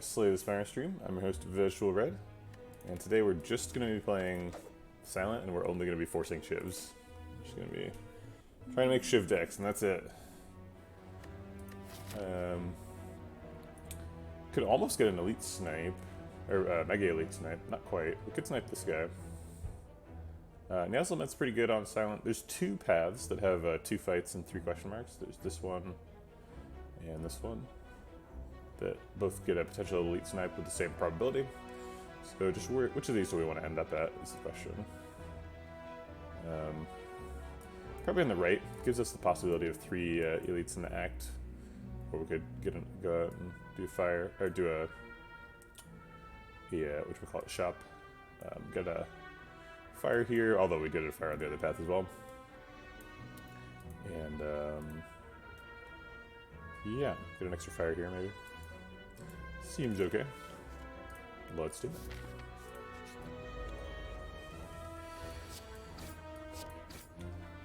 Slay the Spire stream. I'm your host, Vegetablebread, and today we're just going to be playing Silent, and we're only going to be forcing Shivs. Just going to be trying to make Shiv decks, and that's it. Could almost get an Elite Snipe, or Mega Elite Snipe, not quite. We could snipe this guy. Nails Lament's pretty good on Silent. There's two paths that have 2 fights and 3 question marks. There's this one and this one that both get a potential Elite Snipe with the same probability. So just which of these do we want to end up at is the question. Probably on the right. Gives us the possibility of 3 Elites in the act. Or we could go out and do fire, or do a what we call it, shop. Get a fire here, although we did a fire on the other path as well. And yeah, get an extra fire here maybe. Seems okay. Let's do it.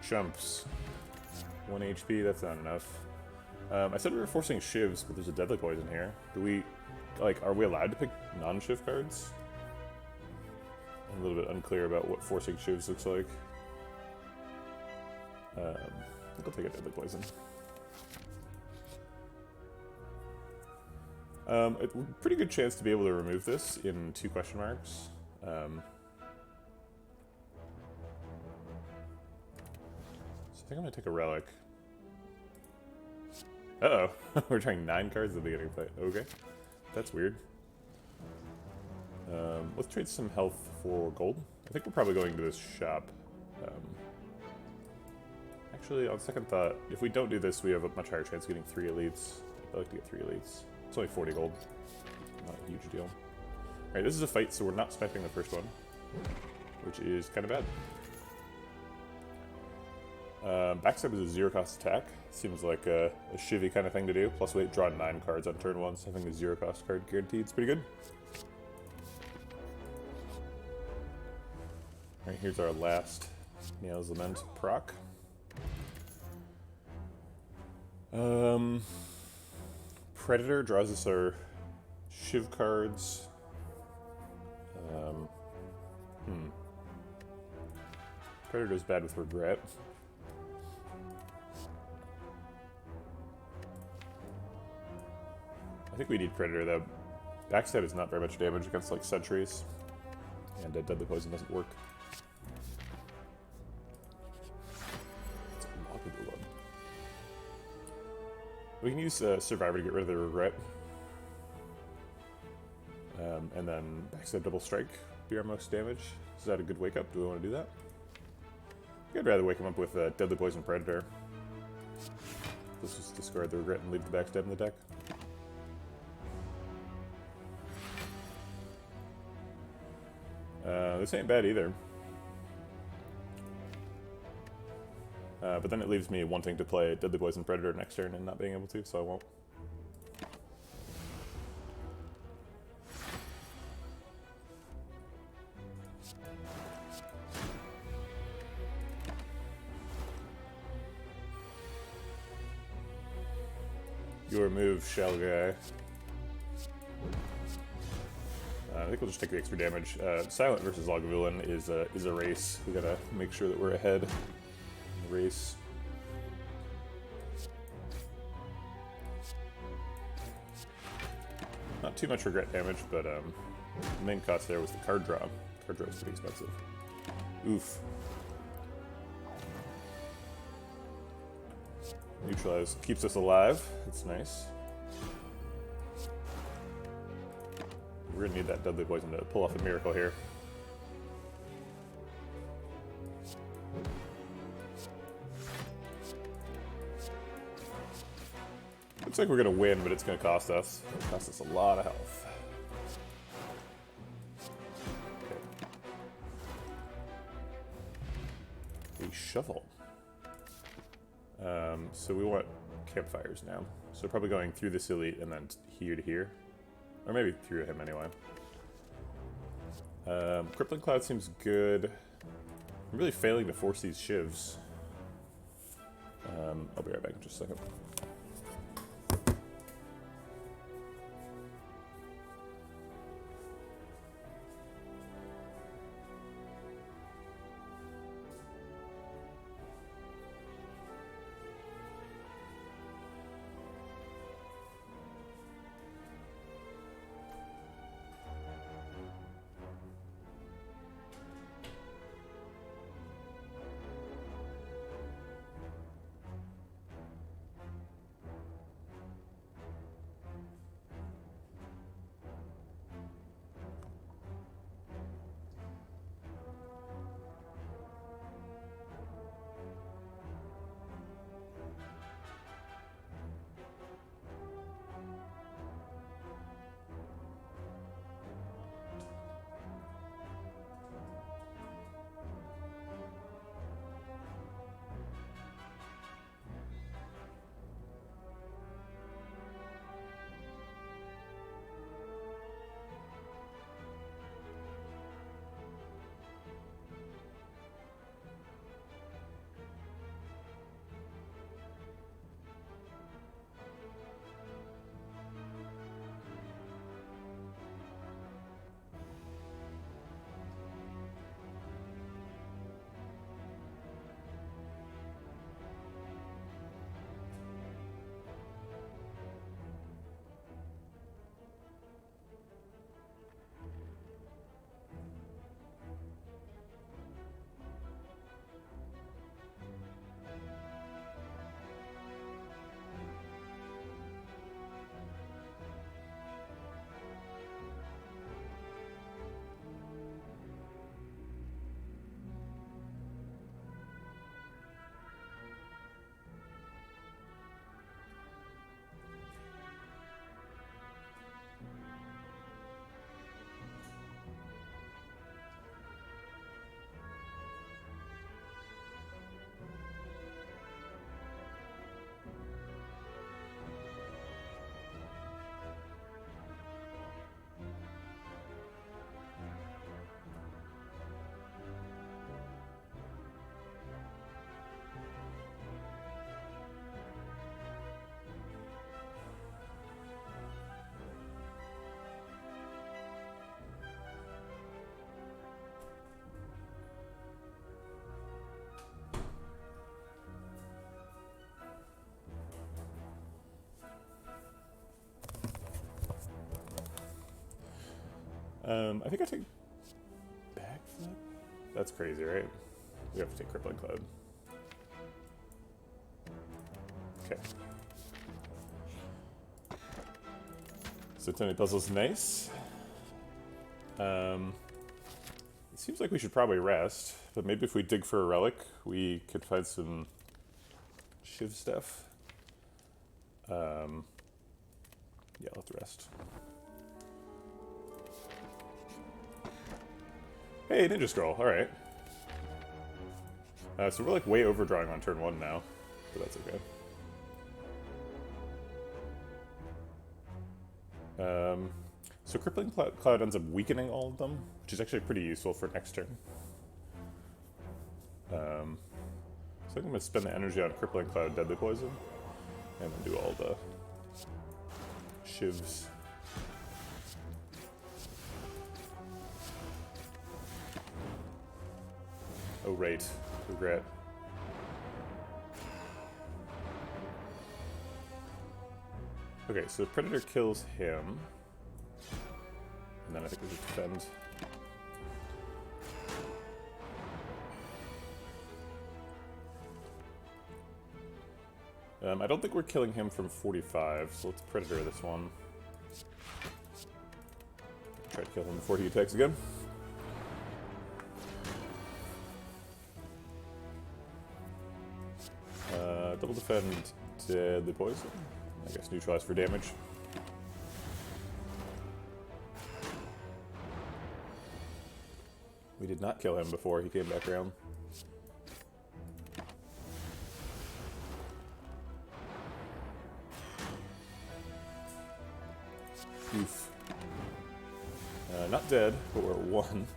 Jumps. 1 HP, that's not enough. I said we were forcing Shivs, but there's a Deadly Poison here. Do we, are we allowed to pick non-Shiv cards? I'm a little bit unclear about what forcing Shivs looks like. I think I'll take a Deadly Poison. A pretty good chance to be able to remove this in 2 question marks. So I think I'm going to take a Relic. Uh-oh. We're trying 9 cards at the beginning of the fight. Okay. That's weird. Let's trade some health for gold. I think we're probably going to this shop. Actually, on second thought, if we don't do this, we have a much higher chance of getting 3 elites. I'd like to get 3 elites. It's only 40 gold. Not a huge deal. Alright, this is a fight, so we're not sniping the first one, which is kind of bad. Backstab is a 0-cost attack. Seems like a Shivy kind of thing to do. Plus we draw 9 cards on turn 1, so having a 0-cost card guaranteed is pretty good. Alright, here's our last Nails Lament proc. Predator draws us our Shiv cards. Predator's bad with regret. I think we need Predator though. Backstab is not very much damage against like sentries, and Deadly Poison doesn't work. It's a lot of the one. We can use Survivor to get rid of the regret. And then Backstab Double Strike be our most damage. Is that a good wake up? Do we want to do that? I'd rather wake him up with Deadly Poison Predator. Let's just discard the regret and leave the Backstab in the deck. This ain't bad either. But then it leaves me wanting to play Deadly Poison Predator next turn and not being able to, so I won't. Your move, Shell Guy. I think we'll just take the extra damage. Silent versus Lagavulin is a race. We gotta make sure that we're ahead in the race. Not too much regret damage, but the main cost there was the card draw. Card draw is pretty expensive. Oof. Neutralize keeps us alive. It's nice. We're gonna need that Deadly Poison to pull off a miracle here. Looks like we're gonna win, but it's gonna cost us. It's gonna cost us a lot of health. Okay. A shovel. So we want campfires now. So probably going through this elite and then here to here. Or maybe through him anyway. Crippling Cloud seems good. I'm really failing to force these Shivs. I'll be right back in just a second. I think I take backflip. That's crazy, right? We have to take Crippling Cloud. Okay. So Tony Puzzle's nice. It seems like we should probably rest, but maybe if we dig for a relic, we could find some Shiv stuff. Yeah, let's rest. Hey, Ninja Scroll, alright. So we're like way overdrawing on turn 1 now, but that's okay. So Crippling Cloud ends up weakening all of them, which is actually pretty useful for next turn. So I think I'm going to spend the energy on Crippling Cloud, Deadly Poison, and then do all the Shivs. Oh right, regret. Okay, so Predator kills him. And then I think we just defend. I don't think we're killing him from 45, so let's Predator this one. Try to kill him before he attacks again. Double defend Deadly Poison. I guess neutralize for damage. We did not kill him before he came back around. Oof. Not dead, but we're at 1.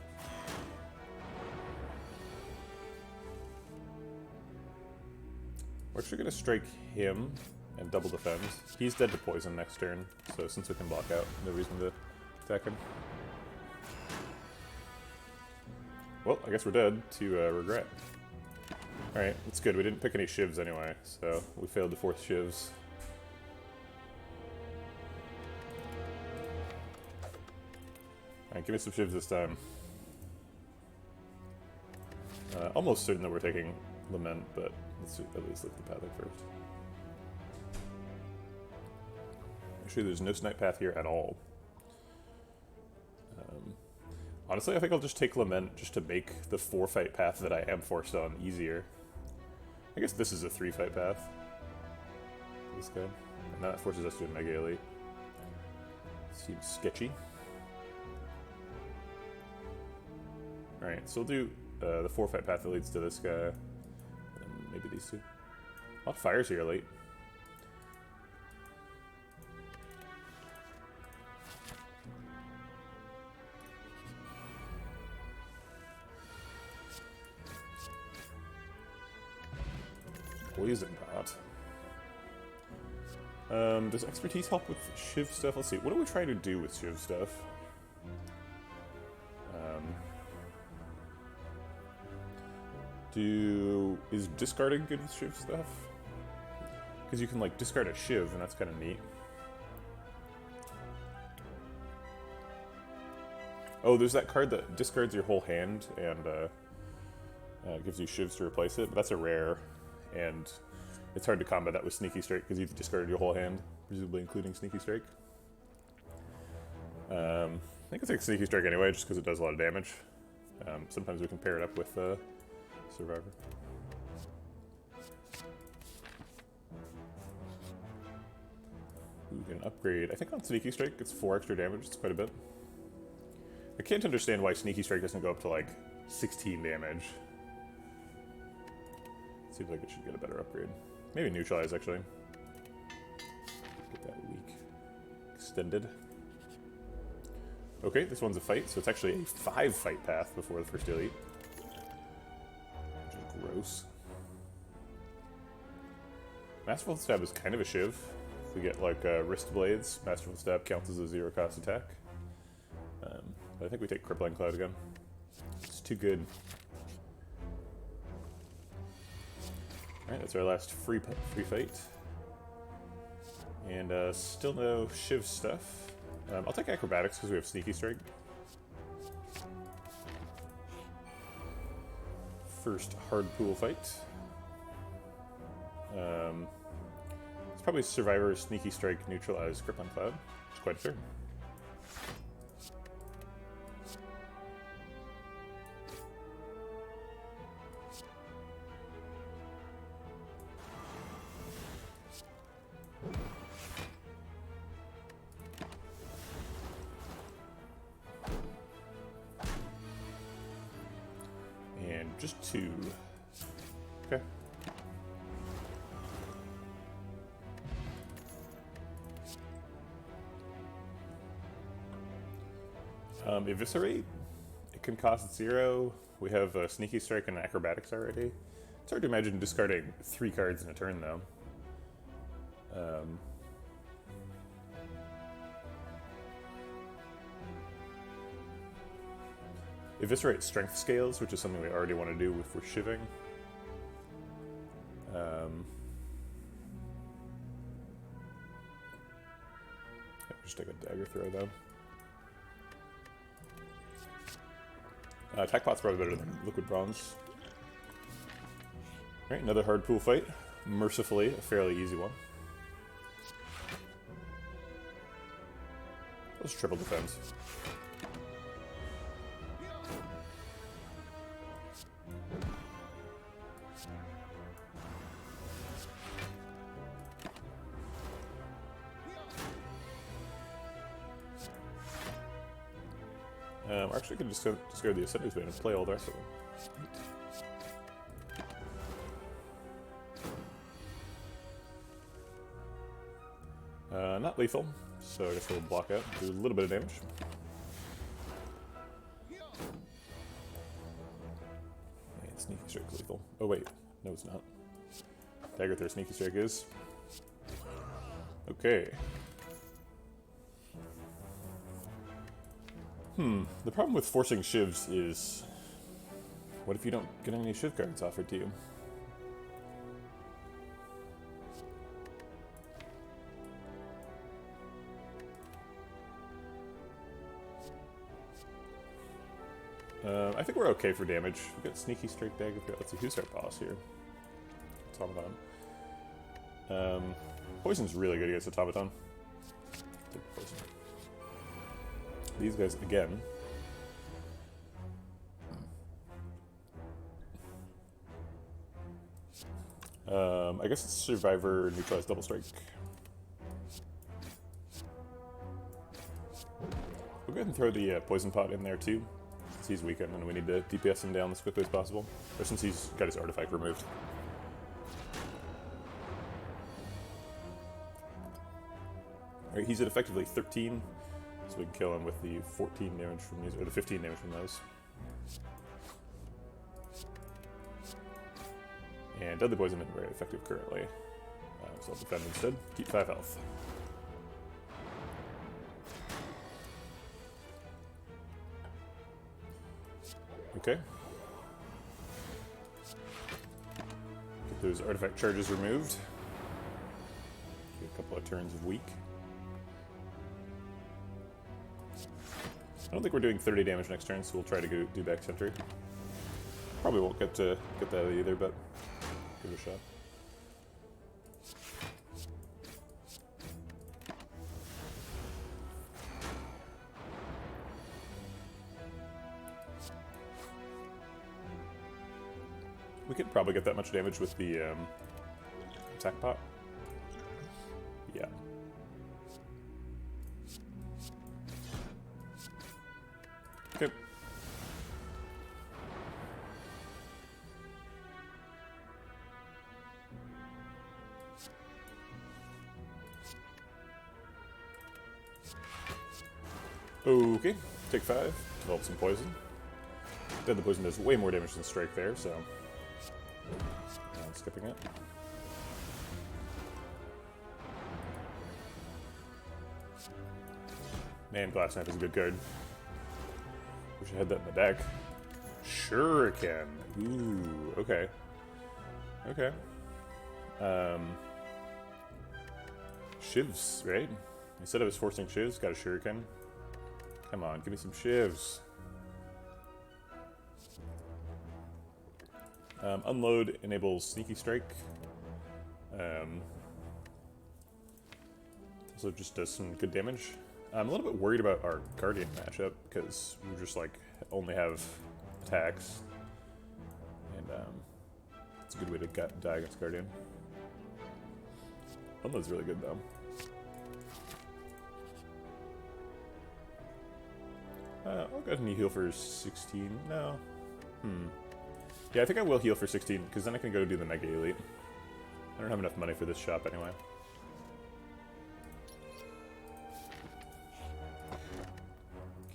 We're actually going to strike him and double defend. He's dead to poison next turn, so since we can block out, no reason to attack him. Well, I guess we're dead to regret. Alright, that's good. We didn't pick any Shivs anyway, so we failed to force Shivs. Alright, give me some Shivs this time. Almost certain that we're taking Lament, but let's at least look at the pathing first. Actually, there's no Snipe path here at all. Honestly, I think I'll just take Lament just to make the 4-fight path that I am forced on easier. I guess this is a 3-fight path. This guy. And that forces us to a Mega Elite. Seems sketchy. Alright, so we'll do the 4-fight path that leads to this guy. And maybe these two. A lot of fires here late. Poison pot. Does expertise help with Shiv stuff? Let's see. What do we try to do with Shiv stuff? Is discarding good with Shiv stuff? Because you can like discard a Shiv, and that's kind of neat. Oh, there's that card that discards your whole hand and gives you Shivs to replace it. But that's a rare, and it's hard to combat that with Sneaky Strike because you've discarded your whole hand, presumably including Sneaky Strike. I think I'll take Sneaky Strike anyway, just because it does a lot of damage. Sometimes we can pair it up with Survivor. We can upgrade. I think on Sneaky Strike it's 4 extra damage. It's quite a bit. I can't understand why Sneaky Strike doesn't go up to like 16 damage. Seems like it should get a better upgrade. Maybe neutralize actually. Get that weak extended. Okay, this one's a fight, so it's actually a 5-fight path before the first elite. Which is gross. Masterful Stab is kind of a Shiv. If we get like wrist blades, Masterful Stab counts as a 0-cost attack. But I think we take Crippling Cloud again. It's too good. Alright, that's our last free fight. And still no Shiv stuff. I'll take Acrobatics because we have Sneaky Strike. first hard pool fight. It's probably Survivor, Sneaky Strike, Neutralize, Crippling Cloud. It's quite fair. And just 2. Okay. Eviscerate. It can cost 0. We have Sneaky Strike and Acrobatics already. It's hard to imagine discarding 3 cards in a turn, though. Eviscerate Strength Scales, which is something we already want to do if we're shivving. Just take a dagger throw, though. Attack Pot's probably better than Liquid Bronze. Alright, another hard pool fight. Mercifully, a fairly easy one. Let's triple defense. We're actually going to discard the Ascension Band and play all the rest of them. Not lethal, so I guess we'll block out, do a little bit of damage. And Sneaky Strike lethal. Oh wait, no it's not. Dagger throw Sneaky Strike is. Okay. The problem with forcing Shivs is, what if you don't get any Shiv cards offered to you? I think we're okay for damage. We got Sneaky Strike, Dagger throw. Let's see, who's our boss here? Automaton. Poison's really good against Automaton. Take poison. These guys again. I guess it's Survivor, Neutralize, Double Strike. We'll go ahead and throw the Poison Pot in there too, since he's weakened and we need to DPS him down as quickly as possible. Or since he's got his artifact removed. Alright, he's at effectively 13. So we can kill him with the 14 damage from these, or the 15 damage from those. And Deadly Poison isn't very effective currently. So I'll defend instead. Keep 5 health. Okay. Get those artifact charges removed. Get a couple of turns of weak. I don't think we're doing 30 damage next turn, so we'll try to do back sentry. Probably won't get that either, but give it a shot. We could probably get that much damage with the attack pot. Yeah. Okay. Okay, take 5, develop some poison. Then the poison does way more damage than strike there, so skipping it. Man, Glass Knife is a good card. Wish I had that in the deck. Shuriken. Ooh, okay. Okay. Shivs, right? I said I was forcing Shivs, got a Shuriken. Come on, give me some Shivs. Unload enables Sneaky Strike. Also just does some good damage. I'm a little bit worried about our Guardian matchup because we just like only have attacks, and it's a good way to die against Guardian. Unload's really good though. I'll go ahead and heal for 16. No. Yeah, I think I will heal for 16 because then I can go do the Mega Elite. I don't have enough money for this shop anyway.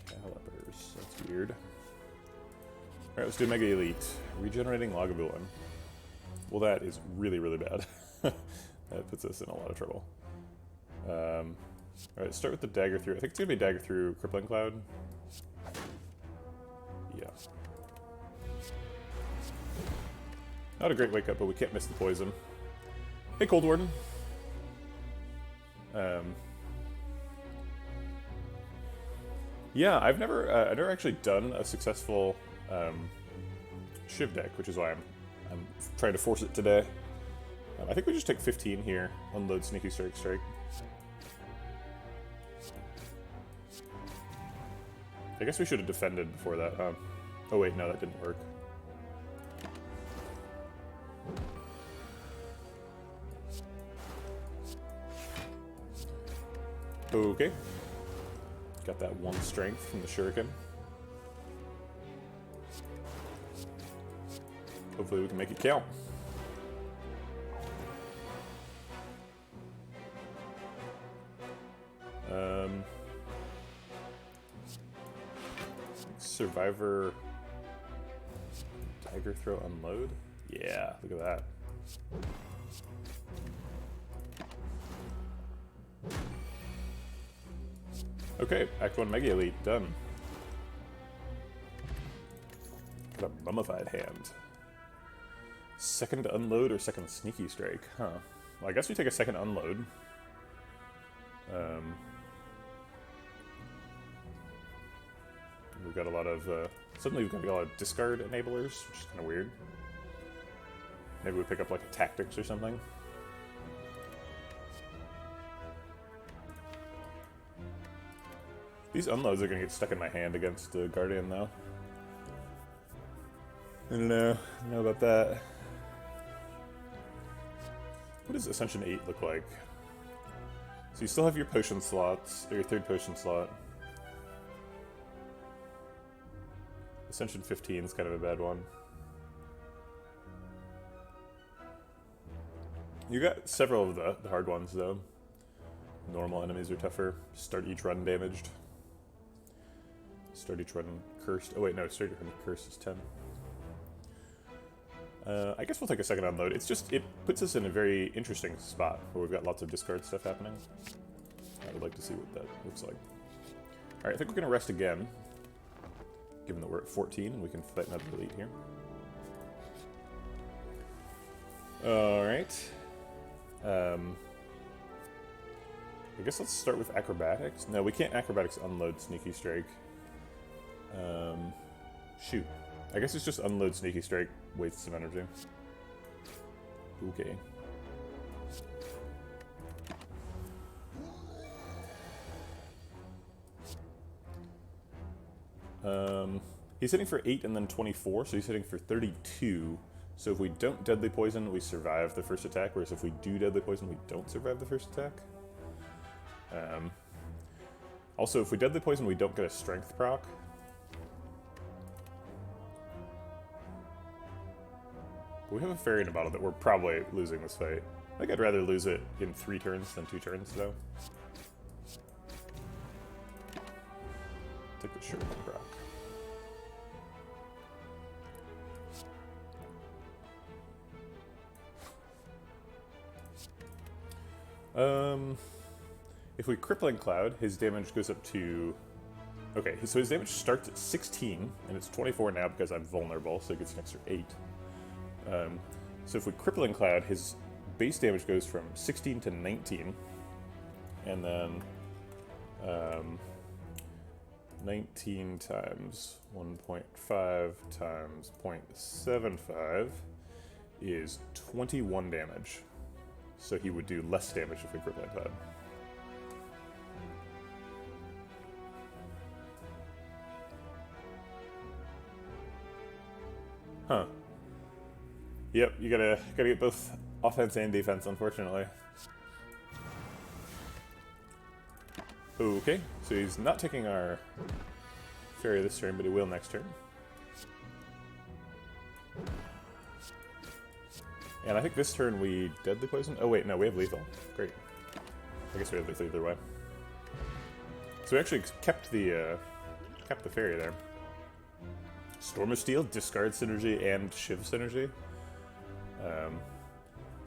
Calipers, that's weird. Alright, let's do Mega Elite. Regenerating Lagavulin. Well, that is really, really bad. That puts us in a lot of trouble. Alright, start with the Dagger Through. I think it's going to be Dagger Through Crippling Cloud. Yeah. Not a great wake up, but we can't miss the poison. Hey, Cold Warden. Yeah, I've never actually done a successful Shiv deck, which is why I'm trying to force it today. I think we just take 15 here. Unload Sneaky Strike. I guess we should have defended before that, huh? Oh wait, no, that didn't work. Okay. Got that 1 strength from the Shuriken. Hopefully we can make it count. Survivor Dagger Throw Unload? Yeah, look at that. Okay, Act 1 Mega Elite, done. Got a mummified hand. Second Unload or second Sneaky Strike? Huh. Well, I guess we take a second Unload. We've got a lot of, suddenly we've got a lot of discard enablers, which is kind of weird. Maybe we pick up like a Tactics or something. These unloads are going to get stuck in my hand against the Guardian, though. I don't know about that. What does Ascension 8 look like? So you still have your potion slots, or your third potion slot. Ascension 15 is kind of a bad one. You got several of the hard ones, though. Normal enemies are tougher. Start each run damaged. Start each run cursed. Oh wait, no, start each run cursed is 10. I guess we'll take a second unload. It's just, it puts us in a very interesting spot where we've got lots of discard stuff happening. I would like to see what that looks like. Alright, I think we're going to rest again. Given that we're at 14, and we can fight another elite here. Alright. I guess let's start with acrobatics. No, we can't acrobatics unload Sneaky Strike. Shoot. I guess it's just unload Sneaky Strike, waste some energy. Okay. He's hitting for 8 and then 24, so he's hitting for 32. So if we don't Deadly Poison, we survive the first attack, whereas if we do Deadly Poison, we don't survive the first attack. Also, if we Deadly Poison, we don't get a Strength proc. But we have a Fairy in a bottle that we're probably losing this fight. I think I'd rather lose it in 3 turns than 2 turns, though. Take the Shuriken proc. If we Crippling Cloud, his damage goes up to... Okay, so his damage starts at 16, and it's 24 now because I'm vulnerable, so it gets an extra 8. So if we Crippling Cloud, his base damage goes from 16 to 19, and then 19 times 1.5 times 0.75 is 21 damage. So he would do less damage if we grip like that. Huh. Yep, you gotta get both offense and defense, unfortunately. Okay, so he's not taking our fairy this turn, but he will next turn. And I think this turn we deadly poison. Oh wait, no, we have lethal. Great. I guess we have lethal either way. So we actually kept the fairy there. Storm of Steel, discard synergy, and Shiv synergy.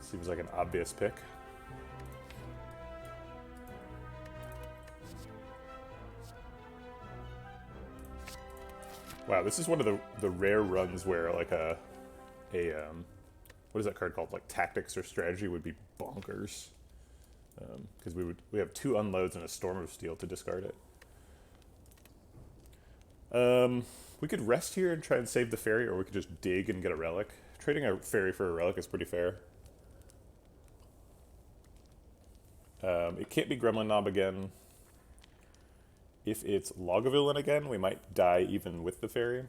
Seems like an obvious pick. Wow, this is one of the rare runs where like a what is that card called? Like Tactics or Strategy would be bonkers. Because we have 2 unloads and a Storm of Steel to discard it. We could rest here and try and save the fairy, or we could just dig and get a relic. Trading a fairy for a relic is pretty fair. It can't be Gremlin Knob again. If it's Lagavulin again, we might die even with the fairy.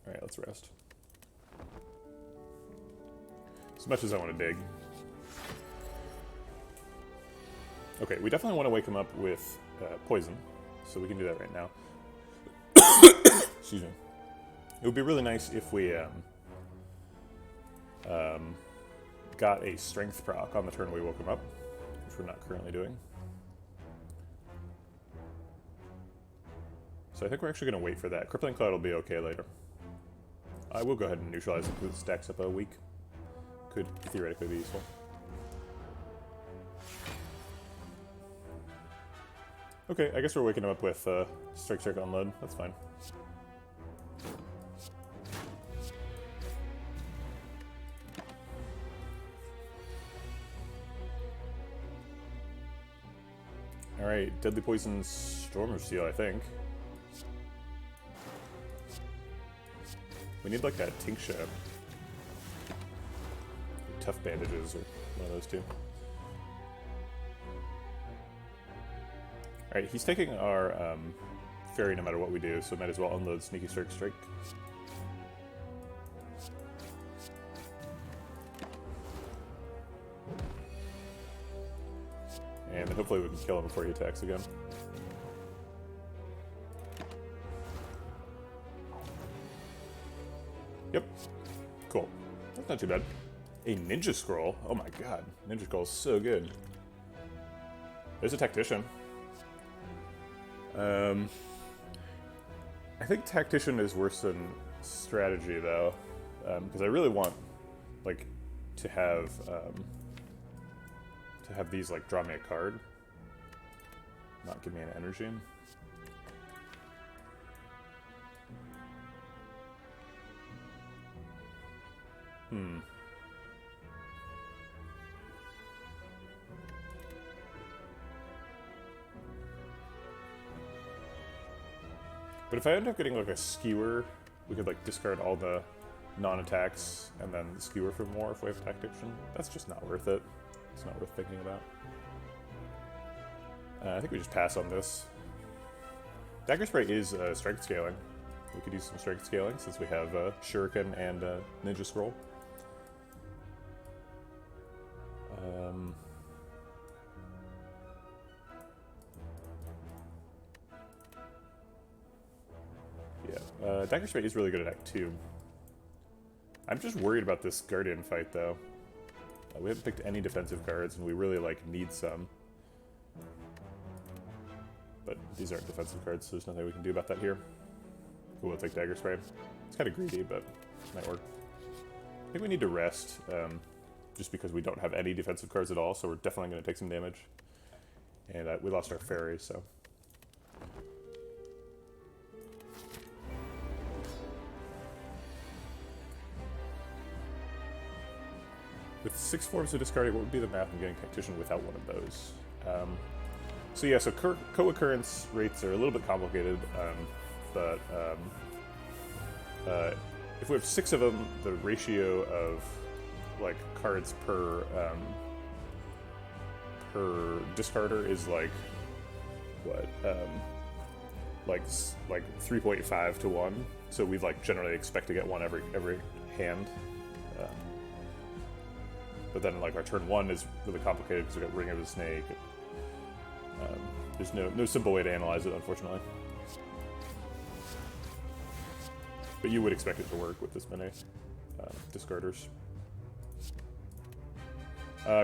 Alright, let's rest. As much as I want to dig. Okay, we definitely want to wake him up with poison, so we can do that right now. Excuse me. It would be really nice if we got a strength proc on the turn we woke him up, which we're not currently doing. So I think we're actually going to wait for that. Crippling Cloud will be okay later. I will go ahead and neutralize it because it stacks up a week. Could theoretically be useful. Okay, I guess we're waking him up with Strike Unload. That's fine. Alright, Deadly Poison, Storm of Steel, I think. We need like that Tincture. Tough Bandages, or one of those two. Alright, he's taking our fairy no matter what we do, so might as well unload Sneaky Strike. And then hopefully we can kill him before he attacks again. Yep. Cool. That's not too bad. A Ninja Scroll? Oh my god. Ninja Scroll is so good. There's a Tactician. I think Tactician is worse than Strategy, though. Because I really want, like, to have these, like, draw me a card. Not give me an energy. But if I end up getting like a skewer, we could like discard all the non-attacks and then skewer for more if we have Tactician. That's just not worth it. It's not worth thinking about. I think we just pass on this. Dagger Spray is strength scaling. We could use some strength scaling since we have Shuriken and Ninja Scroll. Dagger Spray is really good at Act 2. I'm just worried about this Guardian fight, though. We haven't picked any defensive cards, and we really, like, need some. But these aren't defensive cards, so there's nothing we can do about that here. We'll take Dagger Spray. It's kind of greedy, but it might work. I think we need to rest, just because we don't have any defensive cards at all, so we're definitely going to take some damage. And we lost our fairy, so... With 6 forms of discarding, what would be the math of getting Tactician without one of those? So yeah, so co-occurrence rates are a little bit complicated, but if we have 6 of them, the ratio of like cards per discarder is like what like 3.5 to 1. So we like generally expect to get one every hand. But then like our turn 1 is really complicated because we got Ring of the Snake. There's no simple way to analyze it, unfortunately. But you would expect it to work with this many discarders.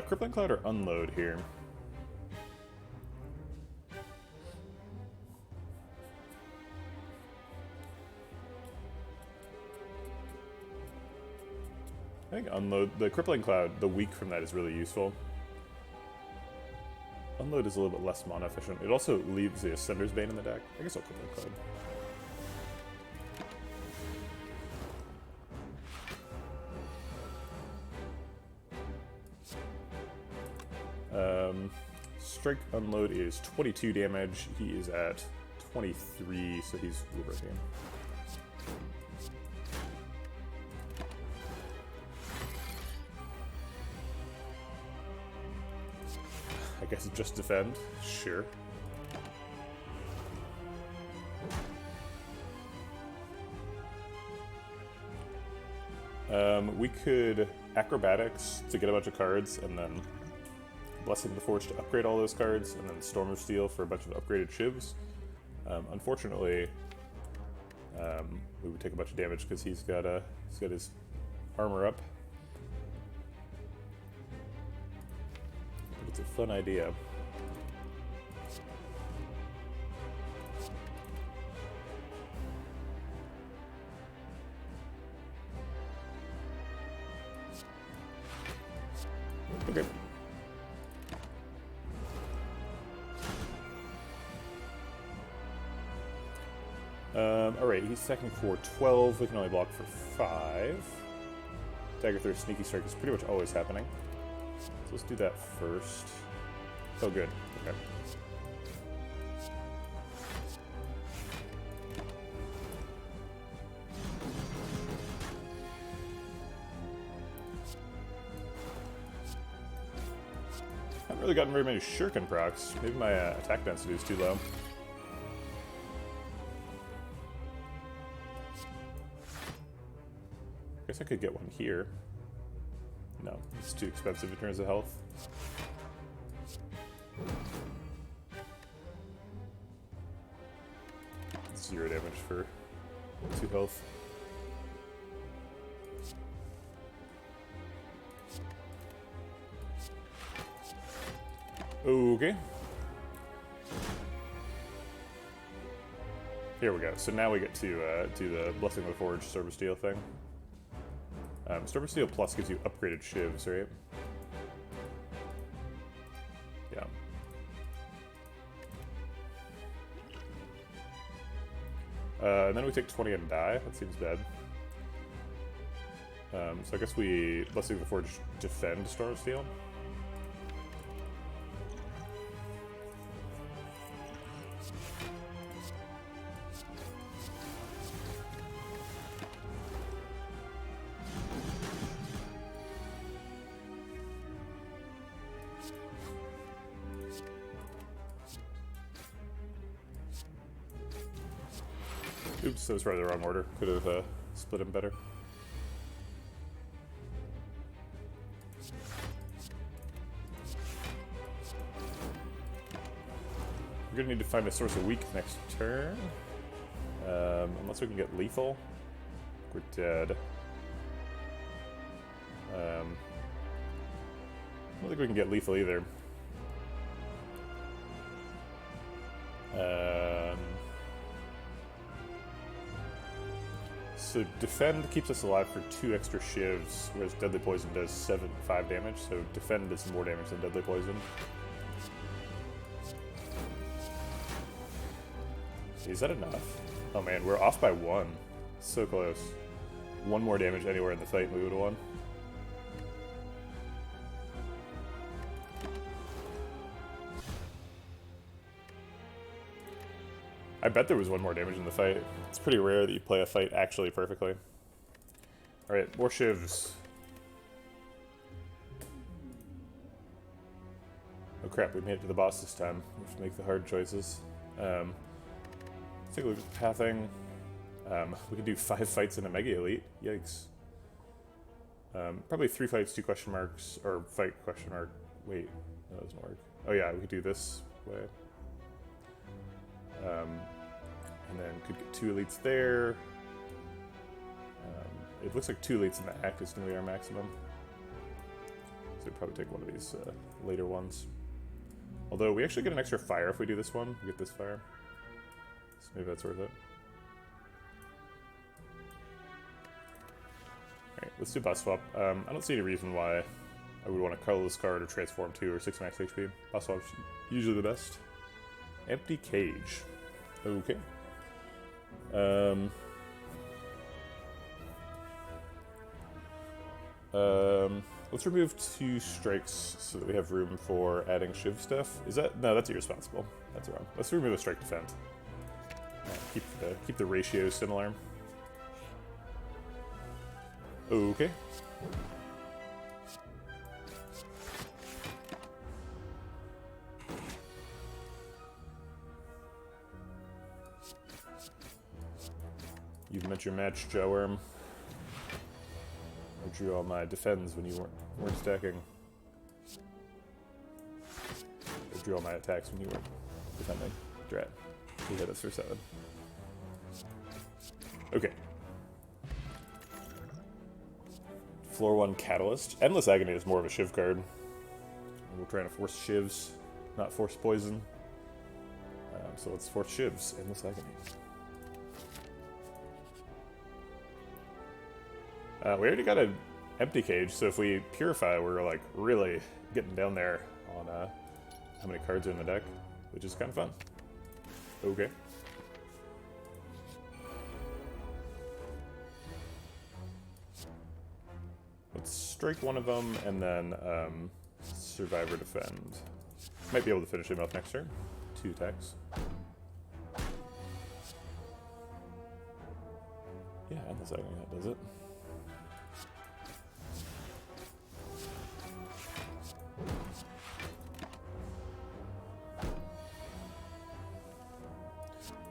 Crippling Cloud or Unload here? I think Unload, the Crippling Cloud, the weak from that is really useful. Unload is a little bit less mana efficient. It also leaves the Ascender's Bane in the deck. I guess I'll Crippling Cloud. Strike Unload is 22 damage. He is at 23, so he's reversing. I guess just defend. Sure. We could Acrobatics to get a bunch of cards, and then Blessing the Forge to upgrade all those cards, and then Storm of Steel for a bunch of upgraded Shivs. Unfortunately, we would take a bunch of damage because he's got his armor up. But it's a fun idea. Okay. Alright, he's attacking for 12, we can only block for 5. Dagger Throw, Sneaky Strike is pretty much always happening. So let's do that first. Oh good, okay. I haven't really gotten very many Shuriken procs. Maybe my attack density is too low. I guess I could get one here. No, it's too expensive in terms of health. Zero damage for 2 health. Okay. Here we go. So now we get to do the Blessing of the Forge Storm of Steel thing. Storm of Steel Plus gives you upgraded Shivs, right? Yeah. And then we take 20 and die. That seems bad. So I guess we Blessing of the Forge defend Storm of Steel. Oops, that was probably the wrong order. Could have split him better. We're gonna need to find a source of weak next turn. Unless we can get lethal. We're dead. I don't think we can get lethal either. So defend keeps us alive for 2 extra shivs, whereas deadly poison does 5 damage. So defend does more damage than deadly poison. Is that enough? Oh man, we're off by 1. So close. 1 more damage anywhere in the fight, and we would have won. I bet there was one more damage in the fight. It's pretty rare that you play a fight actually perfectly. Alright, more Shivs. Oh crap, we made it to the boss this time. We have to make the hard choices. Let's take a look at pathing. We can do 5 fights in a Mega Elite. Yikes. Probably 3 fights, 2 question marks, or fight question mark. Wait, no, that doesn't work. Oh yeah, we could do this way. And then could get 2 elites there. It looks like 2 elites in the act is going to be our maximum. So we'd probably take one of these later ones. Although we actually get an extra fire if we do this one. We get this fire. So maybe that's worth it. Alright, let's do boss swap. I don't see any reason why I would want to colorless card or transform 2 or 6 max HP. Boss swap's usually the best. Empty cage. Okay. Let's remove 2 strikes so that we have room for adding Shiv stuff. Is that? No, that's irresponsible. That's wrong. Let's remove a strike defend. Keep the ratio similar. Okay. You've met your match, Joe Worm. I drew all my defends when you weren't stacking. I drew all my attacks when you weren't defending. Drat. You hit us for 7. Okay. Floor 1 Catalyst. Endless Agony is more of a Shiv card. We're trying to force Shivs, not force poison. So let's force Shivs. Endless Agony. We already got an empty cage, so if we purify, we're like really getting down there on how many cards are in the deck, which is kind of fun. Okay. Let's strike one of them and then survive or defend. Might be able to finish him off next turn. 2 attacks. Yeah, and the second that does it.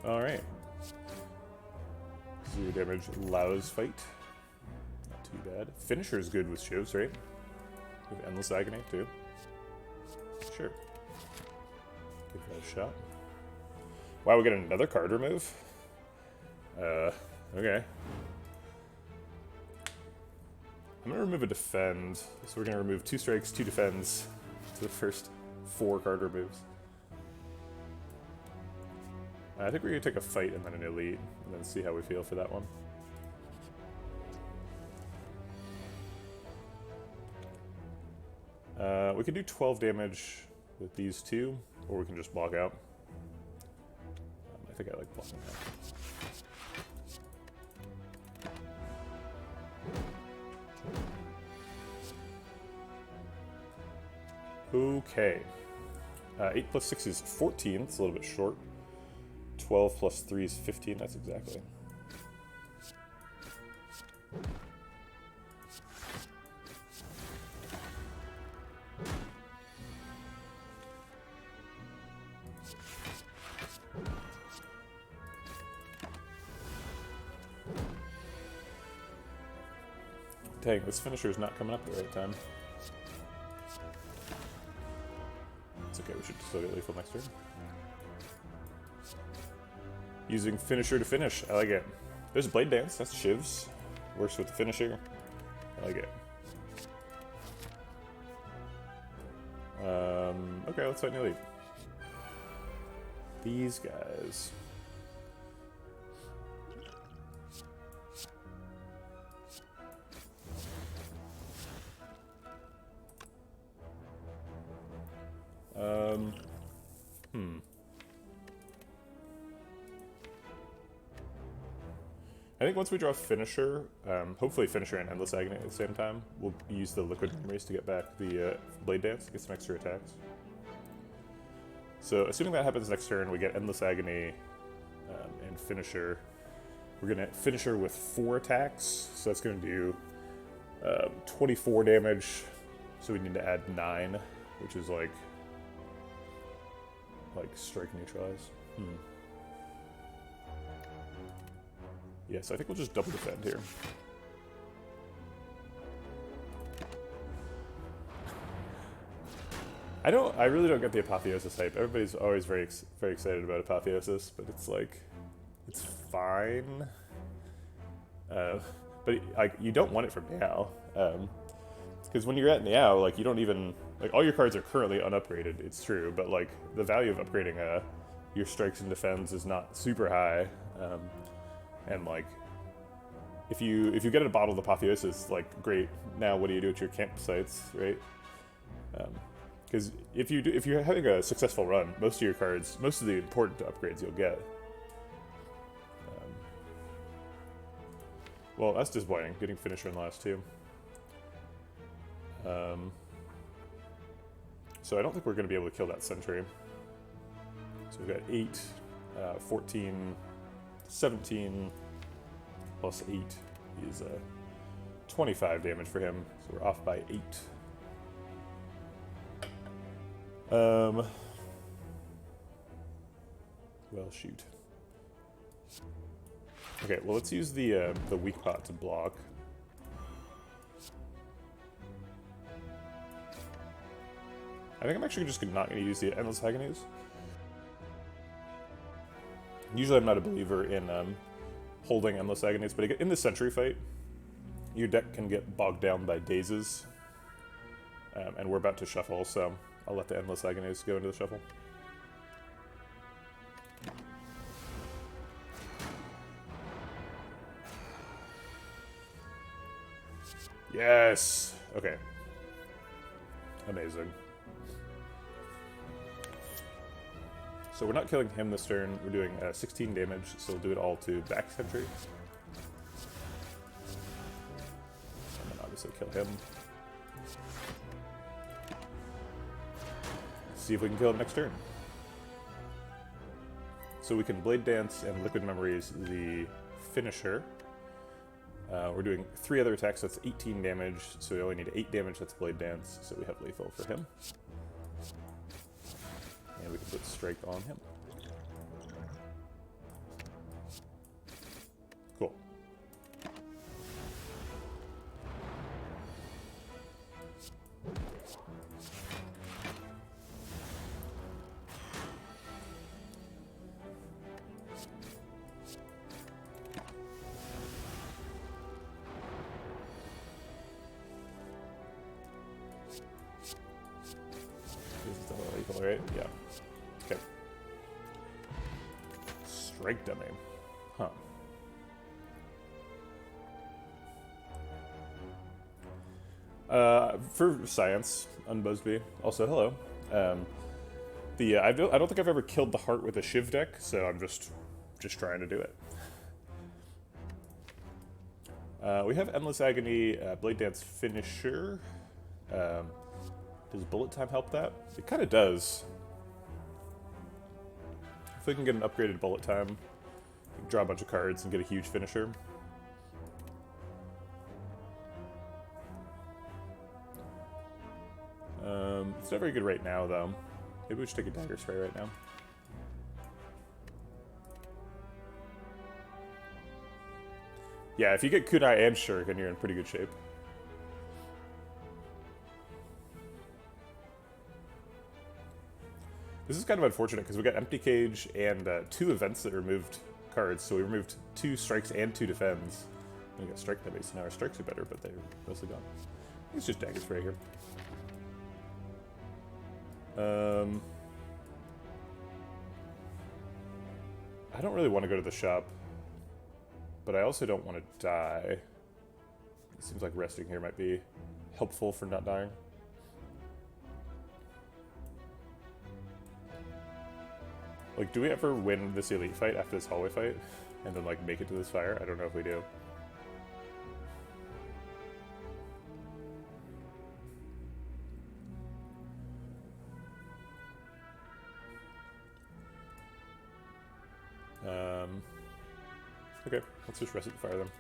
Alright. 0 damage, Lau's fight. Not too bad. Finisher's good with Shivs, right? We have Endless Agony, too. Sure. Give that a shot. Wow, we get another card remove? Okay. I'm gonna remove a defend, so we're gonna remove 2 strikes, 2 defends to the first 4 card removes. I think we're gonna take a fight and then an elite, and then see how we feel for that one. We can do 12 damage with these 2, or we can just block out. I think I like blocking out. Okay. 8 plus 6 is 14, it's a little bit short. 12 plus 3 is 15, that's exactly. Dang, this finisher is not coming up at the right time. It's okay, we should still get lethal next turn. Using finisher to finish, I like it. There's Blade Dance, that's Shivs. Works with the finisher. I like it. Okay, let's fight an elite. These guys. I think once we draw Finisher, hopefully Finisher and Endless Agony at the same time, we'll use the Liquid Memories to get back the Blade Dance, get some extra attacks. So assuming that happens next turn, we get Endless Agony, and Finisher. We're going to Finisher with 4 attacks, so that's going to do 24 damage. So we need to add 9, which is like strike neutralize. Yeah, so I think we'll just double defend here. I really don't get the Apotheosis hype. Everybody's always very excited about Apotheosis, but it's like, it's fine. But like, you don't want it from now, because when you're at Meow, like, you don't even, like, all your cards are currently unupgraded. It's true, but like the value of upgrading your strikes and defends is not super high, and like, if you get a bottle of Apotheosis, like, great. Now what do you do at your campsites, right? Because if you're having a successful run, most of your cards, most of the important upgrades you'll get. Well, that's disappointing, getting Finisher in the last 2. So I don't think we're going to be able to kill that Sentry. So we've got 8, 14, 17, plus 8 is 25 damage for him, so we're off by 8. Well, shoot. Okay, well, let's use the weak pot to block. I think I'm actually just not going to use the Endless Agonies. Usually I'm not a believer in holding Endless Agonies, but in the Sentry fight, your deck can get bogged down by dazes. And we're about to shuffle, so I'll let the Endless Agonies go into the shuffle. Yes! Okay. Amazing. So we're not killing him this turn. We're doing 16 damage, so we'll do it all to back Sentry. And then obviously kill him. See if we can kill him next turn. So we can Blade Dance and Liquid Memories the Finisher. We're doing 3 other attacks, so that's 18 damage, so we only need 8 damage, that's Blade Dance, so we have lethal for him. And we can put Strike on him. Cool. Right? Yeah. Okay. Strike dummy. Huh. For science, Unbuzzbee. Also, hello. I don't think I've ever killed the heart with a Shiv deck, so I'm just trying to do it. We have Endless Agony, Blade Dance Finisher. Does Bullet Time help that? It kind of does. If we can get an upgraded Bullet Time, we can draw a bunch of cards and get a huge Finisher. It's not very good right now, though. Maybe we should take a Dagger Spray right now. Yeah, if you get Kunai and Shuriken, you're in pretty good shape. This is kind of unfortunate because we got Empty Cage and 2 events that removed cards, so we removed 2 strikes and 2 defends. We got Strike Dummies, so now our strikes are better, but they're mostly gone. It's just Dagger Spray here. I don't really want to go to the shop, but I also don't want to die. It seems like resting here might be helpful for not dying. Like, do we ever win this elite fight after this hallway fight? And then, like, make it to this fire? I don't know if we do. Okay, let's just reset the fire then.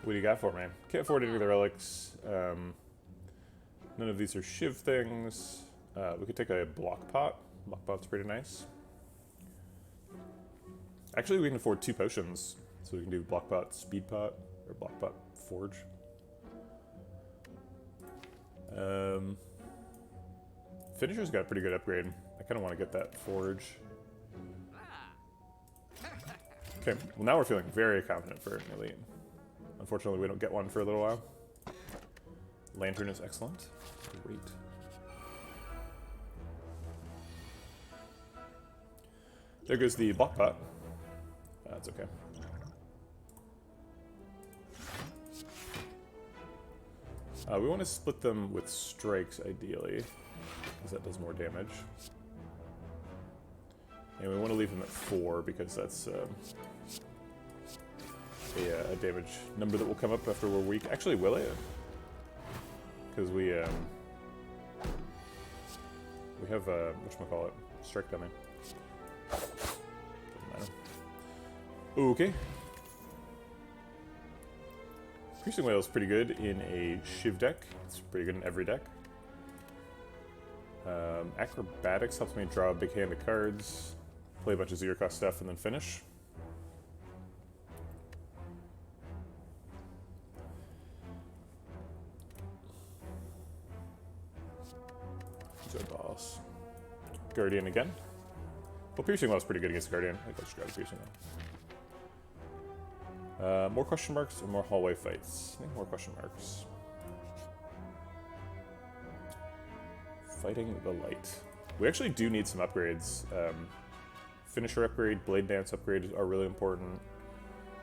What do you got for me? Can't afford any of the relics. None of these are Shiv things. We could take a block pot. Block pot's pretty nice. Actually, we can afford 2 potions. So we can do block pot, speed pot, or block pot, forge. Finisher's got a pretty good upgrade. I kind of want to get that forge. Okay, well now we're feeling very confident for an elite. Unfortunately, we don't get one for a little while. Lantern is excellent. Great. There goes the block pot. That's okay. We want to split them with strikes, ideally, because that does more damage. And we want to leave them at 4, because that's a damage number that will come up after we're weak. Actually, will it? Because we have, whatchamacallit, strike dummy. Doesn't matter. Okay. Piercing Whale is pretty good in a Shiv deck. It's pretty good in every deck. Acrobatics helps me draw a big hand of cards, play a bunch of zero cost stuff, and then finish. Who's our boss? Guardian again. Well, Piercing Whale is pretty good against Guardian. I think I'll just grab a Piercing Whale. More question marks or more hallway fights? I think more question marks. Fighting the light. We actually do need some upgrades. Finisher upgrade, Blade Dance upgrade are really important.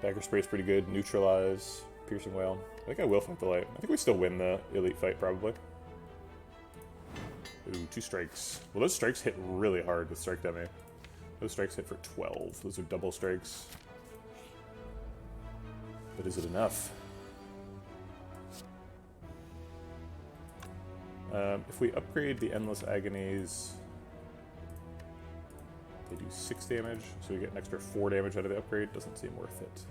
Dagger Spray is pretty good. Neutralize, Piercing Whale. I think I will fight the light. I think we still win the elite fight, probably. Ooh, 2 strikes. Well, those strikes hit really hard with Strike Dummy. Those strikes hit for 12. Those are double strikes. But is it enough? If we upgrade the Endless Agonies, they do 6 damage, so we get an extra 4 damage out of the upgrade. Doesn't seem worth it.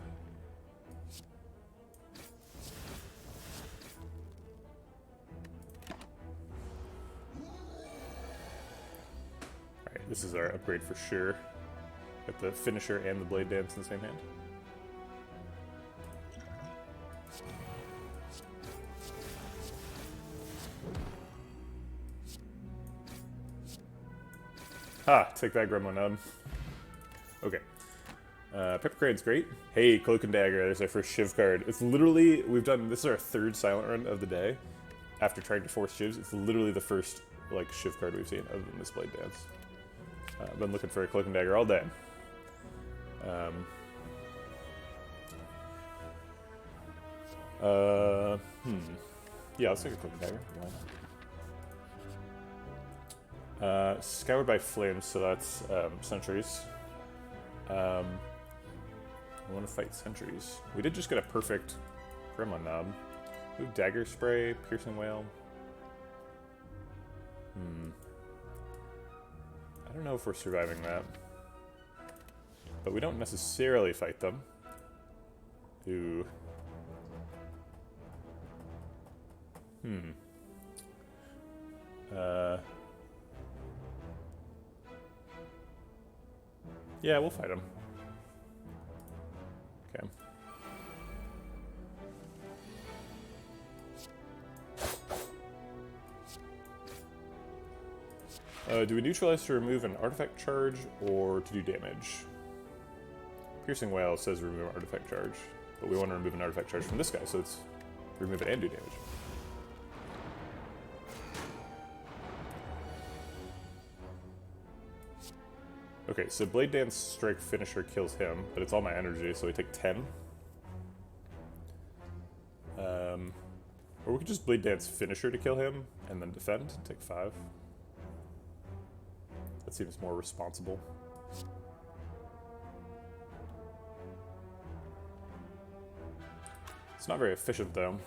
Alright, this is our upgrade for sure. Got the Finisher and the Blade Dance in the same hand. Ha! Take that, Gremlin Nub. Okay. Pepper Crane's great. Hey, Cloak and Dagger, there's our first Shiv card. It's literally, this is our 3rd silent run of the day. After trying to force Shivs, it's literally the first, like, Shiv card we've seen, other than this Blade Dance. I've been looking for a Cloak and Dagger all day. Yeah, let's take a Cloak and Dagger. Why not? Scoured by Flames, so that's sentries. I want to fight sentries. We did just get a perfect Gremlin Knob. Ooh, Dagger Spray, Piercing Whale. I don't know if we're surviving that. But we don't necessarily fight them. Ooh. Yeah, we'll fight him. Okay. Do we neutralize to remove an artifact charge or to do damage? Piercing Whale says remove an artifact charge, but we want to remove an artifact charge from this guy, so it's remove it and do damage. Okay, so Blade Dance Strike Finisher kills him, but it's all my energy, so we take 10. Or we could just Blade Dance Finisher to kill him, and then defend, take 5. That seems more responsible. It's not very efficient, though,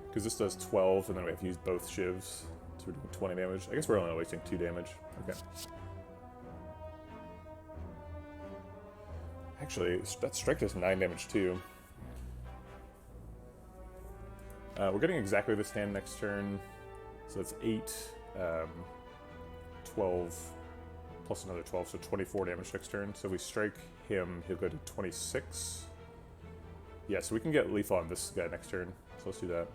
because this does 12, and then we have to use both Shivs, so we're doing 20 damage. I guess we're only wasting 2 damage. Okay. Actually, that strike does 9 damage too. We're getting exactly this hand next turn. So that's 8, 12, plus another 12, so 24 damage next turn. So if we strike him, he'll go to 26. Yeah, so we can get lethal on this guy next turn. So let's do that.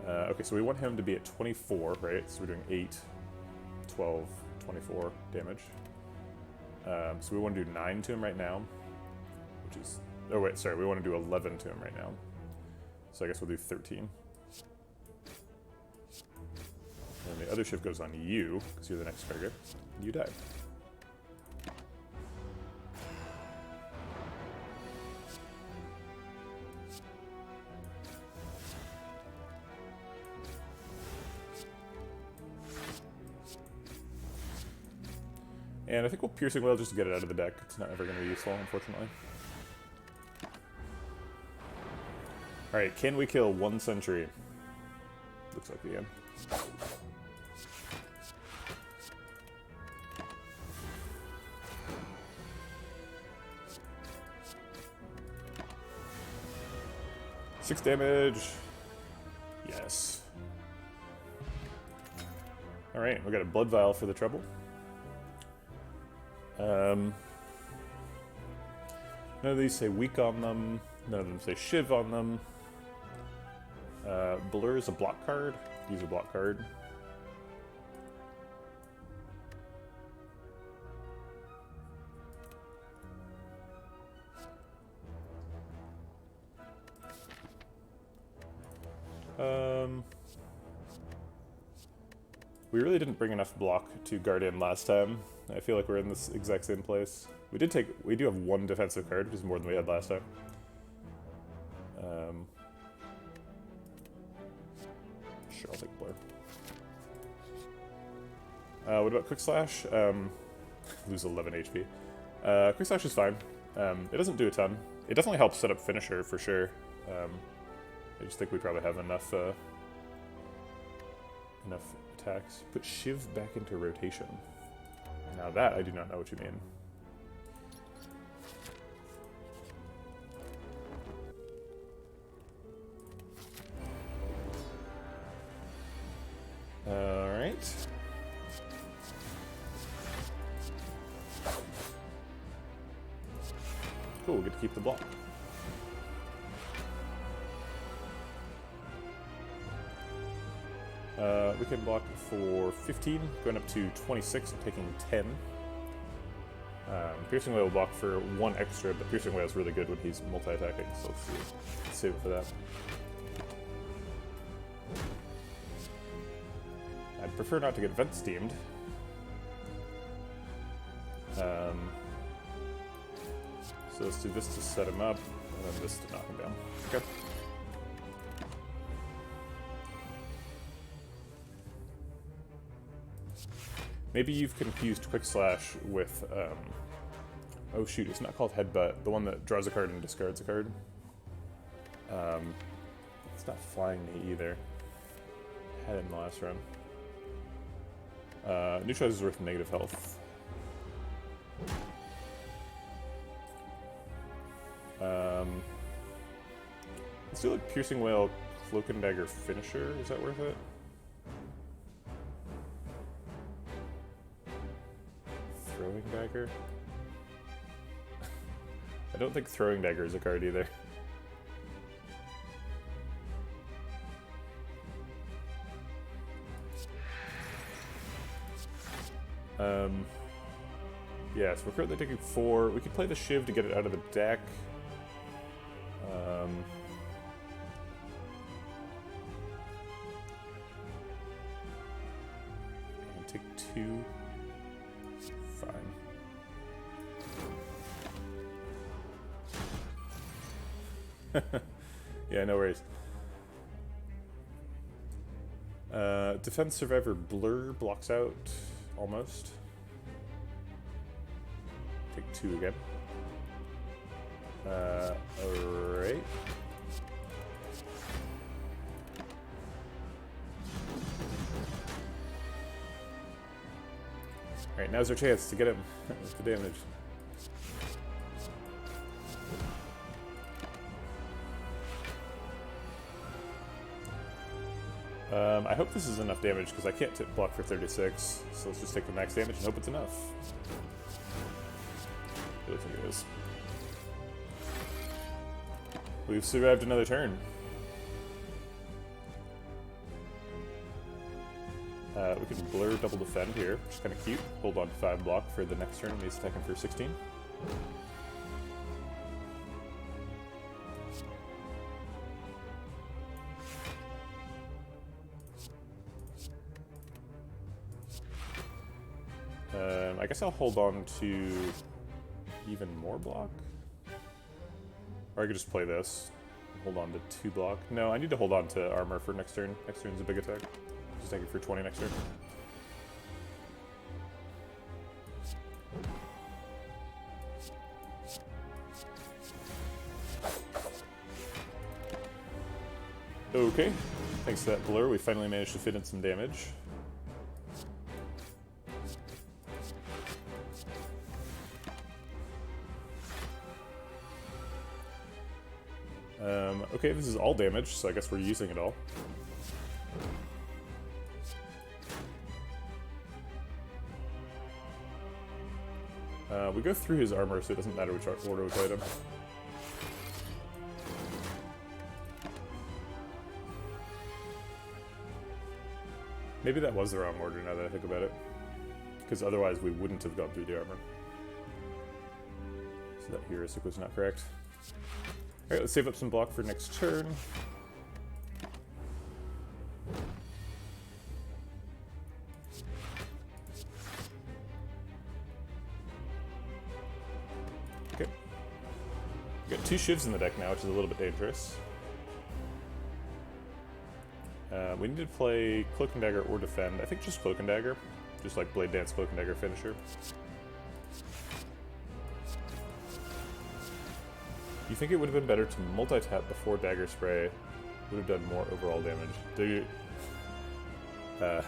Okay, so we want him to be at 24, right? So we're doing 8, 12, 24 damage. So we want to do 9 to him right now, which is... Oh wait, sorry, we want to do 11 to him right now. So I guess we'll do 13. And the other shift goes on you, because you're the next target. You die. And I think we'll Piercing Wail just to get it out of the deck. It's not ever going to be useful, unfortunately. Alright, can we kill 1 sentry? Looks like we can. Six damage. Yes. Alright, we got a Blood Vial for the trouble. None of these say weak on them. None of them say Shiv on them. Blur is a block card. Use a block card. We really didn't bring enough block to guard in last time. I feel like we're in this exact same place. We do have 1 defensive card, which is more than we had last time. Sure, I'll take Blur. What about Quick Slash? Lose 11 HP. Quick Slash is fine. It doesn't do a ton. It definitely helps set up Finisher for sure. I just think we probably have enough attacks. Put Shiv back into rotation. Now that I do not know what you mean. Alright. Cool, we get to keep the block. We can block for 15, going up to 26 and taking 10. Piercing Wail will block for 1 extra, but Piercing Wail is really good when he's multi-attacking, so let's save it for that. I'd prefer not to get Vent Steamed. So let's do this to set him up, and then this to knock him down. Okay. Maybe you've confused Quick Slash with, oh shoot, it's not called Headbutt, the one that draws a card and discards a card. It's not Flying Knee either. Had it in the last run. Neutralize is worth negative health. Let's do like Piercing Wail, Cloak and Dagger Finisher, is that worth it? Throwing Dagger? I don't think Throwing Dagger is a card either. Yeah, so we're currently taking 4. We could play the Shiv to get it out of the deck. And take 2. Fine. Yeah, no worries. Defense Survivor Blur blocks out almost. Take 2 again. Alright. Alright, now's our chance to get him with the damage. I hope this is enough damage, because I can't block for 36, so let's just take the max damage and hope it's enough. I don't think it is. We've survived another turn. We can blur double defend here, which is kind of cute. Hold on to 5 block for the next turn when he's attacking for 16. I guess I'll hold on to even more block. Or I could just play this. Hold on to 2 block. No, I need to hold on to armor for next turn. Next turn's a big attack. Just take it for 20 next turn. Okay, thanks to that blur, we finally managed to fit in some damage. Okay, this is all damage, so I guess we're using it all. We go through his armor, so it doesn't matter which order we played him. Maybe that was the wrong order now that I think about it. Because otherwise we wouldn't have gone through the armor. So that heuristic was not correct. Alright, let's save up some block for next turn. Okay. We've got 2 Shivs in the deck now, which is a little bit dangerous. We need to play Cloak and Dagger or Defend. I think just Cloak and Dagger. Just like Blade Dance, Cloak and Dagger finisher. You think it would have been better to multi-tap before Dagger Spray? Would have done more overall damage. Do you... I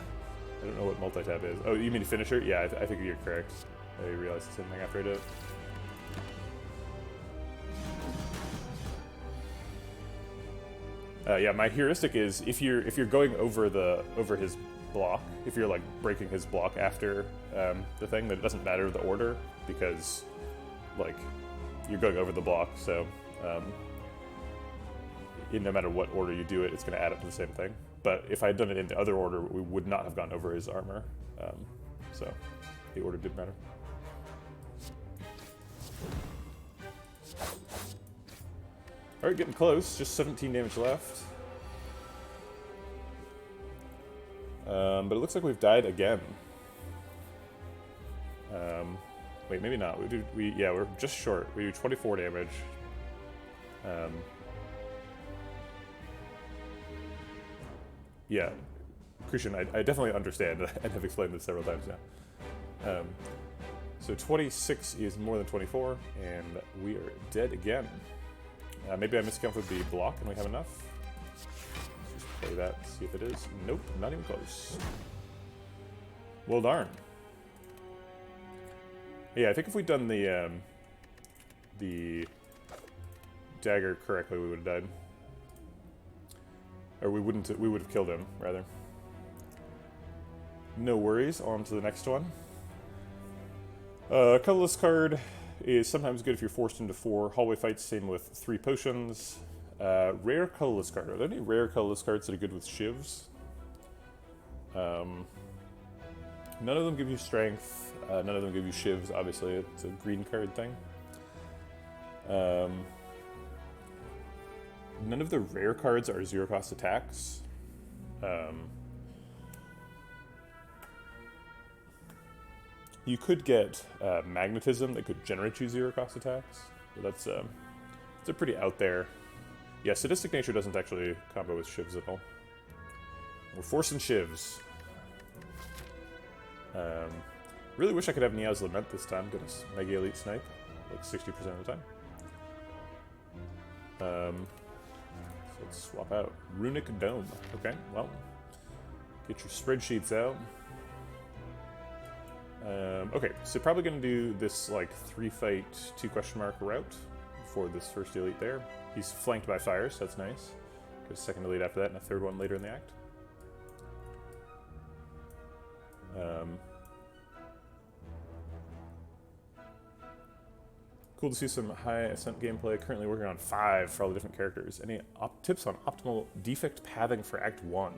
don't know what multi-tap is. Oh, you mean finisher? Yeah, I think you're correct. I realized the same thing after I did it. Yeah, my heuristic is if you're going over his block, if you're like breaking his block after the thing, then it doesn't matter the order because like you're going over the block. So no matter what order you do it, it's going to add up to the same thing. But if I had done it in the other order, we would not have gone over his armor. So the order didn't matter. Alright, getting close. Just 17 damage left. But it looks like we've died again. Wait, maybe not. Yeah, we're just short. We do 24 damage. Yeah, Christian, I definitely understand and have explained this several times now. So 26 is more than 24, and we are dead again. Maybe I miscounted the block and we have enough. Let's just play that, see if it is. Nope, not even close. Well, darn. Yeah, I think if we'd done the dagger correctly, we would have died. Or we would have killed him, rather. No worries, on to the next one. Colorless card is sometimes good if you're forced into 4 hallway fights, same with 3 potions. Rare colorless card. Are there any rare colorless cards that are good with Shivs? None of them give you strength. None of them give you Shivs, obviously. It's a green card thing. None of the rare cards are 0-cost attacks. You could get magnetism that could generate you 0-cost attacks. But that's it's a pretty out there. Yeah, sadistic nature doesn't actually combo with Shivs at all. We're forcing Shivs. Really wish I could have Nia's Lament this time. Get us Mega Elite Snipe, like 60% of the time. So let's swap out. Runic Dome. Okay, well, get your spreadsheets out. Okay, so probably going to do this like 3-fight 2 question mark route for this first elite there. He's flanked by fire, so that's nice. Goes second elite after that, and a third one later in the act. Cool to see some high Ascent gameplay. Currently working on 5 for all the different characters. Any tips on optimal defect pathing for Act 1?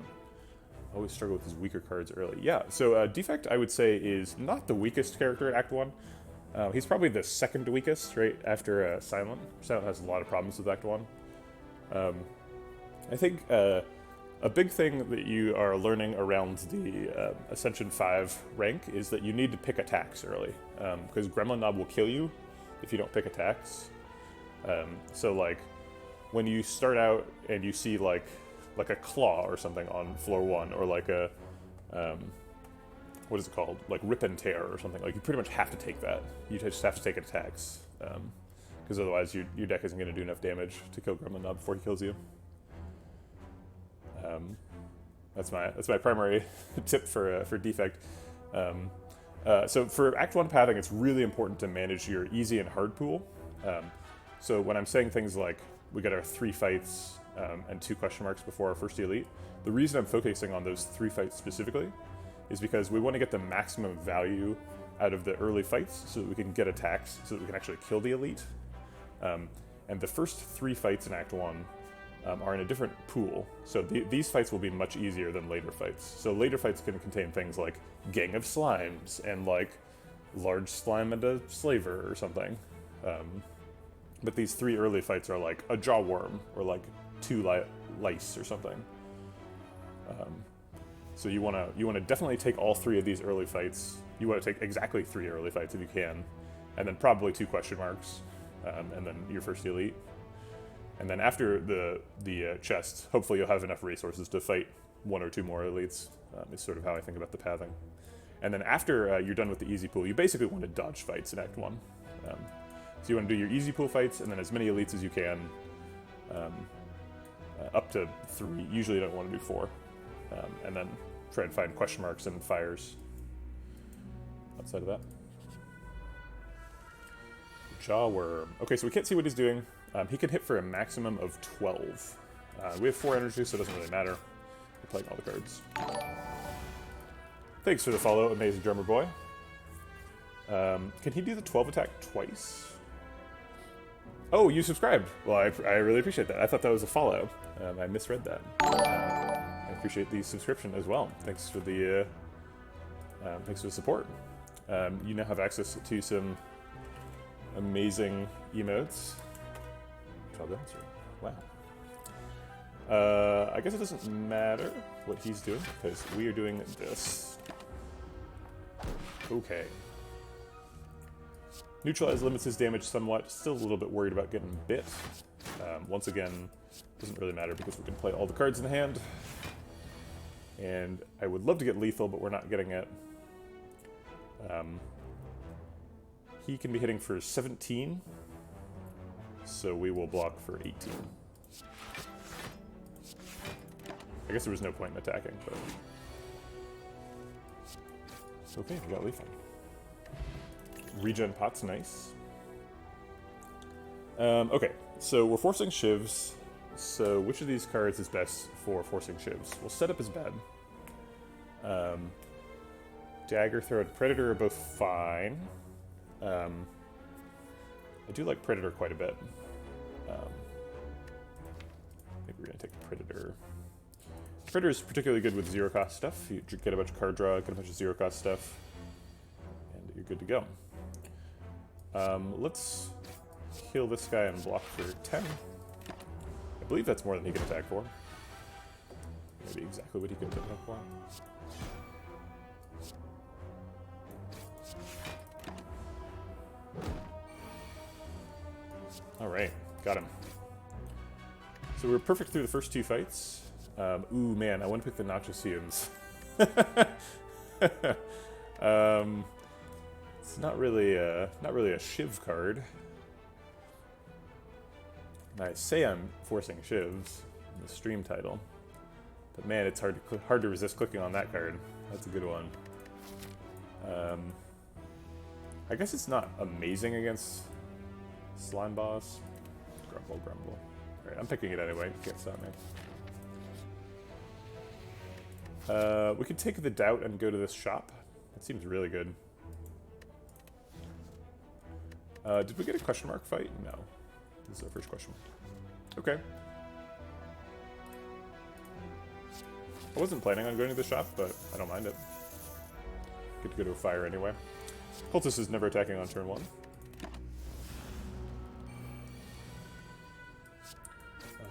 Always struggle with his weaker cards early. Yeah, so Defect, I would say, is not the weakest character in Act 1. He's probably the second weakest, right, after Silent. Silent has a lot of problems with Act 1. I think a big thing that you are learning around the Ascension 5 rank is that you need to pick attacks early, because Gremlin Knob will kill you if you don't pick attacks. So, like, when you start out and you see, like a claw or something on floor 1, or like a, what is it called? Like rip and tear or something. Like, you pretty much have to take that. You just have to take attacks, because otherwise your deck isn't going to do enough damage to kill Gremlin Knob before he kills you. That's my primary tip for Defect. So for Act 1 pathing, it's really important to manage your easy and hard pool. So when I'm saying things like we got our 3 fights and 2 question marks before our first elite, the reason I'm focusing on those 3 fights specifically is because we want to get the maximum value out of the early fights so that we can get attacks, so that we can actually kill the elite. And the first 3 fights in Act 1 are in a different pool, so these fights will be much easier than later fights. So later fights can contain things like Gang of Slimes and like Large Slime and a Slaver or something. But these 3 early fights are like a Jawworm or like 2 Lice or something. So you want to definitely take all 3 of these early fights. You want to take exactly 3 early fights if you can, and then probably 2 question marks, and then your first elite. And then after the chest, hopefully you'll have enough resources to fight 1 or 2 more elites, is sort of how I think about the pathing. And then after you're done with the easy pool, you basically want to dodge fights in Act 1. So you want to do your easy pool fights, and then as many elites as you can, up to 3. Usually you don't want to do 4. And then try and find question marks and fires outside of that. Jawworm. Okay, so we can't see what he's doing. He can hit for a maximum of 12. We have 4 energy, so it doesn't really matter. We're playing all the cards. Thanks for the follow, Amazing Drummer Boy. Can he do the 12 attack twice? Oh, you subscribed. Well, I really appreciate that. I thought that was a follow. I misread that. I appreciate the subscription as well. Thanks for the support. You now have access to some amazing emotes. Wow. I guess it doesn't matter what he's doing, because we are doing this. Okay. Neutralize limits his damage somewhat. Still a little bit worried about getting bit. Once again, doesn't really matter because we can play all the cards in the hand. And I would love to get lethal, but we're not getting it. He can be hitting for 17. So we will block for 18. I guess there was no point in attacking, but... Okay, we got lethal. Regen pot's nice. Okay, so we're forcing Shivs. So which of these cards is best for forcing Shivs? We'll set up his bed. Dagger, Throw, and Predator are both fine. I do like Predator quite a bit. I think we're going to take Predator. Predator is particularly good with zero-cost stuff. You get a bunch of card draw, get a bunch of zero-cost stuff, and you're good to go. Let's kill this guy and block for 10. I believe that's more than he can attack for. Maybe exactly what he can attack for. Alright, got him. So we're perfect through the first 2 fights. Ooh, man, I want to pick the Nachoseums. It's not really a Shiv card. And I say I'm forcing Shivs in the stream title, but man, it's hard to resist clicking on that card. That's a good one. I guess it's not amazing against Slime Boss. Grumble, grumble. Alright, I'm picking it anyway. Can't stop me. We could take the Doubt and go to this shop. That seems really good. Did we get a question mark fight? No. This is our first question mark. Okay. I wasn't planning on going to the shop, but I don't mind it. Good to go to a fire anyway. Poultice is never attacking on turn 1.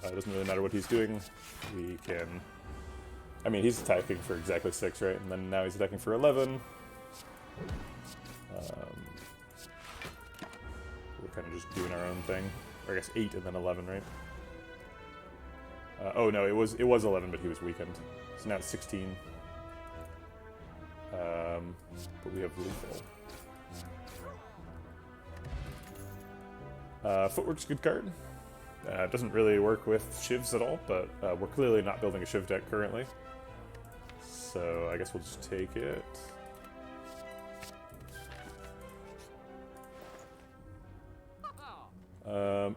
It doesn't really matter what he's doing. We can... I mean, he's attacking for exactly 6, right? And then now he's attacking for 11. We're kind of just doing our own thing. Or I guess 8 and then 11, right? Oh no, it was 11, but he was weakened. So now it's 16. But we have lethal. Footwork's a good card. Doesn't really work with Shivs at all, but we're clearly not building a Shiv deck currently. So I guess we'll just take it.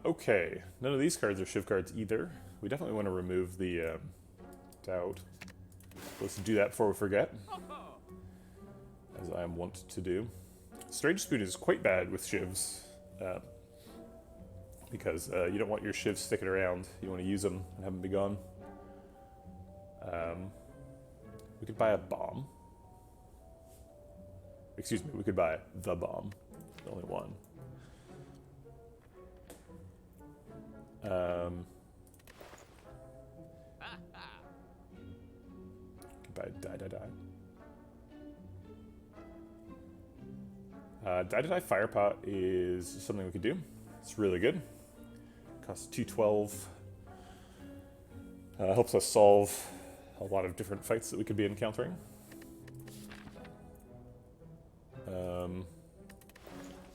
Okay, none of these cards are Shiv cards either. We definitely want to remove the Doubt. Let's do that before we forget, as I am wont to do. Strange Spoon is quite bad with Shivs, because you don't want your Shivs sticking around. You want to use them and have them be gone. We could buy a bomb. Excuse me, we could buy the bomb. The only one. Could buy Die. Die Fire Pot is something we could do. It's really good. Costs 212. Helps us solve a lot of different fights that we could be encountering.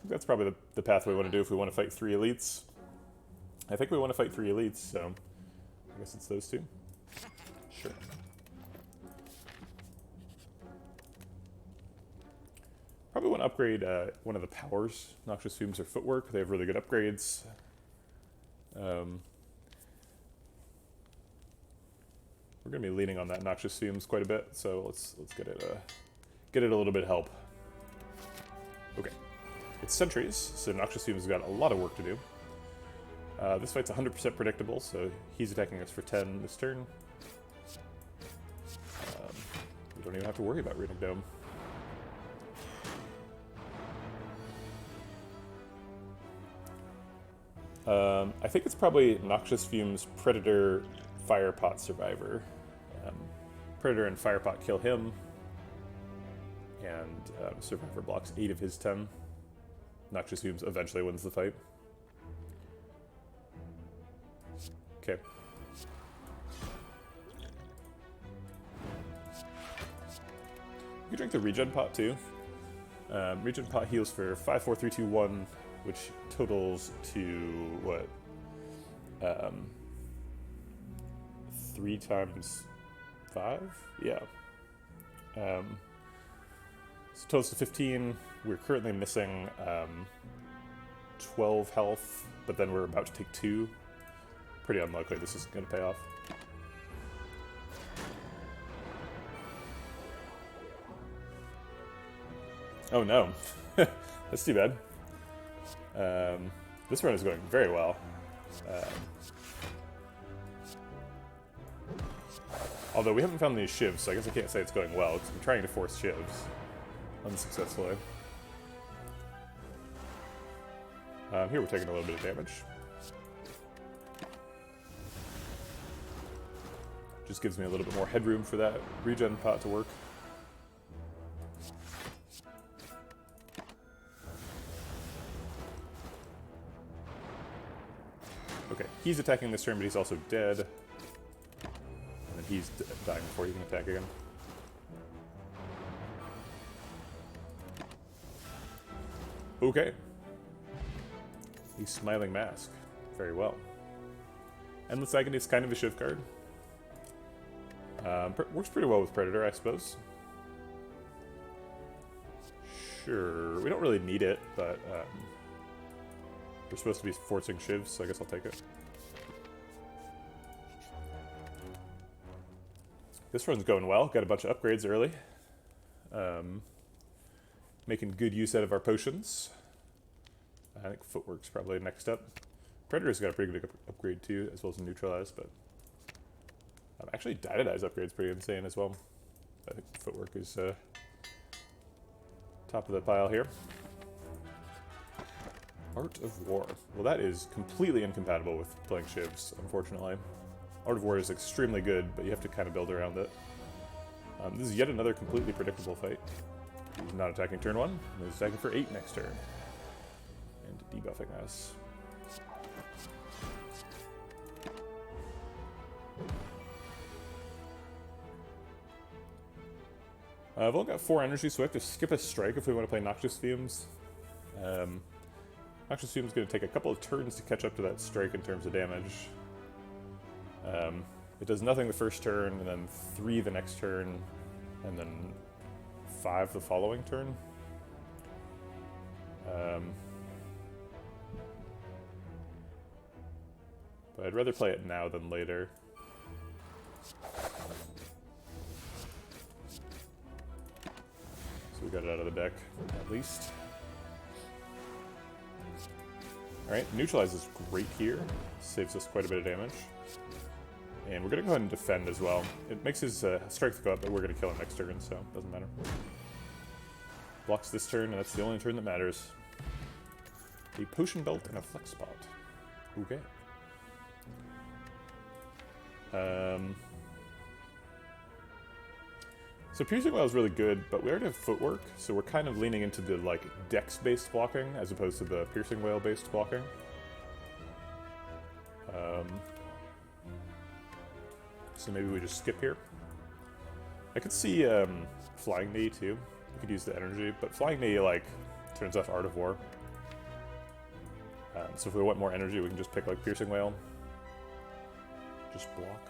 That's probably the path we want to do if we want to fight 3 elites. I think we want to fight 3 elites, so I guess it's those 2. Sure. Probably want to upgrade one of the powers. Noxious Fumes or Footwork. They have really good upgrades. We're going to be leaning on that Noxious Fumes quite a bit, so let's get it a little bit of help. Okay. It's Sentries, so Noxious Fumes has got a lot of work to do. This fight's 100% predictable, so he's attacking us for 10 this turn. We don't even have to worry about Runic Dome. I think it's probably Noxious Fumes, Predator, Firepot, Survivor. Predator and Firepot kill him, and Survivor blocks 8 of his 10. Noxious Fumes eventually wins the fight. Okay. You can drink the Regen Pot too. Regen Pot heals for 5, 4, 3, 2, 1, which totals to what? 3 times 5? Yeah. So totals to 15. We're currently missing 12 health, but then we're about to take 2. Pretty unlikely this is going to pay off. Oh no. That's too bad. This run is going very well. Although we haven't found these Shivs, so I guess I can't say it's going well, because I'm trying to force Shivs unsuccessfully. Here we're taking a little bit of damage. Just gives me a little bit more headroom for that regen pot to work. Okay, he's attacking this turn, but he's also dead. And then he's dying before he can attack again. Okay. He's Smiling Mask. Very well. Endless Agony is kind of a Shiv card. Works pretty well with Predator, I suppose. Sure. We don't really need it, but we're supposed to be forcing Shivs, so I guess I'll take it. This run's going well. Got a bunch of upgrades early. Making good use out of our potions. I think Footwork's probably next up. Predator's got a pretty good upgrade too, as well as Neutralize, but actually Dynamize upgrade's pretty insane as well. I think Footwork is top of the pile here. Art of War. Well, that is completely incompatible with playing Shivs, unfortunately. Art of War is extremely good, but you have to kind of build around it. This is yet another completely predictable fight. He's not attacking turn 1, and he's attacking for 8 next turn. And debuffing us. I've only got 4 energy, so we have to skip a strike if we want to play Noxious Fumes. Noxious Fumes is going to take a couple of turns to catch up to that strike in terms of damage. It does nothing the first turn, and then 3 the next turn, and then 5 the following turn. But I'd rather play it now than later. So we got it out of the deck, at least. Alright, Neutralize is great here. Saves us quite a bit of damage. And we're going to go ahead and defend as well. It makes his strength go up, but we're going to kill him next turn, so it doesn't matter. Blocks this turn, and that's the only turn that matters. A Potion Belt and a Flex Spot. Okay. So Piercing Wail is really good, but we already have Footwork, so we're kind of leaning into the like Dex-based blocking as opposed to the Piercing Wail-based blocking. So maybe we just skip here. I could see Flying Knee too. We could use the energy, but Flying Knee like turns off Art of War. So if we want more energy, we can just pick like Piercing Wail. Just block.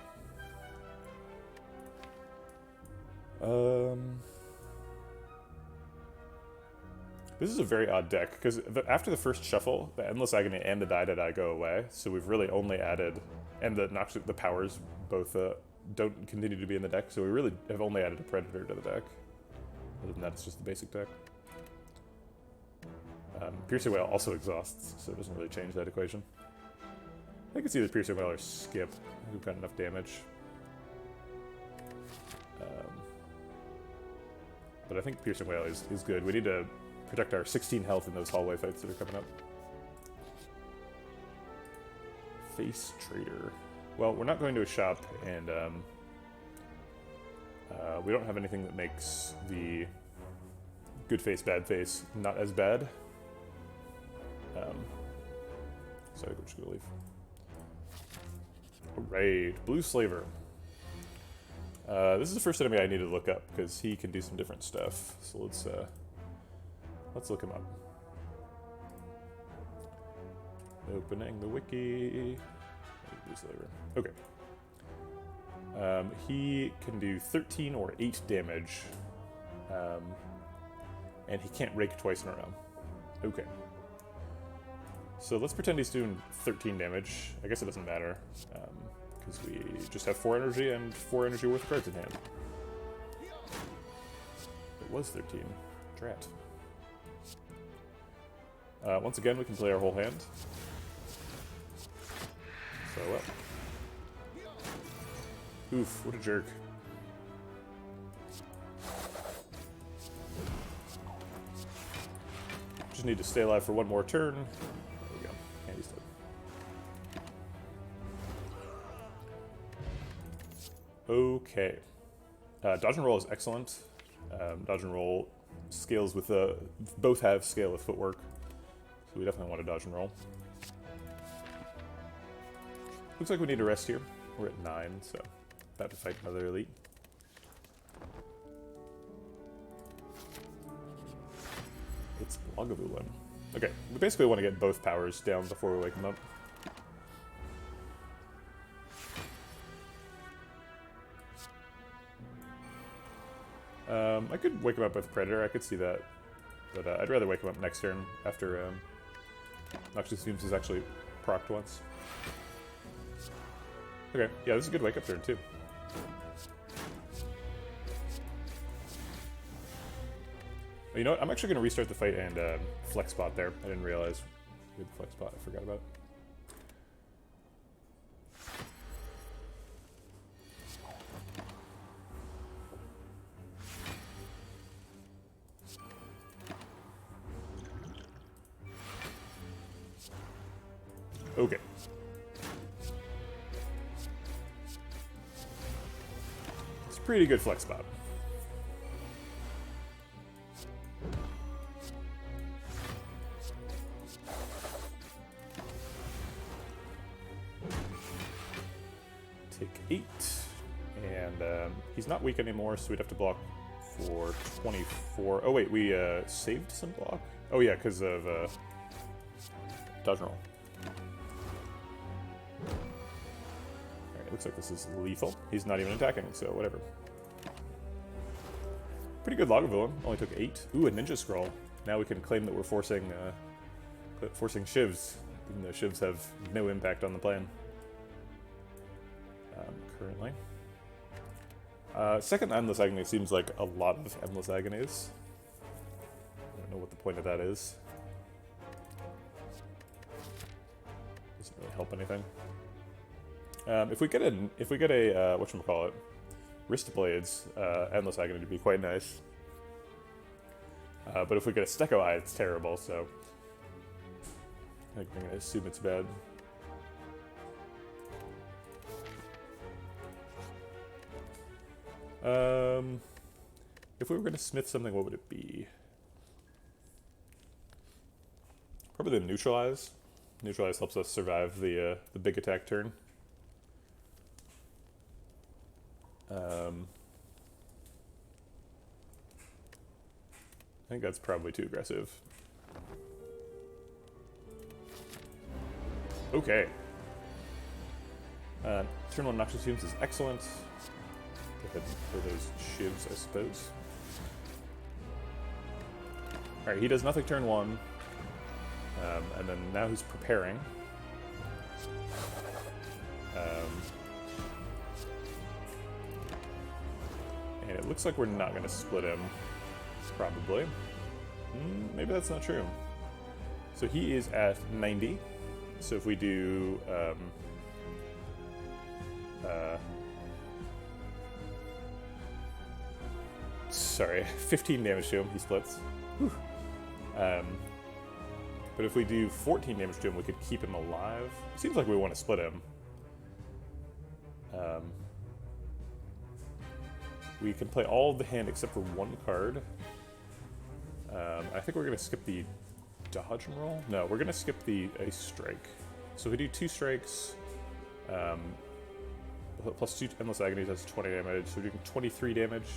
This is a very odd deck, because after the first shuffle, the Endless Agony and the Die go away, so we've really only added, and the powers both don't continue to be in the deck, so we really have only added a Predator to the deck. Other than that, it's just the basic deck. Piercing Wail also exhausts, so it doesn't really change that equation. I can see the Piercing Wail or skip. We've got enough damage. But I think Piercing Wail is good. We need to protect our 16 health in those hallway fights that are coming up. Face Trader. Well, we're not going to a shop, and we don't have anything that makes the good face, bad face not as bad. So we're just gonna leave. Alright, Blue Slaver. This is the first enemy I need to look up because he can do some different stuff. So let's look him up. Opening the wiki. Blue Slaver. Okay. He can do 13 or 8 damage, and he can't rake twice in a row. Okay. So let's pretend he's doing 13 damage. I guess it doesn't matter, because we just have 4 energy and 4 energy worth of cards in hand. It was 13. Drat. Once again, we can play our whole hand. So oof, what a jerk. Just need to stay alive for one more turn. There we go. And he's dead. Okay. Dodge and roll is excellent. Dodge and roll scales with both have scale with footwork. So we definitely want to dodge and roll. Looks like we need a rest here. We're at 9, so about to fight another elite. It's Lagavulin. Okay, we basically want to get both powers down before we wake them up. I could wake him up with Predator, I could see that. But I'd rather wake him up next turn after Noxious Fumes is actually procced once. Okay, yeah, this is a good wake-up turn, too. You know what? I'm actually going to restart the fight and flex spot there. I didn't realize we had the flex spot. I forgot about it. Okay. It's a pretty good flex spot. Take 8. And he's not weak anymore, so we'd have to block for 24. Oh wait, we saved some block? Oh yeah, because of dodge roll. Looks like this is lethal. He's not even attacking, so whatever. Pretty good Lagavulin. Only took 8. Ooh, a Ninja Scroll. Now we can claim that we're forcing Shivs, even though Shivs have no impact on the plan. Currently. Second Endless Agony seems like a lot of Endless Agonies. I don't know what the point of that is. Doesn't really help anything. If we get a whatchamacallit, Wrist Blades, Endless Agony would be quite nice. But if we get a Stecco Eye, it's terrible, so I'm gonna assume it's bad. If we were gonna smith something, what would it be? Probably the Neutralize. Neutralize helps us survive the big attack turn. I think that's probably too aggressive. Okay. Turn 1 Noxious Fumes is excellent. Go ahead for those Shivs, I suppose. Alright, he does nothing turn 1. And then now he's preparing. And it looks like we're not going to split him. Probably. Maybe that's not true. So he is at 90. So if we do... sorry, 15 damage to him, he splits. But if we do 14 damage to him, we could keep him alive. Seems like we want to split him. We can play all of the hand except for one card. I think we're going to skip the dodge and roll. No, we're going to skip the Ice Strike. So if we do 2 strikes, plus 2 Endless Agonies, that's 20 damage. So we're doing 23 damage.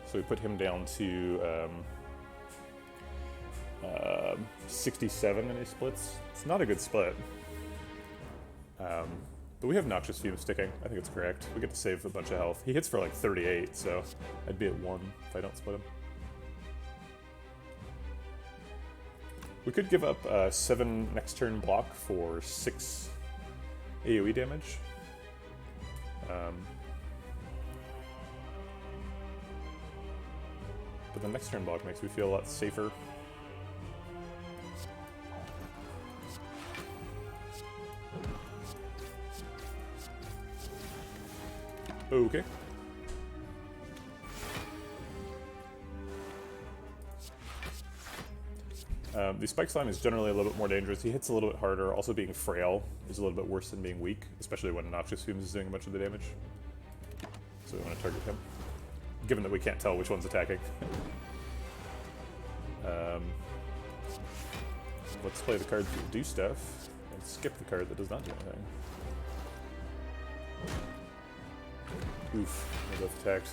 So we put him down to 67 and he splits. It's not a good split. But we have Noxious Fume sticking. I think it's correct. We get to save a bunch of health. He hits for like 38, so I'd be at 1 if I don't split him. We could give up 7 next turn block for 6 AoE damage. But the next turn block makes me feel a lot safer. Okay. The Spike Slime is generally a little bit more dangerous. He hits a little bit harder. Also being frail is a little bit worse than being weak, especially when Noxious Fumes is doing a bunch of the damage. So we want to target him, given that we can't tell which one's attacking. Let's play the cards that do stuff, and skip the card that does not do anything. Oof, they both attacked.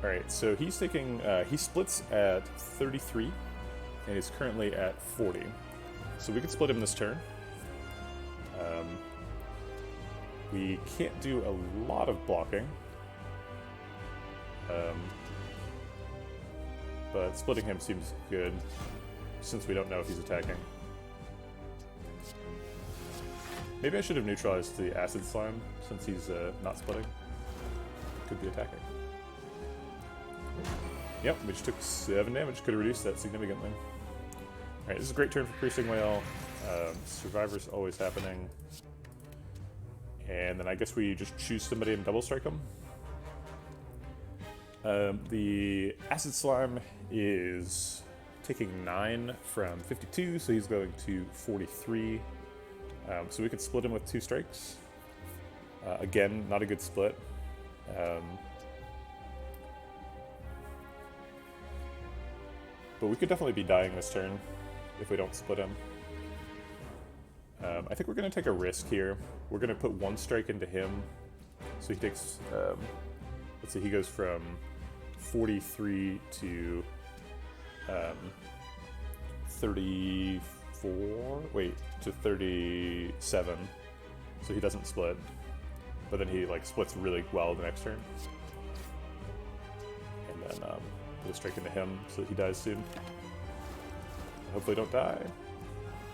Alright, so he's taking, he splits at 33, and he's currently at 40. So we could split him this turn. We can't do a lot of blocking. but splitting him seems good, since we don't know if he's attacking. Maybe I should have neutralized the Acid Slime, since he's not splitting. Could be attacking. Yep, we just took 7 damage, could have reduced that significantly. Alright, this is a great turn for Piercing Whale. Survivor's always happening. And then I guess we just choose somebody and double strike them. The Acid Slime is taking 9 from 52, so he's going to 43. So we could split him with 2 strikes. Again, not a good split. But we could definitely be dying this turn if we don't split him. I think we're going to take a risk here. We're going to put 1 strike into him. So he takes, let's see, he goes from 43 to 34? Wait, to 37. So he doesn't split. But then he like splits really well the next turn. And then put a strike into him so he dies soon. Hopefully don't die.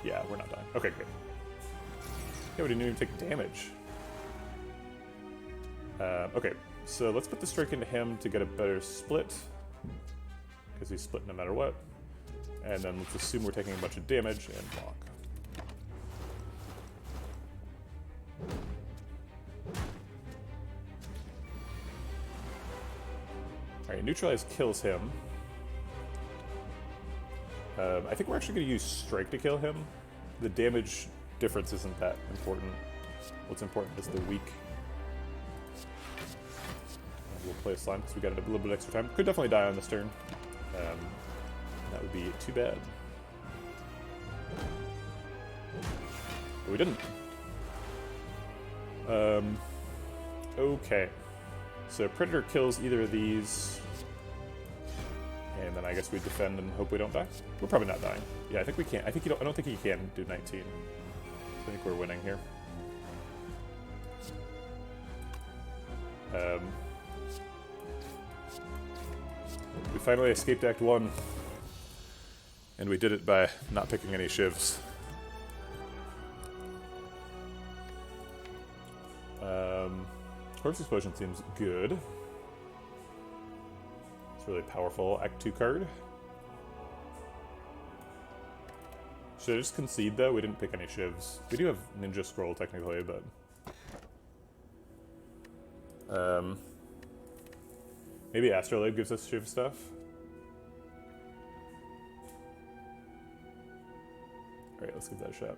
Yeah, we're not dying. Okay, great. Yeah, we didn't even take damage. Okay, so let's put the strike into him to get a better split. Because he's split no matter what. And then let's assume we're taking a bunch of damage and block. Alright, neutralize kills him. I think we're actually going to use strike to kill him. The damage difference isn't that important. What's important is the weak. And we'll play a slime because we got a little bit extra time. Could definitely die on this turn. That would be too bad. But we didn't. Okay. So Predator kills either of these. And then I guess we defend and hope we don't die. We're probably not dying. Yeah, I think we can. I don't think he can do 19. I think we're winning here. We finally escaped Act 1. And we did it by not picking any Shivs. Corpse Explosion seems good. It's really powerful. Act 2 card. Should I just concede though? We didn't pick any Shivs. We do have Ninja Scroll technically, but... maybe Astrolabe gives us Shiv stuff? Alright, let's give that a shot.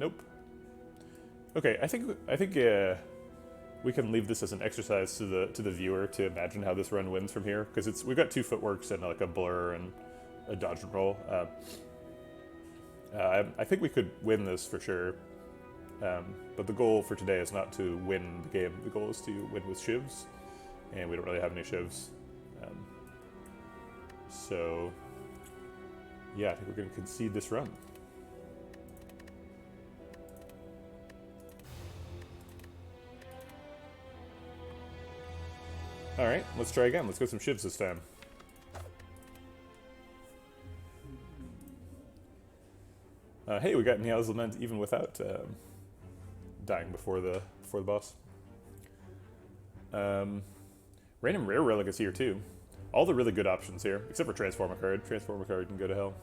Nope. Okay, I think we can leave this as an exercise to the viewer to imagine how this run wins from here, because we've got 2 footworks and like a blur and a dodge and roll. I think we could win this for sure, but the goal for today is not to win the game. The goal is to win with Shivs, and we don't really have any Shivs. So yeah, I think we're going to concede this run. Alright, let's try again. Let's go some Shivs this time. Hey, we got Niall's Lament even without dying before the boss. Random Rare Relic is here too. All the really good options here, except for Transform a card. Transform a card can go to hell.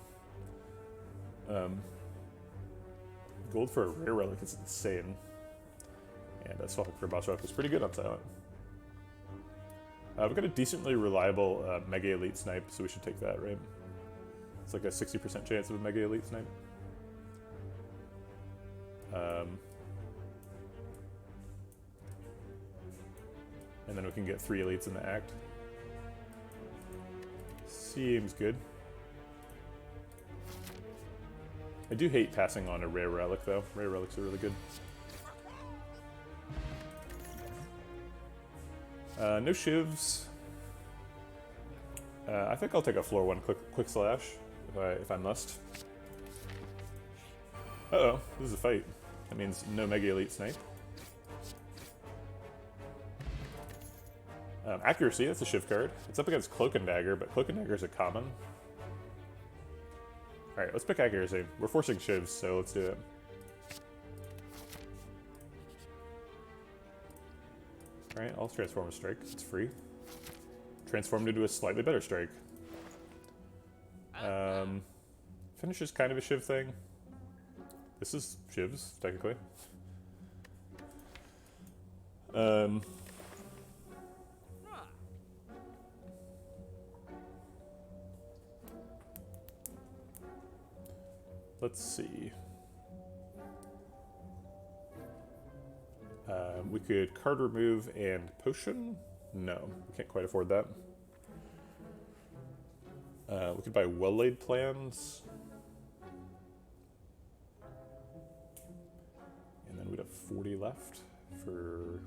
Gold for a Rare Relic is insane. And Swapping for a boss rock was pretty good on Silent. We've got a decently reliable Mega Elite Snipe, so we should take that, right? It's like a 60% chance of a Mega Elite Snipe. And then we can get 3 Elites in the act. Seems good. I do hate passing on a Rare Relic, though. Rare Relics are really good. No Shivs. I think I'll take a floor 1 quick slash if I must. Uh-oh, this is a fight. That means no Mega Elite Snipe. Accuracy, that's a Shiv card. It's up against Cloak and Dagger, but Cloak and Dagger is a common. Alright, let's pick Accuracy. We're forcing Shivs, so let's do it. Alright, I'll transform a strike. It's free. Transformed into a slightly better strike. Finish is kind of a Shiv thing. This is Shivs, technically. Let's see. We could card remove and potion? No, we can't quite afford that. We could buy well-laid plans. And then we'd have 40 left for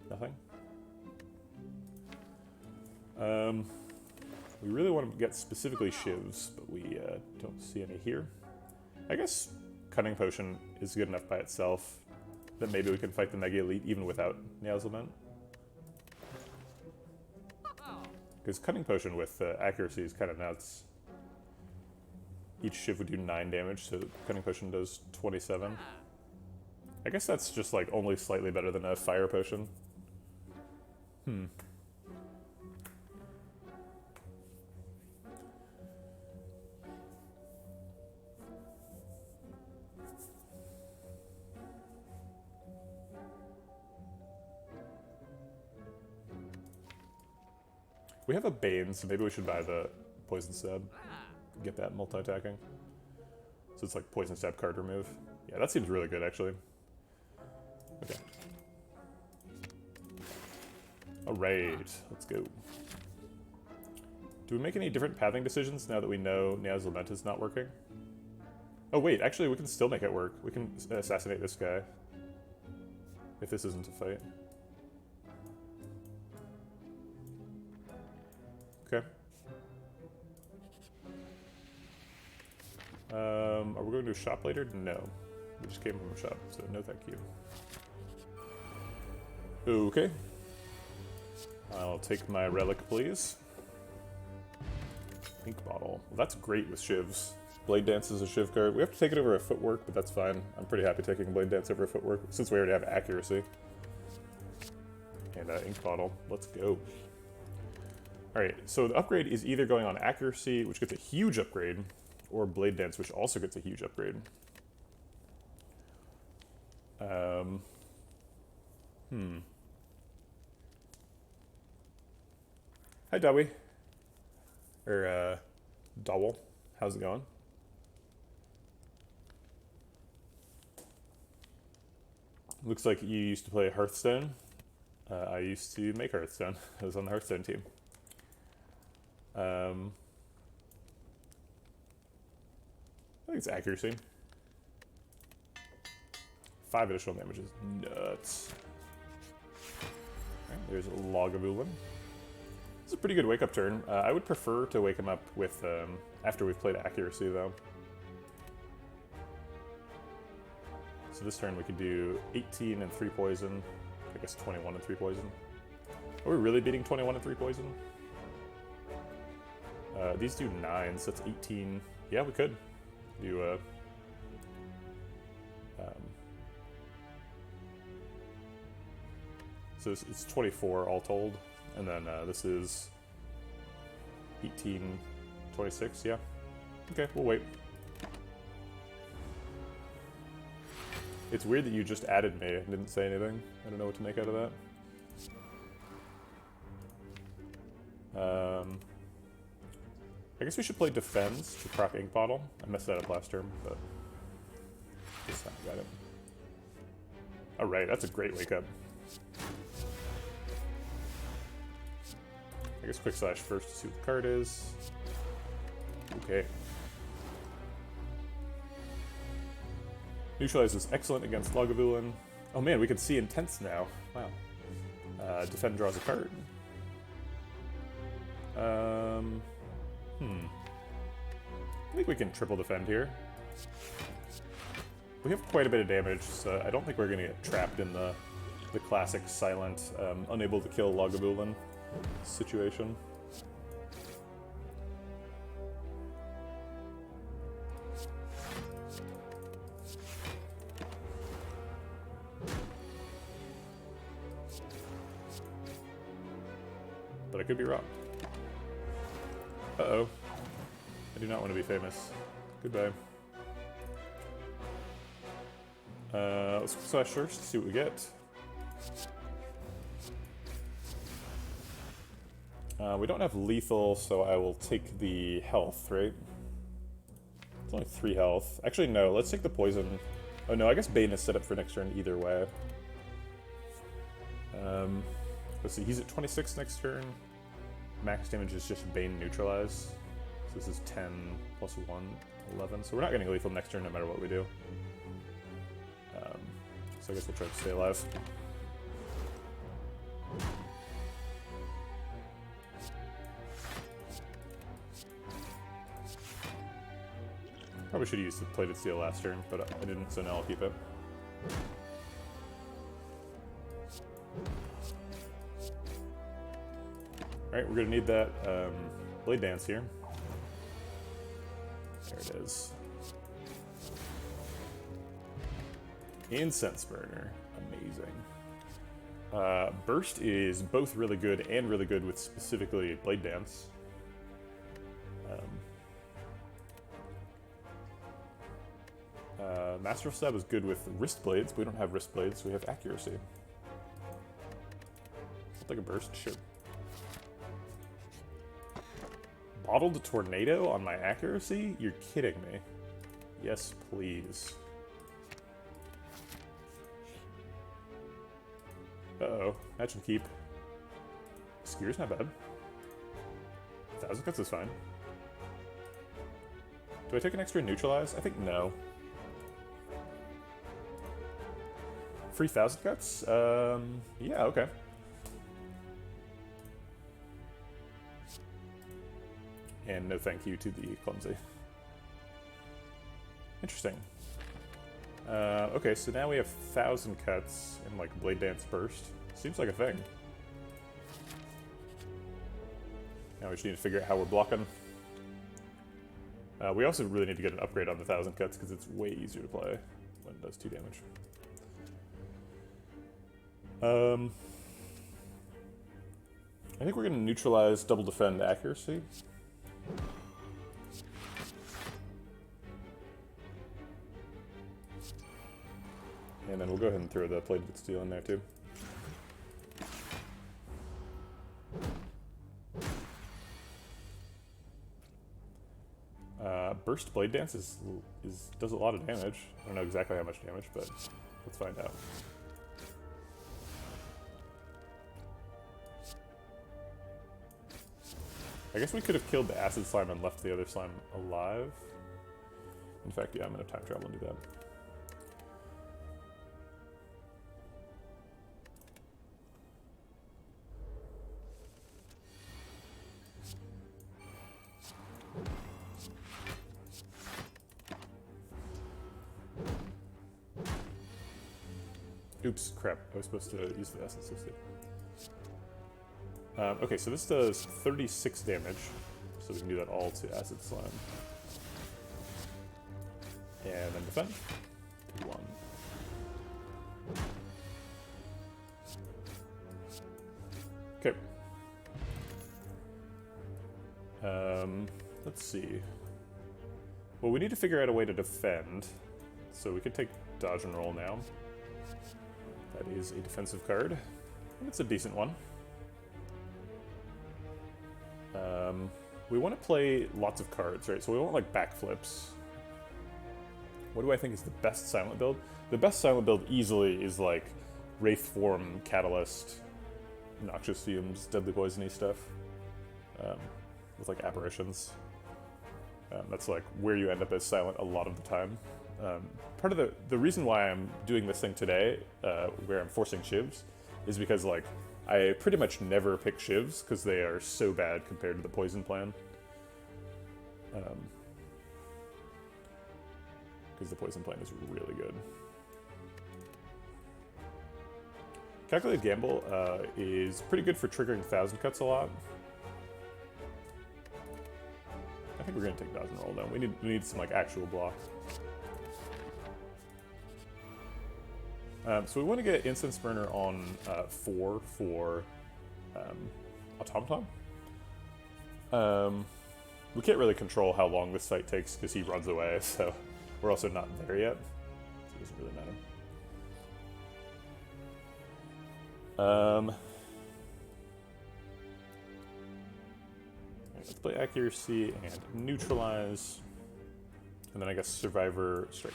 nothing. We really want to get specifically Shivs, but we don't see any here. I guess Cunning Potion is good enough by itself that maybe we can fight the Mega Elite even without Nailslement. Because Cunning Potion with accuracy is kind of nuts. Each Shiv would do 9 damage, so Cunning Potion does 27. I guess that's just like only slightly better than a Fire Potion. We have a Bane, so maybe we should buy the Poison Stab. Get that multi-attacking. So it's like Poison Stab card remove. Yeah, that seems really good, actually. Okay. Alright, let's go. Do we make any different pathing decisions now that we know Nia's Lament is not working? Oh wait, actually we can still make it work. We can assassinate this guy. If this isn't a fight. Okay. Are we going to a shop later? No. We just came from a shop, so no thank you. Okay. I'll take my relic, please. Ink bottle. Well, that's great with Shivs. Blade Dance is a Shiv card. We have to take it over a Footwork, but that's fine. I'm pretty happy taking Blade Dance over a Footwork, since we already have Accuracy. And Ink bottle. Let's go. Alright, so the upgrade is either going on Accuracy, which gets a huge upgrade, or Blade Dance, which also gets a huge upgrade. Hi, Dawi. Or, Dowell. How's it going? Looks like you used to play Hearthstone. I used to make Hearthstone. I was on the Hearthstone team. I think it's Accuracy. 5 additional damage is nuts. Alright, there's Lagavulin. This is a pretty good wake-up turn. I would prefer to wake him up with after we've played Accuracy, though. So this turn we could do 18 and 3 poison. I guess 21 and 3 poison. Are we really beating 21 and 3 poison? These do 9, so that's 18. Yeah, we could do so it's 24 all told, and then this is 18, 26, yeah. Okay, we'll wait. It's weird that you just added me and didn't say anything. I don't know what to make out of that. I guess we should play Defense to proc Ink Bottle. I messed that up last term, but this time I got it. Alright, that's a great wake up. I guess Quick Slash first to see what the card is. Okay. Neutralize is excellent against Lagavulin. Oh man, we can see Intense now. Wow. Defend draws a card. I think we can triple defend here. We have quite a bit of damage, so I don't think we're going to get trapped in the the classic silent, unable to kill Lagavulin situation. But I could be wrong. Uh-oh. I do not want to be famous. Goodbye. Let's slash first, see what we get. We don't have lethal, so I will take the health, right? It's only 3 health. Actually, no, let's take the poison. Oh no, I guess Bane is set up for next turn either way. Let's see, he's at 26 next turn. Max damage is just Bane neutralize. So this is 10 plus 1, 11. So we're not getting lethal next turn no matter what we do. So I guess we'll try to stay alive. Probably should have used the plated steel last turn, but I didn't, so now I'll keep it. Alright, we're gonna need that blade dance here. There it is. Incense burner. Amazing. Burst is both really good and really good with specifically blade dance. Master of Stab is good with wrist blades, but we don't have wrist blades, so we have accuracy. I'll take a burst, sure. Bottled tornado on my accuracy? You're kidding me. Yes, please. Uh-oh. Match and keep. Skier's not bad. 1,000 cuts is fine. Do I take an extra neutralize? I think no. Free 1,000 cuts? Yeah, okay. And no thank you to the clumsy. Interesting. Okay, so now we have 1,000 cuts and like blade dance burst. Seems like a thing. Now we just need to figure out how we're blocking. We also really need to get an upgrade on the 1,000 cuts because it's way easier to play when it does 2 damage. I think we're going to neutralize double defend accuracy. And then we'll go ahead and throw the plated steel in there too. Burst blade dance does a lot of damage. I don't know exactly how much damage, but let's find out. I guess we could have killed the acid slime and left the other slime alive. In fact, yeah, I'm gonna time travel and do that. Oops, crap. I was supposed to use the essence system. Okay, so this does 36 damage, so we can do that all to acid slime. And then defend. 1. Okay. Let's see. Well, we need to figure out a way to defend, so we could take dodge and roll now. That is a defensive card, and it's a decent one. We want to play lots of cards, right? So we want like backflips. What do I think is the best silent build? The best silent build easily is like Wraith Form, Catalyst, Noxious Fumes, Deadly Poisony stuff. With like apparitions. That's like where you end up as silent a lot of the time. Part of the reason why I'm doing this thing today, where I'm forcing Shivs, is because like I pretty much never pick Shivs because they are so bad compared to the poison plan. Because the poison plan is really good. Calculated Gamble is pretty good for triggering 1,000 cuts a lot. I think we're gonna take dodge and roll now. We need some like actual blocks. So we want to get Incense Burner on 4 for Automaton. We can't really control how long this fight takes because he runs away, so we're also not there yet. So it doesn't really matter. Let's play Accuracy and Neutralize. And then I guess Survivor Strike.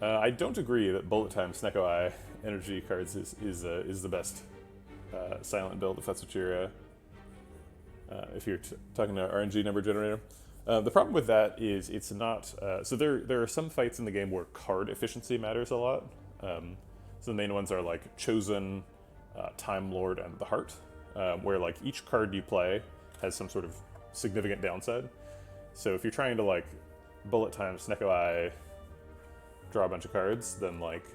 I don't agree that Bullet Time Snecko Eye energy cards is the best silent build, if you're talking to RNG number generator. The problem with that is it's not. So there are some fights in the game where card efficiency matters a lot. So the main ones are like Chosen, Time Lord, and the Heart, where like each card you play has some sort of significant downside. So if you're trying to like Bullet Time Snecko Eye, draw a bunch of cards, then like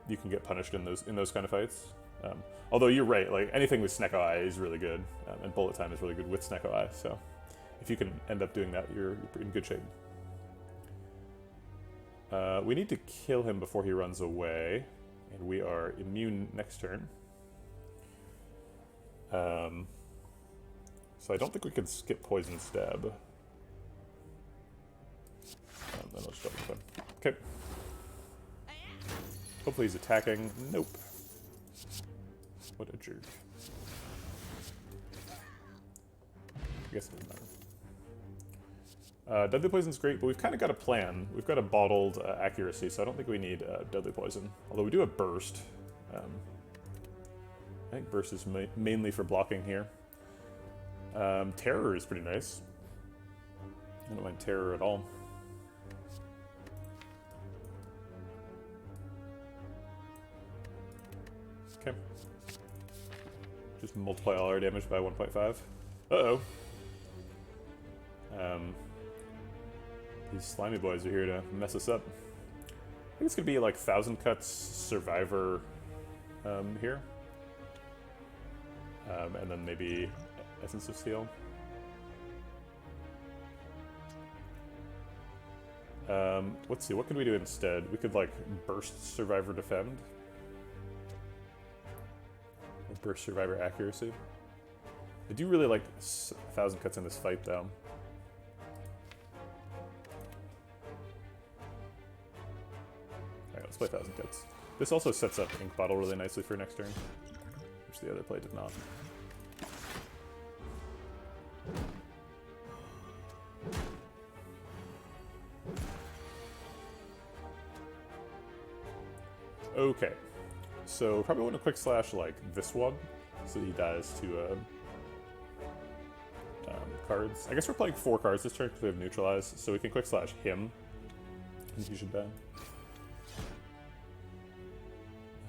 you can get punished in those kind of fights. Although you're right, like anything with Snecko Eye is really good, and Bullet Time is really good with Snecko Eye. So if you can end up doing that, you're in good shape. We need to kill him before he runs away, and we are immune next turn. So I don't think we can skip Poison Stab. Then let's double fun. Okay. Hopefully he's attacking. Nope. What a jerk. I guess it doesn't matter. Deadly Poison's great, but we've kind of got a plan. We've got a bottled accuracy, so I don't think we need Deadly Poison. Although we do have Burst. I think Burst is mainly for blocking here. Terror is pretty nice. I don't mind Terror at all. Okay. Just multiply all our damage by 1.5. Uh-oh. These slimy boys are here to mess us up. I think it's gonna be like 1,000 cuts Survivor here. And then maybe Essence of Steel. Let's see, what could we do instead? We could like Burst Survivor Defend. Burst Survivor Accuracy. I do really like 1,000 cuts in this fight, though. Alright, let's play 1,000 cuts. This also sets up Ink Bottle really nicely for next turn, which the other play did not. Okay. So probably want to quick slash like this one, so he dies to cards. I guess we're playing 4 cards this turn because we have Neutralize, so we can quick slash him, and he should die.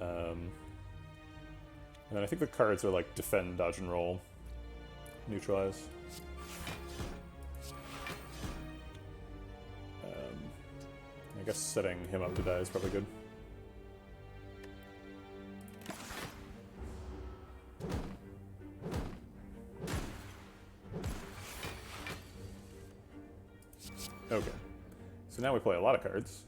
And then I think the cards are like Defend, Dodge, and Roll, Neutralize. I guess setting him up to die is probably good. Okay, so now we play a lot of cards.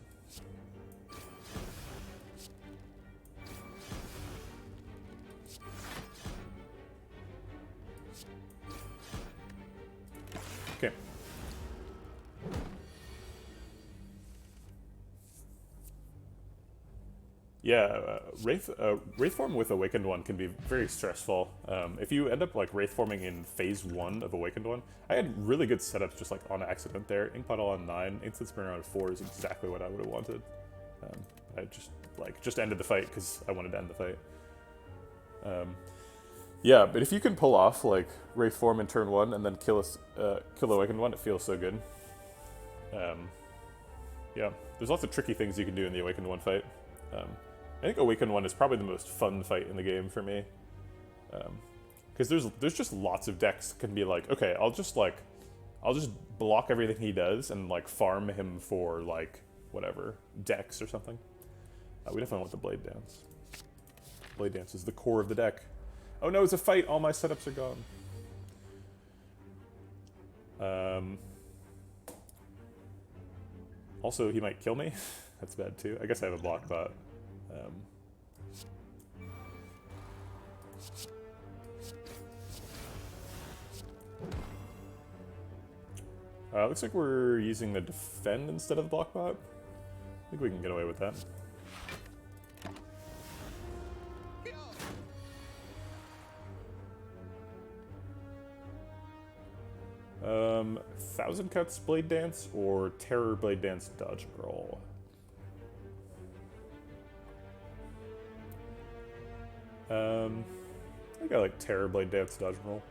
Okay. Yeah, Wraith form with Awakened One can be very stressful. If you end up like Wraith forming in phase 1 of Awakened One, I had really good setups just like on accident there. Ink Bottle on 9, Incense Burner on 4 is exactly what I would have wanted. I just ended the fight because I wanted to end the fight. Yeah, but if you can pull off like Wraith form in turn 1 and then kill the Awakened One, it feels so good. Yeah, there's lots of tricky things you can do in the Awakened One fight. I think Awakened One is probably the most fun fight in the game for me. Because there's just lots of decks that can be like, okay, I'll just block everything he does and like farm him for like whatever Dex or something. We definitely want the Blade Dance. Blade Dance is the core of the deck. Oh no, it's a fight! All my setups are gone. Also, he might kill me. That's bad too. I guess I have a block bot. Looks like we're using the defend instead of the block bot. I think we can get away with that. 1,000 Cuts Blade Dance or Terror Blade Dance Dodge and Roll? I think I like Terror Blade Dance Dodge and Roll.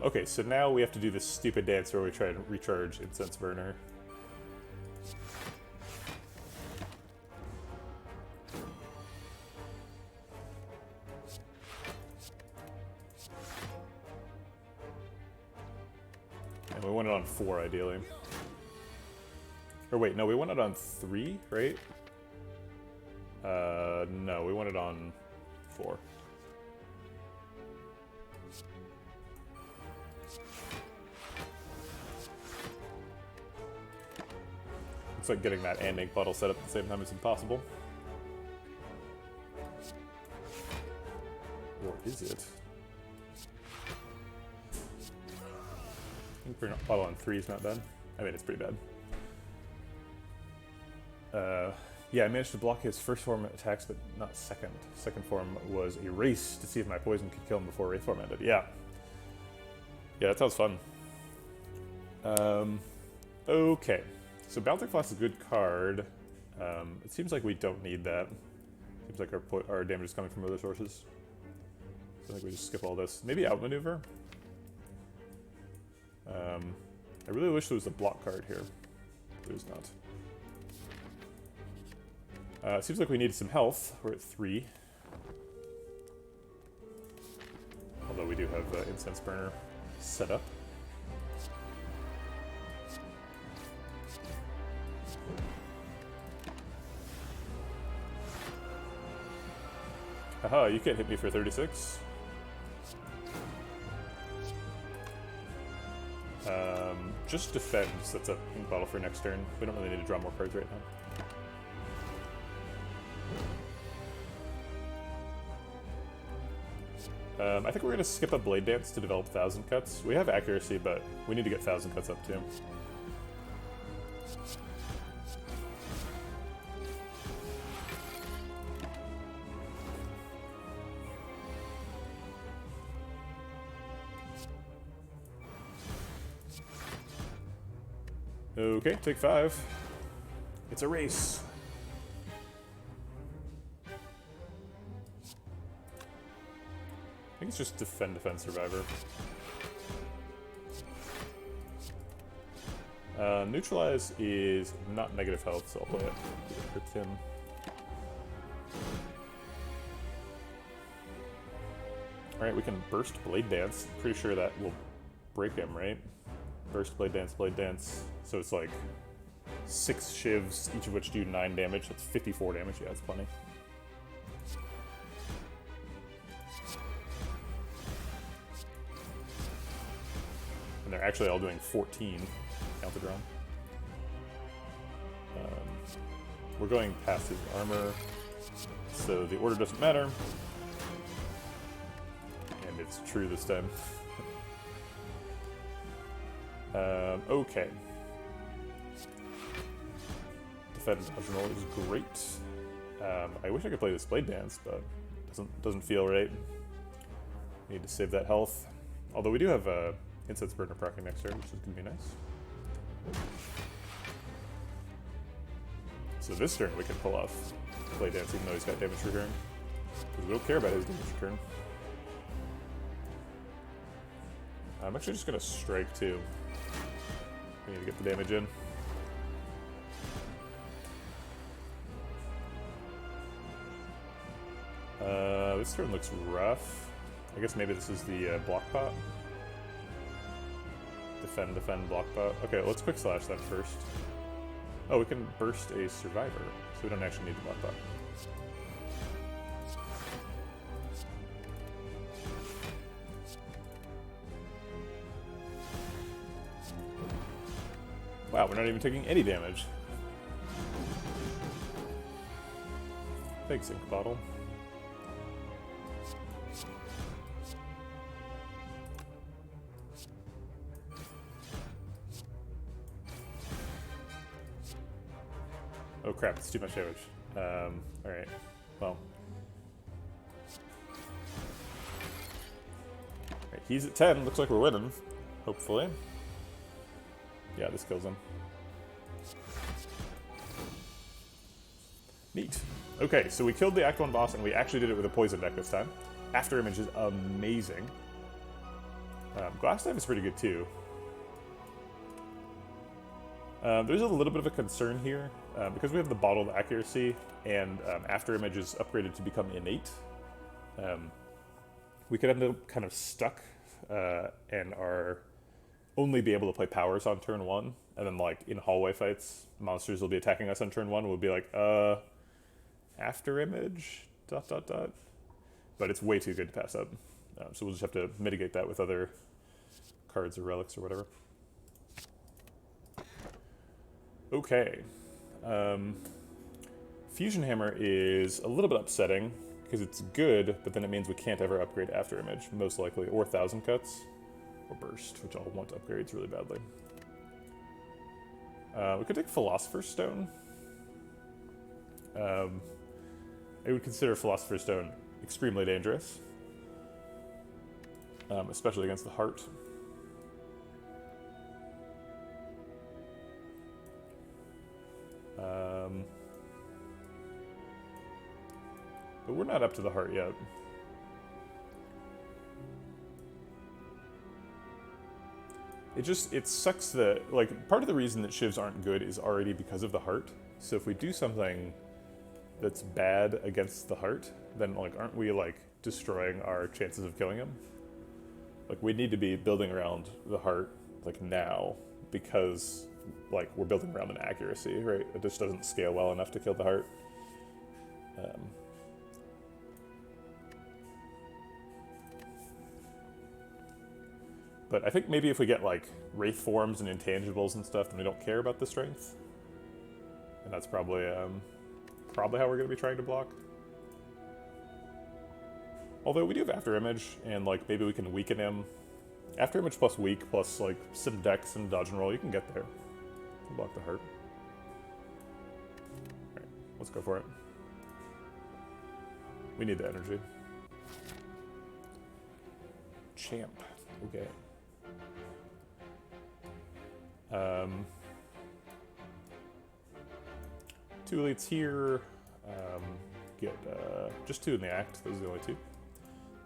Okay, so now we have to do this stupid dance where we try to recharge Incense Burner. And we want it on 4, ideally. Or wait, no, we want it on 3, right? No, we want it on 4. Looks like getting that and ink bottle set up at the same time is impossible. Or is it? Ink bottle on 3 is not bad. I mean, it's pretty bad. Yeah, I managed to block his first form attacks, but not second. Second form was a race to see if my poison could kill him before Wraith form ended. Yeah. Yeah, that sounds fun. Okay. So Bouncing Floss is a good card. It seems like we don't need that. Seems like our damage is coming from other sources. So I think we just skip all this. Maybe Outmaneuver? I really wish there was a block card here. There's not. It seems like we need some health. We're at 3. Although we do have Incense Burner set up. Haha, you can't hit me for 36. Just defend, so that's a ink bottle for next turn. We don't really need to draw more cards right now. I think we're going to skip a Blade Dance to develop 1,000 Cuts. We have accuracy, but we need to get 1,000 Cuts up too. Okay, take 5. It's a race. I think it's just defend, survivor. Neutralize is not negative health, so I'll play it. It hurts him. Alright, we can burst Blade Dance. I'm pretty sure that will break him, right? Burst, Blade Dance, Blade Dance. So it's like 6 Shivs, each of which do 9 damage. That's 54 damage. Yeah, that's plenty. And they're actually all doing 14. Count the drum. We're going past his armor, so the order doesn't matter. And it's true this time. Okay. Defend Dodge is great. I wish I could play this Blade Dance, but doesn't feel right. Need to save that health. Although we do have Incense Burner proccing next turn, which is gonna be nice. So this turn we can pull off Blade Dance even though he's got damage recurring. Because we don't care about his damage recurring. I'm actually just gonna strike too. to get the damage in. This turn looks rough. I guess maybe this is the block pot. Defend, defend, block pot. Okay, let's quick slash that first. Oh, we can burst a survivor, so we don't actually need the block pot. Wow, we're not even taking any damage. Thanks, ink bottle. Oh crap, it's too much damage. Alright, well. Right, he's at 10, looks like we're winning. Hopefully. Yeah, this kills him. Neat. Okay, so we killed the Act 1 boss, and we actually did it with a poison deck this time. After Image is amazing. Glass Dive is pretty good too. There's a little bit of a concern here, because we have the bottled accuracy, and After Image is upgraded to become innate. We could end up kind of stuck, and only be able to play powers on turn 1, and then like in hallway fights, monsters will be attacking us on turn 1, we'll be like, After Image, ... But it's way too good to pass up. So we'll just have to mitigate that with other cards or relics or whatever. Okay. Fusion Hammer is a little bit upsetting, because it's good, but then it means we can't ever upgrade After Image, most likely, or Thousand Cuts, or Burst, which all want upgrades really badly. We could take Philosopher's Stone. I would consider Philosopher's Stone extremely dangerous, especially against the Heart. But we're not up to the Heart yet. It sucks that, like, part of the reason that Shivs aren't good is already because of the Heart. So if we do something that's bad against the Heart, then, like, aren't we, like, destroying our chances of killing him? Like, we need to be building around the Heart, like, now, because, like, we're building around an accuracy, right? It just doesn't scale well enough to kill the Heart. But I think maybe if we get, like, Wraith Forms and Intangibles and stuff, then we don't care about the Strength. And that's probably how we're going to be trying to block. Although we do have After Image, and, like, maybe we can weaken him. After Image plus weak, plus, like, some Dex and dodge and roll, you can get there. Block the Heart. Alright, let's go for it. We need the energy. Champ. Okay. Two elites here. Get just 2 in the act. Those are the only 2.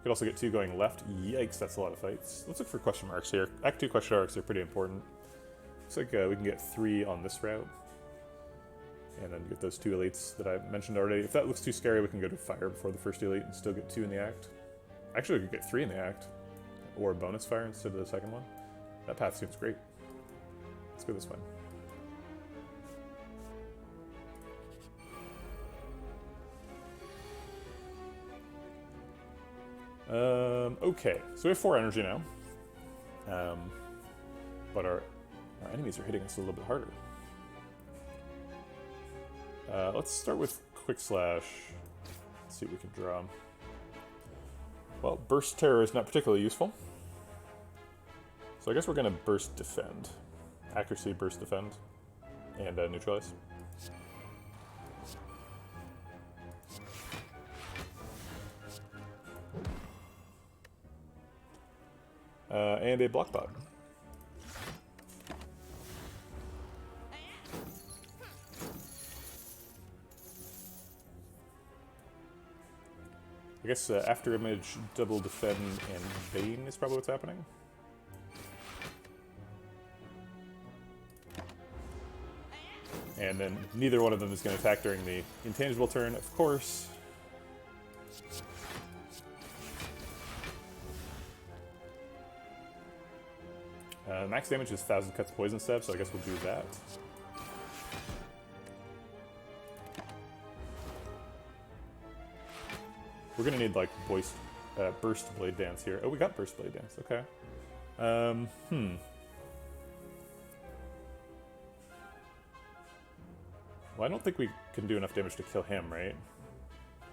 Could also get 2 going left. Yikes, that's a lot of fights. Let's look for question marks here. Act 2 question marks are pretty important. Looks like we can get 3 on this route. And then get those 2 elites that I mentioned already. If that looks too scary, we can go to fire before the first elite and still get 2 in the act. Actually, we could get 3 in the act. Or bonus fire instead of the second one. That path seems great. Let's go this way. Okay, so we have 4 energy now. But our enemies are hitting us a little bit harder. Let's start with Quick Slash. Let's see what we can draw. Well, Burst Terror is not particularly useful. So I guess we're going to Burst Defend. Accuracy, Burst Defend, and Neutralize. And a Block Bot. I guess After Image, Double Defend, and Bane is probably what's happening. And then neither one of them is going to attack during the intangible turn, of course. Max damage is 1,000 cuts poison step, so I guess we'll do that. We're gonna need like burst blade dance here. Oh, we got burst blade dance. Okay. Well, I don't think we can do enough damage to kill him, right?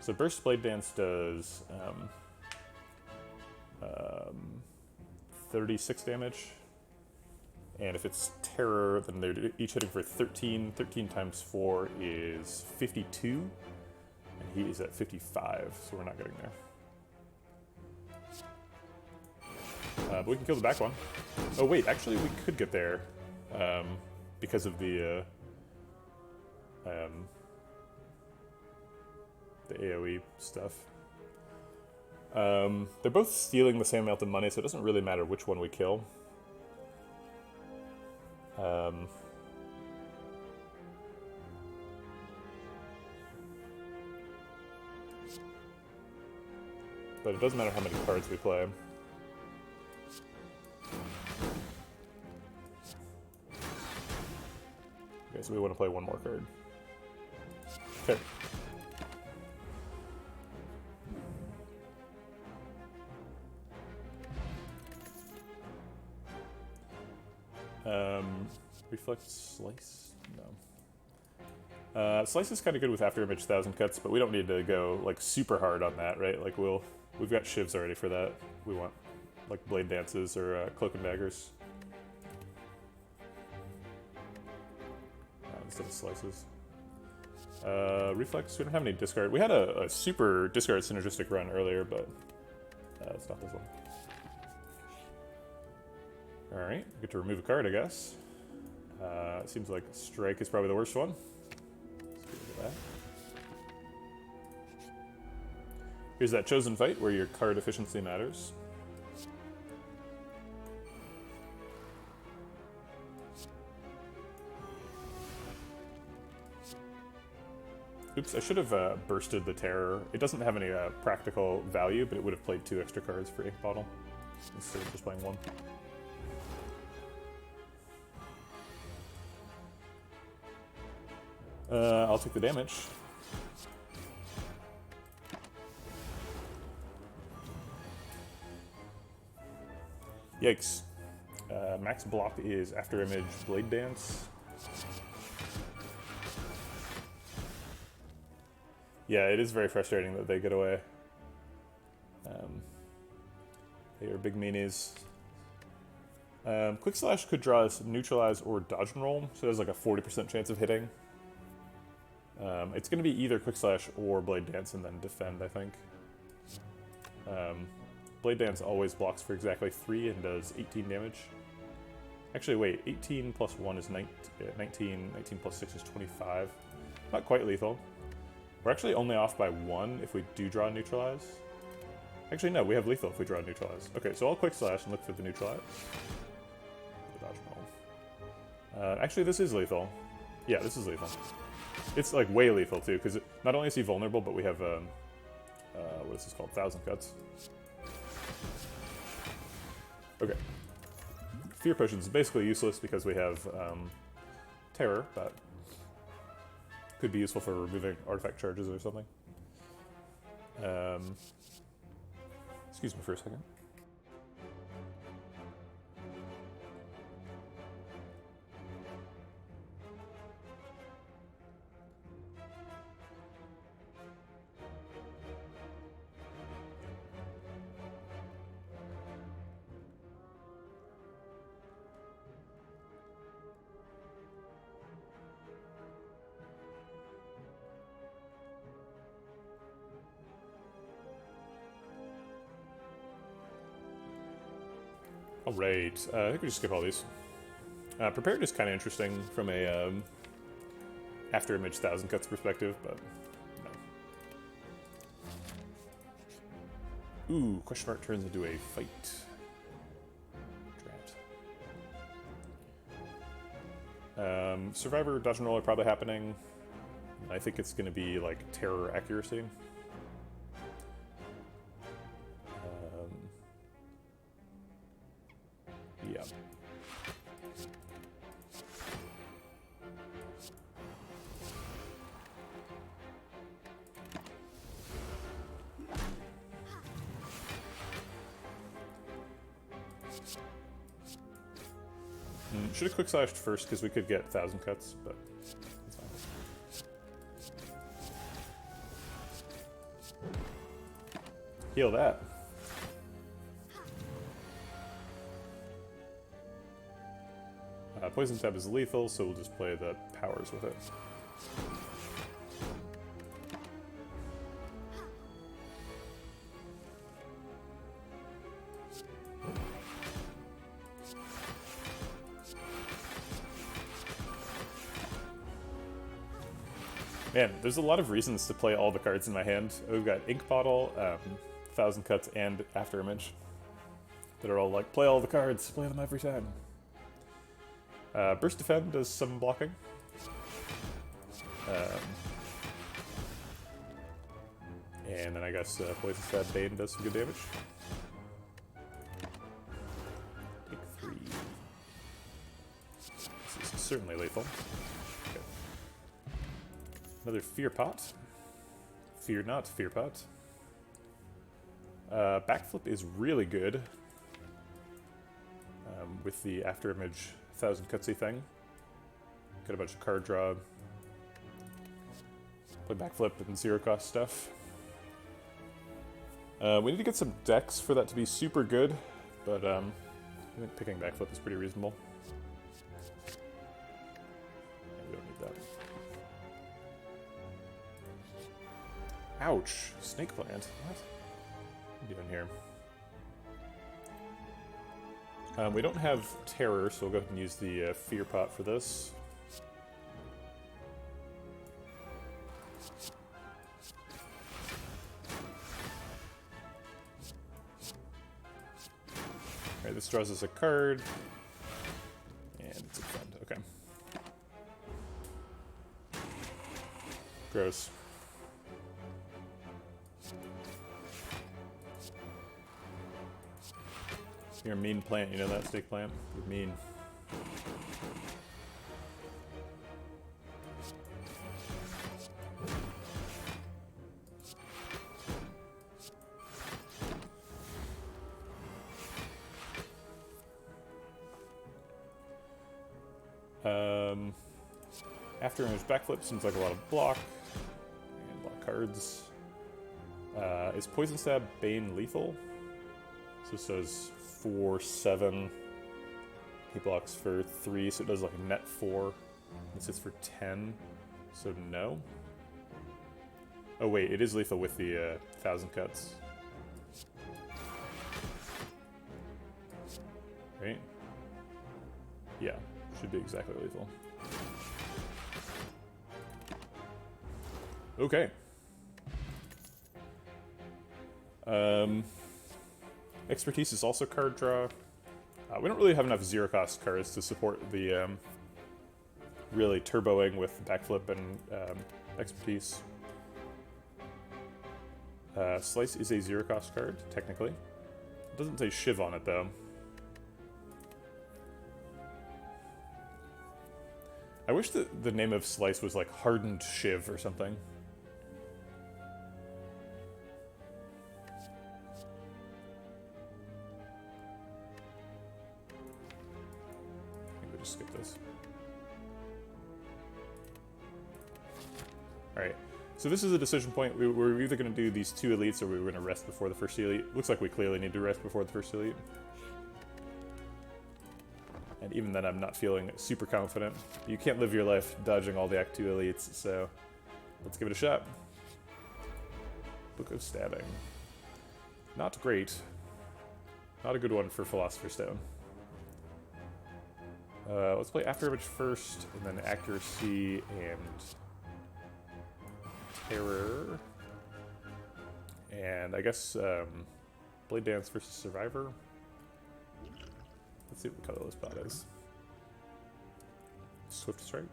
So burst blade dance does 36 damage. And if it's terror, then they're each hitting for 13. 13 times 4 is 52. And he is at 55, so we're not getting there. But we can kill the back one. Oh wait, actually we could get there because of the AoE stuff. They're both stealing the same amount of money, so it doesn't really matter which one we kill. But it doesn't matter how many cards we play. Okay, so we want to play one more card. Okay. Reflect Slice? No. Slice is kind of good with After Image 1,000 cuts, but we don't need to go like super hard on that, right? Like we've got Shivs already for that. We want like Blade Dances or Cloak and Daggers. Instead of Slices. Reflex, we don't have any discard. We had a super discard synergistic run earlier, but it's not this one. Alright, we get to remove a card, I guess. It seems like Strike is probably the worst one. Let's get rid of that. Here's that chosen fight where your card efficiency matters. Oops, I should have bursted the Terror. It doesn't have any practical value, but it would have played 2 extra cards for Ink Bottle instead of just playing 1. I'll take the damage. Yikes. Max block is After Image Blade Dance. Yeah, it is very frustrating that they get away. They are big meanies. Quick Slash could draw us Neutralize or Dodge and Roll, so there's like a 40% chance of hitting. It's going to be either Quick Slash or Blade Dance and then Defend, I think. Blade Dance always blocks for exactly 3 and does 18 damage. Actually, wait, 18 plus 1 is 19, 19 plus 6 is 25. Not quite lethal. We're actually only off by 1 if we do draw Neutralize. Actually, no, we have lethal if we draw Neutralize. Okay, so I'll Quick Slash and look for the Neutralize. The dodge roll. Actually, this is lethal. Yeah, this is lethal. It's like way lethal too, because not only is he vulnerable, but we have what is this called? 1,000 cuts. Okay. Fear Potions is basically useless because we have Terror, but could be useful for removing artifact charges or something. Excuse me for a second. Alright, I think we just skip all these. Prepared is kind of interesting from a After Image 1,000 cuts perspective, but no. Ooh, question mark turns into a fight. Drat. Survivor, dodge and roll are probably happening. I think it's going to be like terror accuracy. Yeah. Should have quick slashed first because we could get 1,000 cuts, but that's fine. Heal that. Poison Stab is lethal, so we'll just play the powers with it. Man, there's a lot of reasons to play all the cards in my hand. We've got Ink Bottle, 1,000 Cuts, and Afterimage. That are all like, play all the cards, play them every time. Burst Defend does some blocking. And then I guess Poison Stab Bane does some good damage. Take 3. This is certainly lethal. Okay. Another Fear Pot. Fear not, Fear Pot. Backflip is really good. With the Afterimage 1,000 cutsy thing. Got a bunch of card draw. Play backflip and zero cost stuff. We need to get some decks for that to be super good, but I think picking backflip is pretty reasonable. Yeah, we don't need that. Ouch! Snake plant. What? What are you doing here? We don't have terror, so we'll go ahead and use the fear pot for this. Alright, this draws us a card. And it's a friend, okay. Gross. You're a mean plant, you know that, snake plant? You're mean. Afterimage backflip seems like a lot of block. And a lot of cards. Is Poison Stab Bane lethal? So this does 4, 7. He blocks for 3, so it does like a net 4. This is for 10, so no. Oh wait, it is lethal with the 1,000 cuts. Right? Yeah, should be exactly lethal. Okay. Expertise is also card draw. We don't really have enough zero cost cards to support the really turboing with backflip and expertise. Slice is a zero cost card, technically. It doesn't say Shiv on it though. I wish that the name of Slice was like Hardened Shiv or something. Skip this. Alright, so this is a decision point. We're either going to do these 2 elites or we were going to rest before the first elite. Looks like we clearly need to rest before the first elite. And even then I'm not feeling super confident. You can't live your life dodging all the Act 2 elites, so let's give it a shot. Book of Stabbing. Not great. Not a good one for Philosopher's Stone. Let's play Afterimage first, and then Accuracy and Terror. And I guess Blade Dance versus Survivor. Let's see what the colorless pot is. Swift Strike.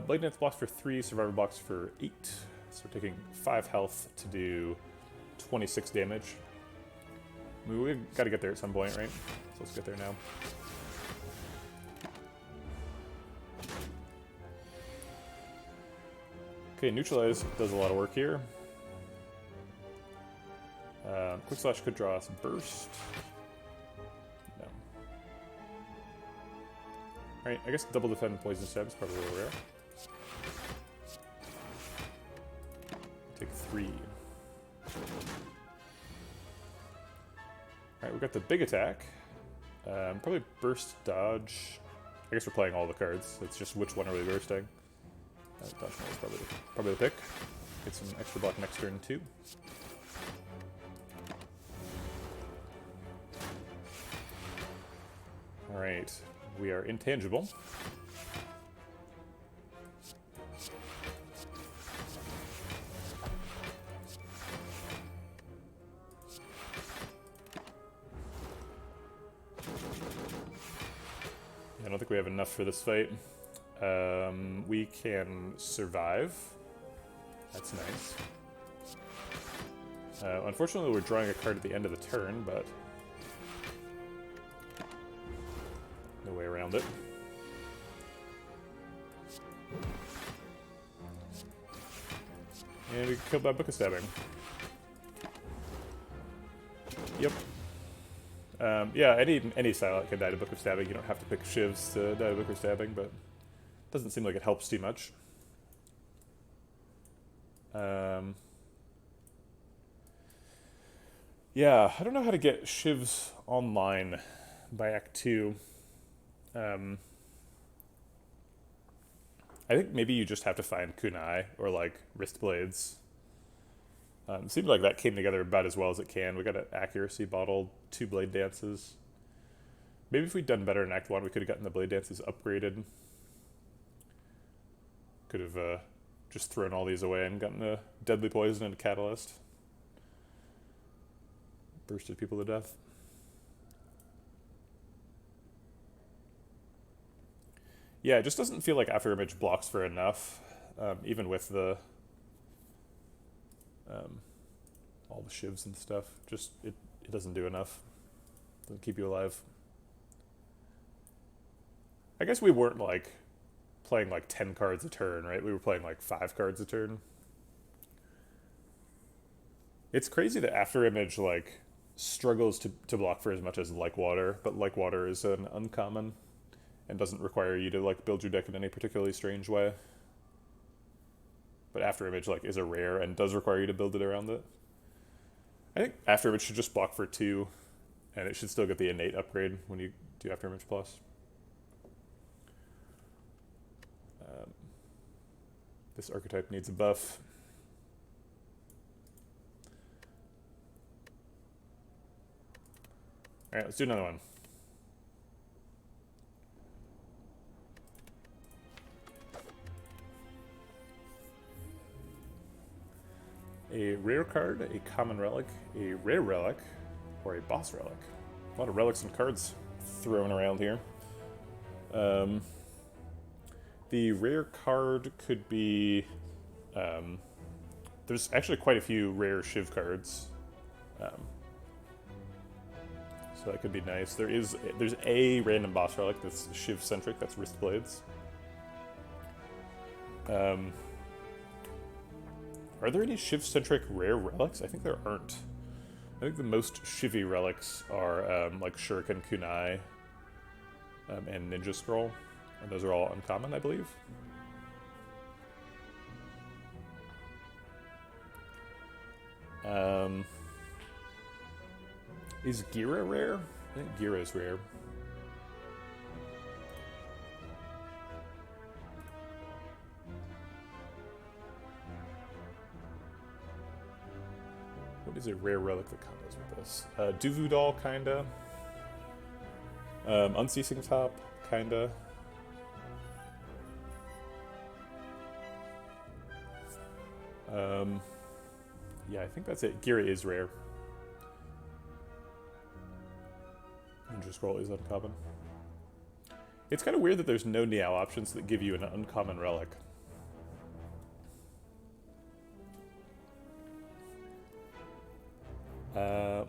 Blade Dance blocks for 3, Survivor blocks for 8. So we're taking 5 health to do 26 damage. I mean, we've got to get there at some point, right? So let's get there now. Okay, Neutralize does a lot of work here. Quick Slash could draw us Burst. No. Alright, I guess Double Defend and Poison Stab is probably a little rare. Take 3. Alright, we've got the big attack. Probably Burst, Dodge. I guess we're playing all the cards. It's just which one are we bursting. Dodge is probably the pick. Get some extra block next turn too. Alright, we are intangible. I don't think we have enough for this fight. We can survive. That's nice. Unfortunately, we're drawing a card at the end of the turn, but no way around it. And we get killed by Book of Stabbing. Yep. Yeah, any Silent can die to Book of Stabbing. You don't have to pick Shivs to die to Book of Stabbing, but it doesn't seem like it helps too much. Yeah, I don't know how to get Shivs online by Act 2. I think maybe you just have to find Kunai or like Wrist Blades. It seemed like that came together about as well as it can. We got an accuracy bottle, 2 Blade Dances. Maybe if we'd done better in Act 1, we could have gotten the Blade Dances upgraded. Could have just thrown all these away and gotten a Deadly Poison and a Catalyst. Bursted people to death. Yeah, it just doesn't feel like After Image blocks for enough, even with the all the Shivs and stuff. Just it doesn't do enough. Doesn't keep you alive. I guess we weren't like playing like 10 cards a turn, right? We were playing like 5 cards a turn. It's crazy that After Image like struggles to block for as much as Like Water, but Like Water is an uncommon and doesn't require you to like build your deck in any particularly strange way. But After Image like is a rare and does require you to build it around it. I think After Image should just block for 2, and it should still get the innate upgrade when you do After Image Plus. This archetype needs a buff. Alright, let's do another one. A rare card, a common relic, a rare relic, or a boss relic. A lot of relics and cards thrown around here. The rare card could be... there's actually quite a few rare Shiv cards. So that could be nice. There's a random boss relic that's Shiv-centric, that's Wrist Blades. Are there any Shiv-centric rare relics? I think there aren't. I think the most Shivy relics are like Shuriken Kunai and Ninja Scroll. And those are all uncommon, I believe. Is Gira rare? I think Gira is rare. What is a rare relic that combos with this? Duvu Doll, kinda. Unceasing Top, kinda. Yeah, I think that's it. Gira is rare. Ninja Scroll is uncommon. It's kind of weird that there's no Niao options that give you an uncommon relic.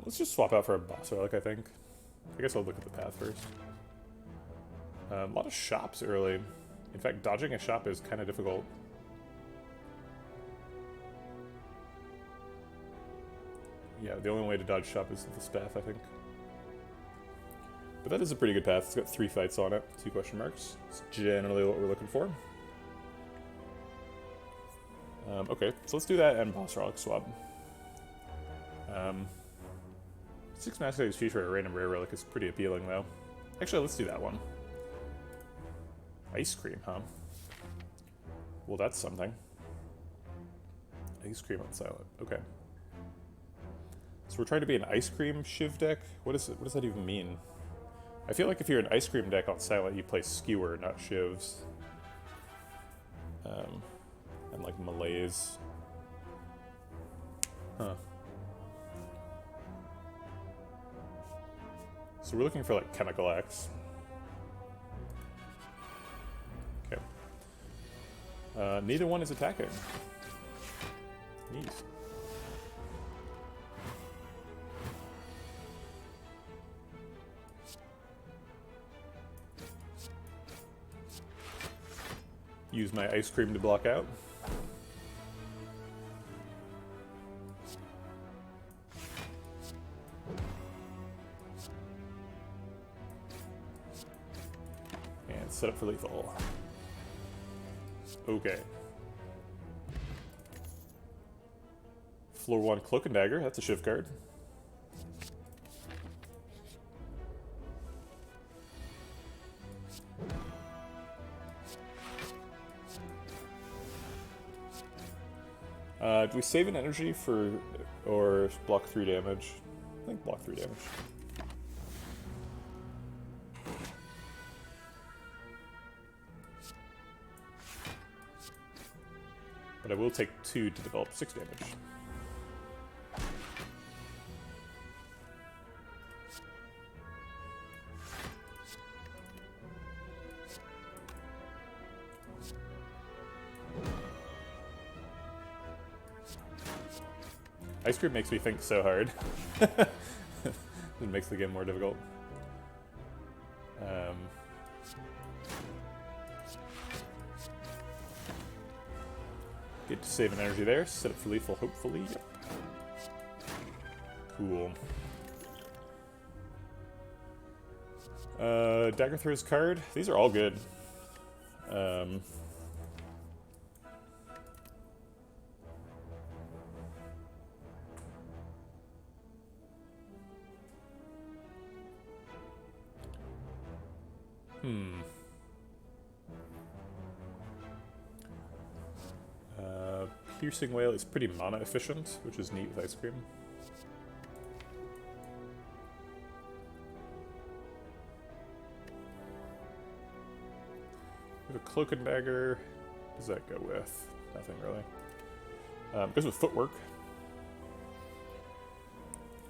Let's just swap out for a boss relic, I think. I guess I'll look at the path first. A lot of shops early. In fact, dodging a shop is kind of difficult. Yeah, the only way to dodge shop is this path, I think. But that is a pretty good path. It's got 3 fights on it, 2 question marks. It's generally what we're looking for. Okay, so let's do that and boss relic swap. 6 max XP for a random rare relic is pretty appealing, though. Actually, let's do that one. Ice cream, huh? Well, that's something. Ice cream on silent. Okay. So we're trying to be an ice cream Shiv deck? What does that even mean? I feel like if you're an ice cream deck on silent, you play skewer, not Shivs. And like malaise. Huh. So we're looking for like Chemical Axe. Okay. Neither one is attacking. Neat. Use my ice cream to block out. And set up for lethal. Okay. Floor 1 Cloak and Dagger, that's a Shiv card. Do we save an energy for, or block 3 damage? I think block 3 damage. But I will take 2 to develop 6 damage. Ice cream makes me think so hard. It makes the game more difficult. Get to save an energy there. Set up for lethal, hopefully. Yep. Cool. Dagger throws card. These are all good. Piercing Whale is pretty mana efficient, which is neat with ice cream. We have a Cloak and Dagger. What does that go with? Nothing really. Goes with Footwork.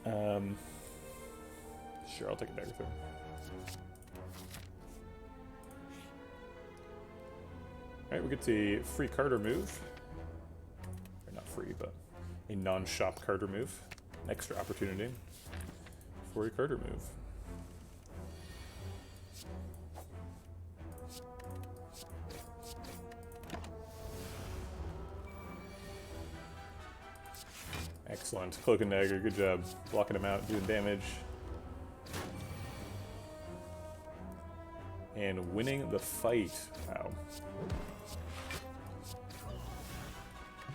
Sure, I'll take a Dagger through. Alright, we get the free card remove. Or not free, but a non-shop card remove. An extra opportunity for a card remove. Excellent. Cloak and Dagger, good job. Blocking him out, doing damage. And winning the fight. Wow.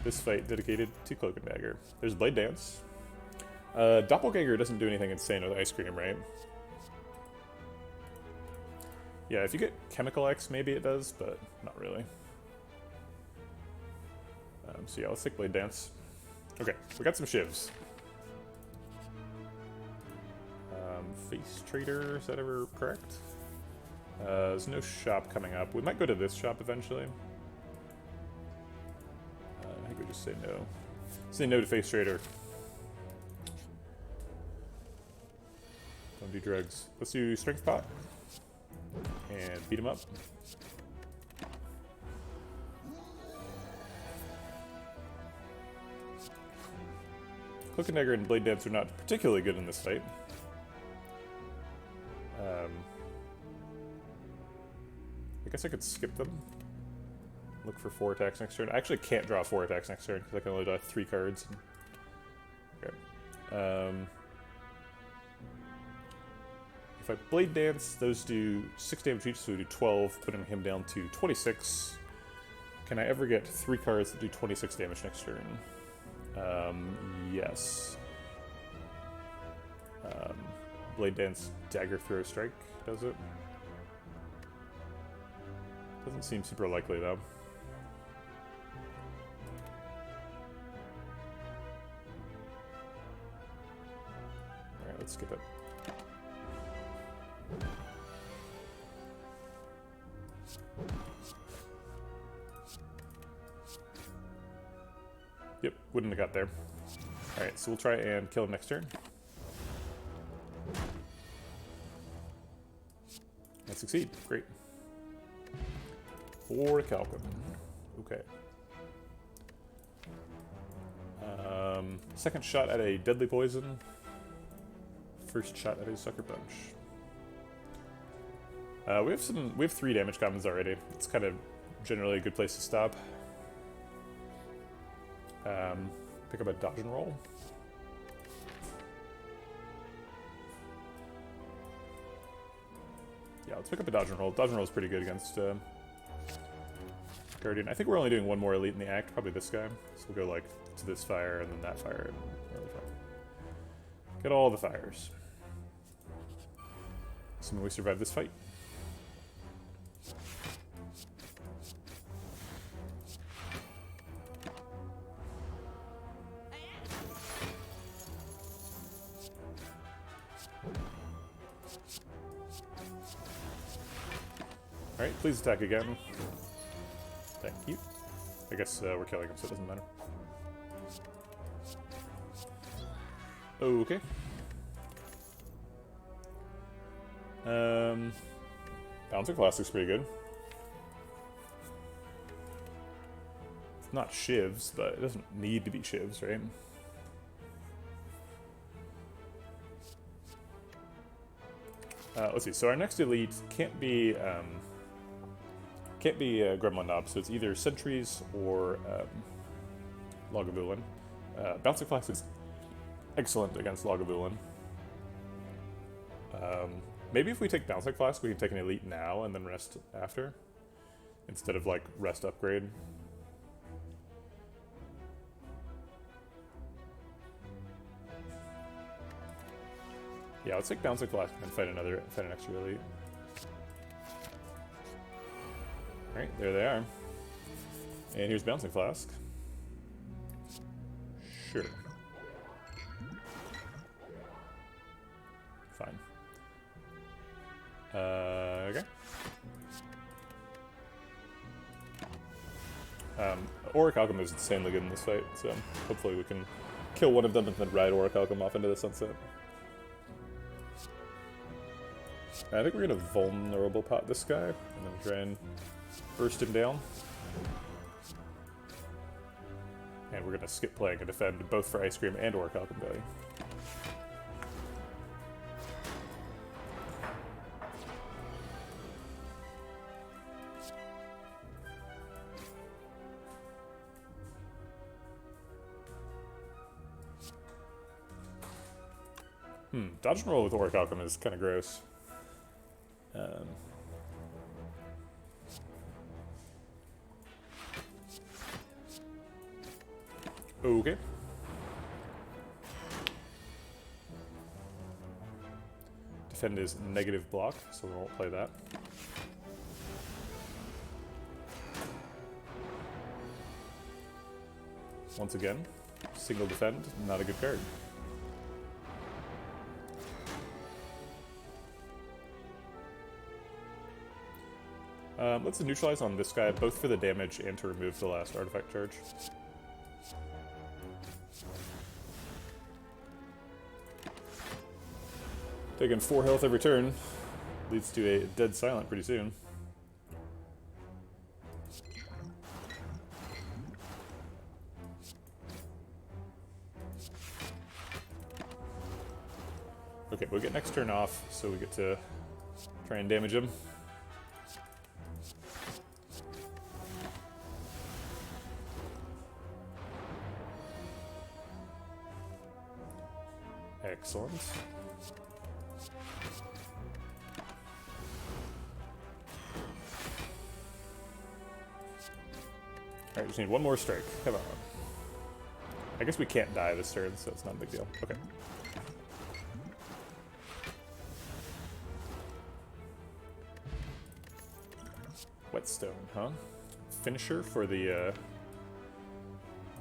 This fight dedicated to Cloak and Dagger. There's Blade Dance. Doppelganger doesn't do anything insane with ice cream, right? Yeah, if you get Chemical X, maybe it does, but not really. So yeah, let's take Blade Dance. Okay, we got some Shivs. Face Trader, is that ever correct? There's no shop coming up. We might go to this shop eventually. I think we just say no. Say no to Face Trader. Don't do drugs. Let's do Strength Pot. And beat him up. Cloak and Dagger and Blade Dance are not particularly good in this fight. I guess I could skip them. Look for 4 attacks next turn. I actually can't draw 4 attacks next turn because I can only draw 3 cards. Okay. If I Blade Dance, those do 6 damage each, so we do 12, putting him down to 26. Can I ever get 3 cards that do 26 damage next turn? Yes. Blade Dance, Dagger Throw Strike, does it? Doesn't seem super likely, though. Alright, let's skip it. Yep, wouldn't have got there. Alright, so we'll try and kill him next turn. And succeed. Great. 4 Calcum. Okay. Second shot at a deadly poison. First shot at a sucker punch. We have 3 damage commons already. It's kind of generally a good place to stop. Pick up a dodge and roll. Yeah, let's pick up a dodge and roll. Dodge and roll is pretty good against Guardian. I think we're only doing 1 more elite in the act, probably this guy. So we'll go like to this fire and then that fire and another fire. Get all the fires. Assuming we survive this fight. Alright, please attack again. Thank you. I guess we're killing him, so it doesn't matter. Okay. Bouncing Flask looks pretty good. It's not Shivs, but it doesn't need to be Shivs, right? Let's see. So our next elite can't be Gremlin Knob, so it's either Sentries or Lagavulin. Bouncing Flask is excellent against Lagavulin. Maybe if we take Bouncing Flask, we can take an elite now and then rest after, instead of like rest upgrade. Yeah, let's take Bouncing Flask and fight an extra elite. Alright, there they are. And here's Bouncing Flask. Sure. Fine. Okay. Auric Alchem is insanely good in this fight, so hopefully we can kill one of them and then ride Auric Alchem off into the sunset. I think we're gonna vulnerable pot this guy, and then try and burst him down. And we're gonna skip playing and defend both for Ice Cream and Auric Alchem value. Dodge and roll with Auric Alchem is kind of gross. Okay. Defend is negative block, so we won't play that. Once again, single defend, not a good card. Let's neutralize on this guy, both for the damage and to remove the last artifact charge. Taking 4 health every turn leads to a dead silent pretty soon. Okay, we'll get next turn off, so we get to try and damage him. Excellent. Alright, just need one more strike. Come on. I guess we can't die this turn, so it's not a big deal. Okay. Whetstone, huh? Finisher for the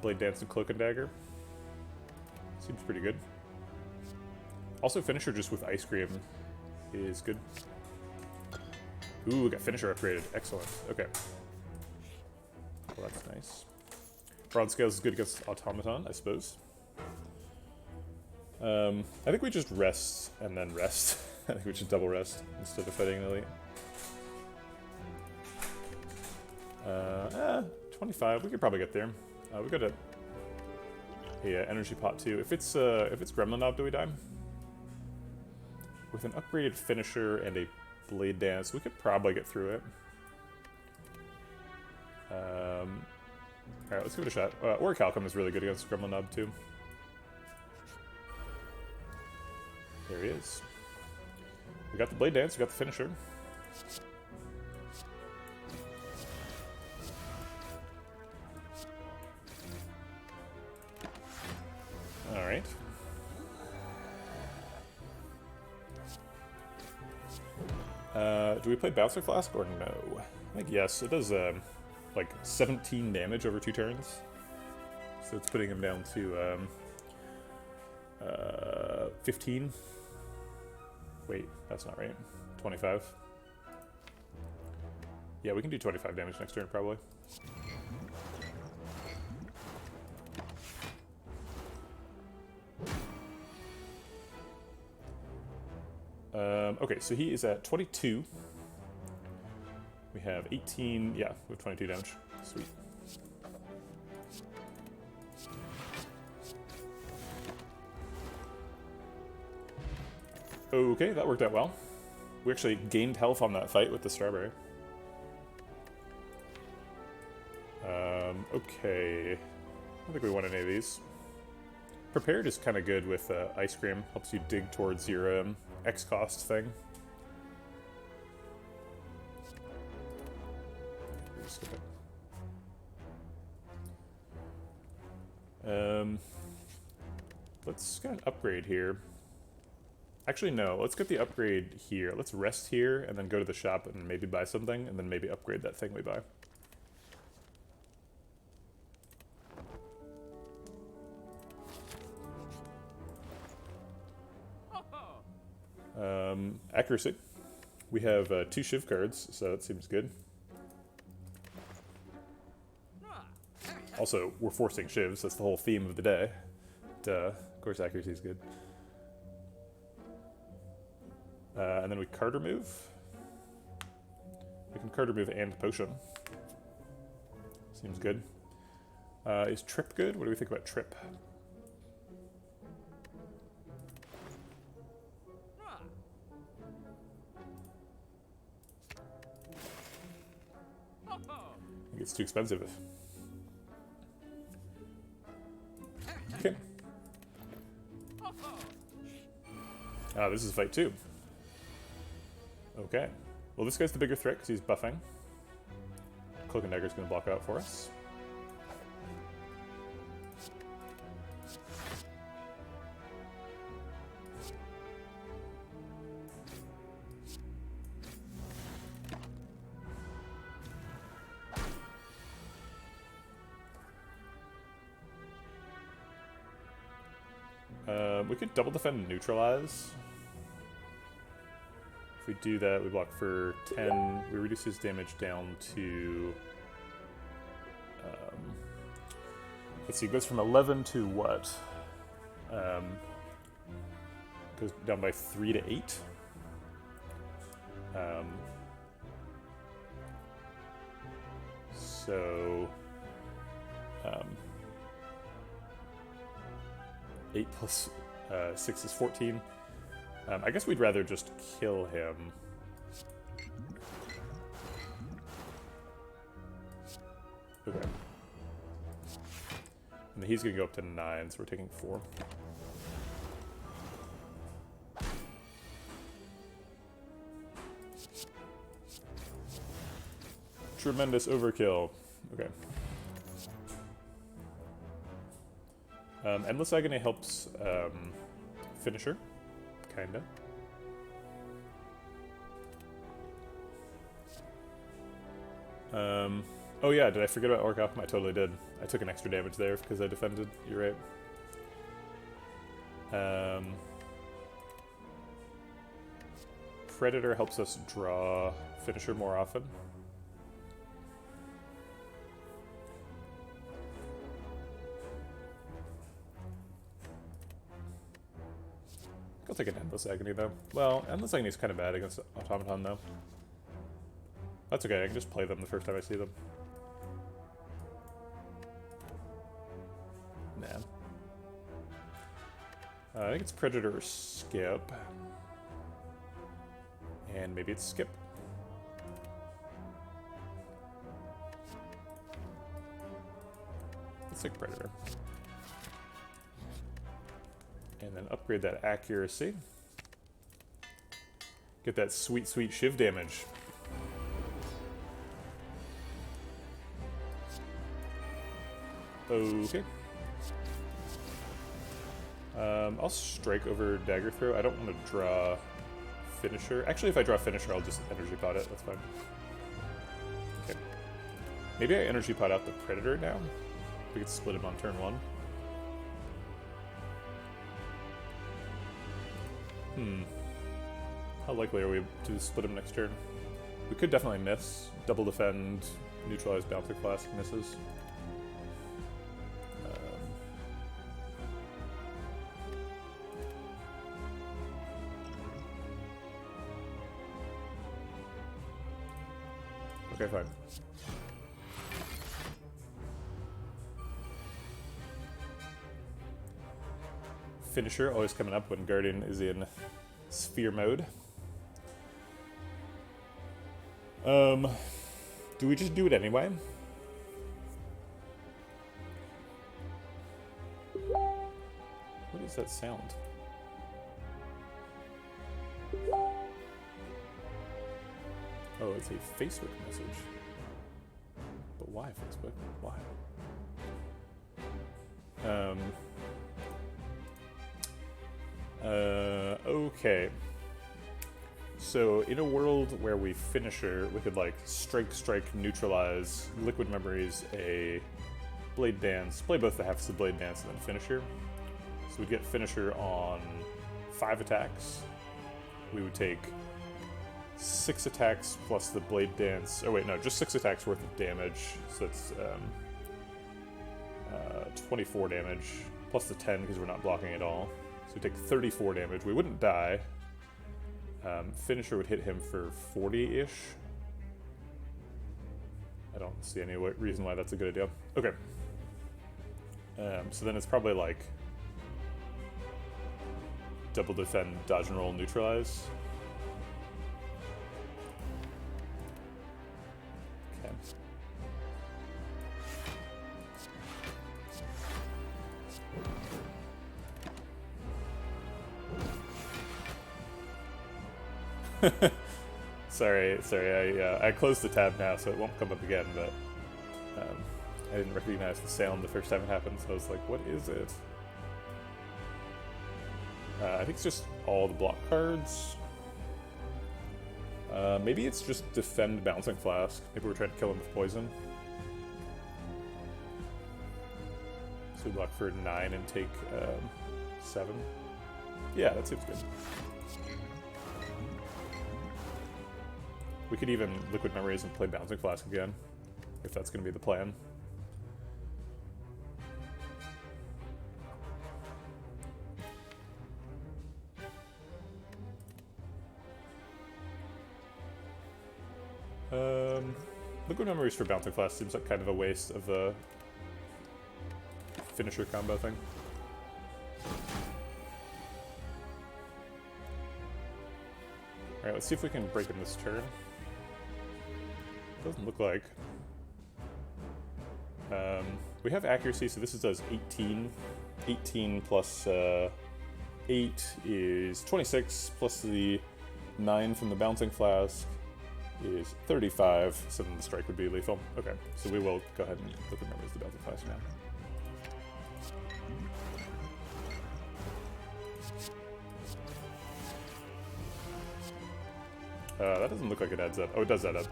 Blade Dance and Cloak and Dagger. Seems pretty good. Also, Finisher just with Ice Cream is good. Ooh, we got Finisher upgraded. Excellent. Okay. Well, that's nice. Bronze Scales is good against Automaton, I suppose. I think we just rest and then rest. I think we should double rest instead of fighting an elite. 25. We could probably get there. We got a energy pot too. If it's Gremlin Knob, do we die? With an upgraded Finisher and a Blade Dance, we could probably get through it. Alright, let's give it a shot. Orichalcum is really good against Gremlin Knob too. There he is. We got the Blade Dance, we got the Finisher. Alright. Do we play Bouncer Flask or no? I think yes. It does like 17 damage over 2 turns. So it's putting him down to 15. Wait, that's not right. 25. Yeah, we can do 25 damage next turn probably. Okay, so he is at 22. We have 18, yeah, we have 22 damage. Sweet. Okay, that worked out well. We actually gained health on that fight with the strawberry. Okay. I don't think we want any of these. Prepared is kind of good with Ice Cream. Helps you dig towards your X cost thing. Skip it. Let's get an upgrade here. Actually, no. Let's get the upgrade here. Let's rest here and then go to the shop and maybe buy something and then maybe upgrade that thing we buy. Accuracy. We have 2 Shiv cards, so that seems good. Also, we're forcing Shivs. That's the whole theme of the day. Duh. Of course, accuracy is good. And then we card remove. We can card remove and potion. Seems good. Is trip good? What do we think about trip? I think it's too expensive. Okay. Ah, this is fight 2. Okay. Well, this guy's the bigger threat because he's buffing. Cloak and Dagger's going to block out for us. We could double defend and neutralize. If we do that, we block for 10. We reduce his damage down to... let's see, it goes from 11 to what? Goes goes down by 3 to 8. 8 plus 6 is 14. I guess we'd rather just kill him. Okay. And then he's going to go up to 9, so we're taking 4. Tremendous overkill. Okay. Endless Agony helps finisher, kinda. Oh yeah, did I forget about Orc Alchemy? I totally did. I took an extra damage there because I defended. You're right. Predator helps us draw finisher more often. I'll take an Endless Agony, though. Well, Endless Agony is kind of bad against Automaton, though. That's okay, I can just play them the first time I see them. Nah. I think it's Predator or Skip. And maybe it's Skip. Let's take Predator. And then upgrade that accuracy. Get that sweet, sweet Shiv damage. Okay. I'll strike over Dagger Throw. I don't want to draw Finisher. Actually, if I draw Finisher, I'll just Energy Pot it. That's fine. Okay. Maybe I Energy Pot out the Predator now. We could split him on turn 1. How likely are we to split him next turn? We could definitely miss. Double defend, neutralize Bouncer Flask misses. Okay, fine. Finisher always coming up when Guardian is in Sphere mode. Do we just do it anyway? What is that sound? Oh, it's a Facebook message. But why Facebook? Why? Okay. So, in a world where we Finisher, we could, like, strike, neutralize, Liquid Memories, a Blade Dance, play both the halves of Blade Dance, and then Finisher. So we'd get Finisher on 5 attacks. We would take 6 attacks plus the Blade Dance. Oh wait, no, just 6 attacks worth of damage. So that's 24 damage, plus the 10 because we're not blocking at all. So we take 34 damage. We wouldn't die. Finisher would hit him for 40-ish. I don't see any reason why that's a good idea. Okay. So then it's probably like double defend, dodge and roll, neutralize. Okay. sorry, I closed the tab now, so it won't come up again, but I didn't recognize the sound the first time it happened, so I was like, what is it? I think it's just all the block cards. Maybe it's just defend Bouncing Flask. Maybe we're trying to kill him with poison. So we block for 9 and take 7. Yeah, that seems good. We could even Liquid Memories and play Bouncing Flask again, if that's going to be the plan. Liquid Memories for Bouncing Class seems like kind of a waste of a finisher combo thing. Alright, let's see if we can break him this turn. Doesn't look like. We have accuracy, so this does 18. 18 plus 8 is 26, plus the 9 from the Bouncing Flask is 35, so then the strike would be lethal. Okay, so we will go ahead and look at Memories of the Bouncing Flask now. That doesn't look like it adds up. Oh, it does add up.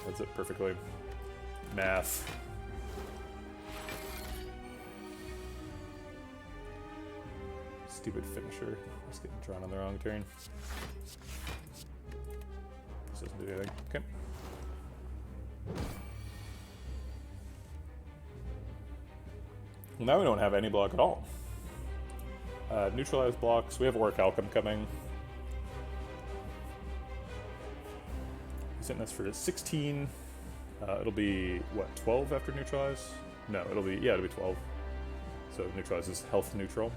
Adds up perfectly. Math. Stupid finisher. Just getting drawn on the wrong turn. This doesn't do anything. Okay. Well, now we don't have any block at all. Neutralize blocks. We have Orc Alchem coming. He's hitting us for 16. It'll be, what, 12 after neutralize? No, it'll be 12. So neutralize is health neutral.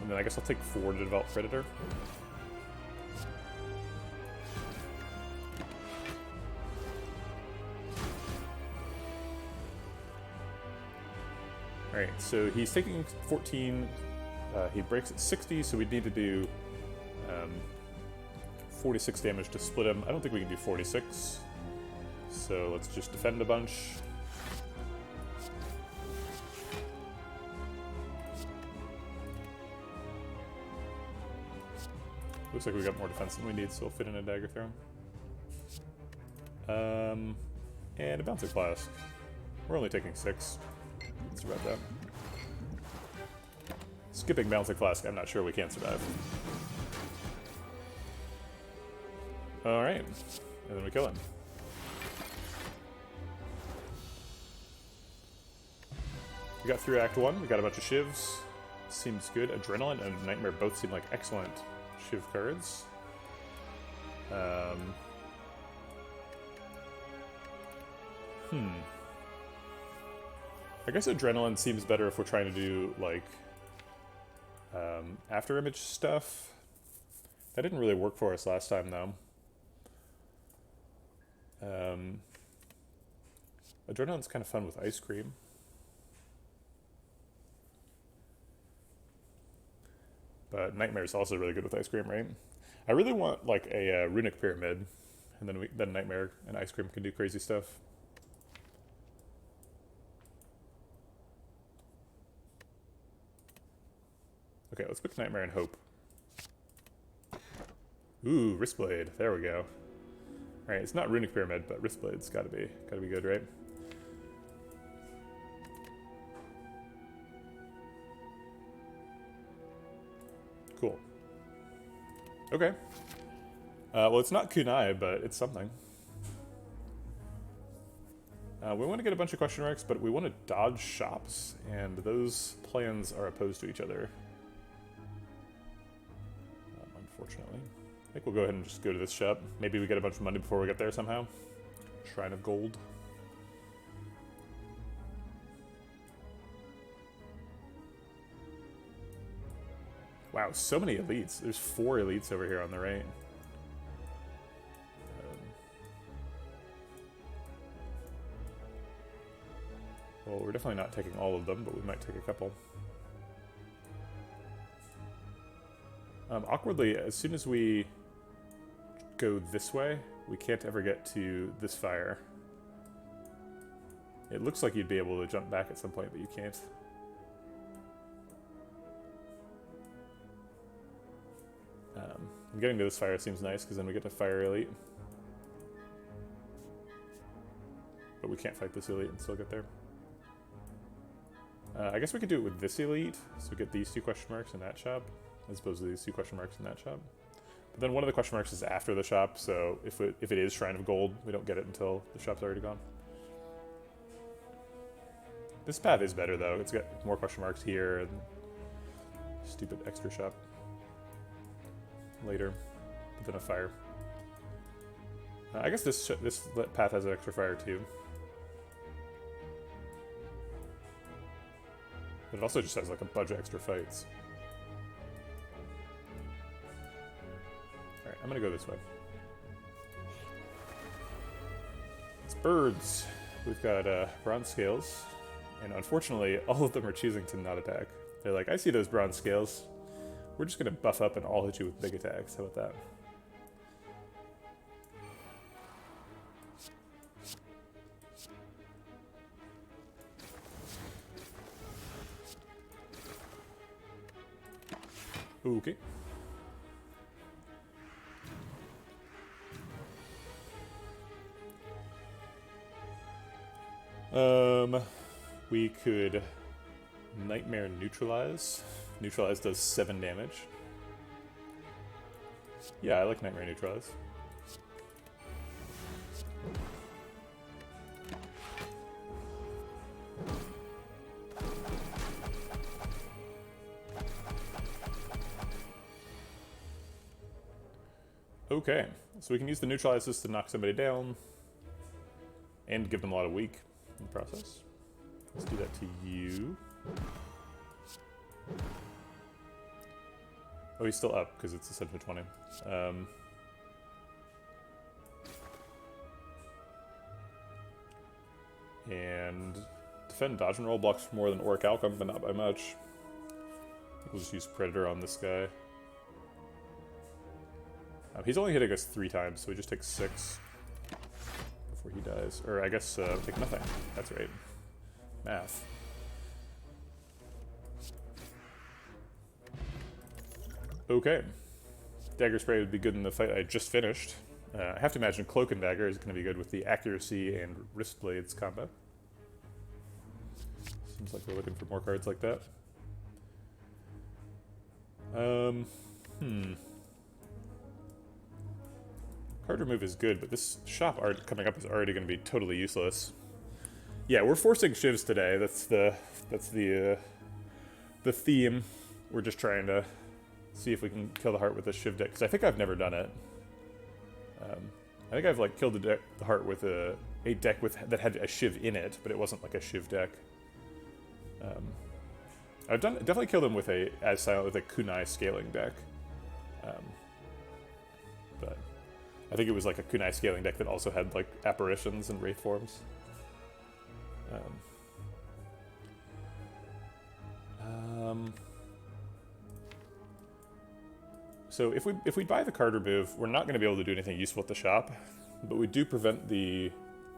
And then I guess I'll take 4 to develop Predator. Alright, so he's taking 14, he breaks at 60, so we'd need to do 46 damage to split him. I don't think we can do 46, so let's just defend a bunch. Looks like we got more defense than we need, so we'll fit in a dagger throw. And a Bouncing Flask. We're only taking 6. Let's survive that. Skipping Bouncing Flask, I'm not sure we can survive. Alright, and then we kill him. We got through Act 1, we got a bunch of Shivs. Seems good. Adrenaline and Nightmare both seem like excellent Shiv cards. I guess Adrenaline seems better if we're trying to do, like, after image stuff. That didn't really work for us last time, though. Adrenaline's kind of fun with Ice Cream. But Nightmare's also really good with Ice Cream, right? I really want, like, a Runic Pyramid, and then Nightmare and Ice Cream can do crazy stuff. Okay, let's pick Nightmare and Hope. Ooh, Wristblade. There we go. Alright, it's not Runic Pyramid, but Wristblade's gotta be good, right? Cool. Okay. Well, it's not Kunai, but it's something. We want to get a bunch of question marks, but we want to dodge shops, and those plans are opposed to each other. Unfortunately. I think we'll go ahead and just go to this shop. Maybe we get a bunch of money before we get there somehow. Shrine of Gold. Wow, so many elites. There's 4 elites over here on the right. Well, we're definitely not taking all of them, but we might take a couple. Awkwardly, as soon as we go this way, we can't ever get to this fire. It looks like you'd be able to jump back at some point, but you can't. Getting to this fire seems nice, because then we get to Fire Elite. But we can't fight this Elite and still get there. I guess we could do it with this Elite, so we get these 2 question marks in that shop, as opposed to these 2 question marks in that shop. But then one of the question marks is after the shop, so if it is Shrine of Gold, we don't get it until the shop's already gone. This path is better, though. It's got more question marks here, and stupid extra shop later. but then a fire. I guess this path has an extra fire too. But it also just has like a bunch of extra fights. Alright, I'm gonna go this way. It's birds. We've got bronze scales. And unfortunately, all of them are choosing to not attack. They're like, I see those bronze scales. We're just gonna buff up and all hit you with big attacks. How about that? Okay. We could Nightmare Neutralize. Neutralize does 7 damage. Yeah, I like Nightmare Neutralize. Okay, so we can use the neutralizers to knock somebody down and give them a lot of weak in the process. Let's do that to you. Oh, he's still up because it's Ascension 20. And defend, dodge, and roll blocks more than Auric Alchem, but not by much. I think we'll just use Predator on this guy. He's only hitting us 3 times, so we just take 6 before he dies. Or I guess take nothing. That's right. Math. Okay. Dagger Spray would be good in the fight I just finished. I have to imagine Cloak and Dagger is going to be good with the accuracy and wrist blades combo. Seems like we're looking for more cards like that. Card remove is good, but this shop art coming up is already going to be totally useless. Yeah, we're forcing Shivs today. That's the theme. We're just trying to see if we can kill the heart with a Shiv deck, because I think I've never done it. I think I've like killed the heart with a deck that had a Shiv in it, but it wasn't like a Shiv deck. I've definitely killed him with a kunai scaling deck. But I think it was like a kunai scaling deck that also had like apparitions and wraith forms. So if we buy the card remove, we're not going to be able to do anything useful at the shop, but we do prevent the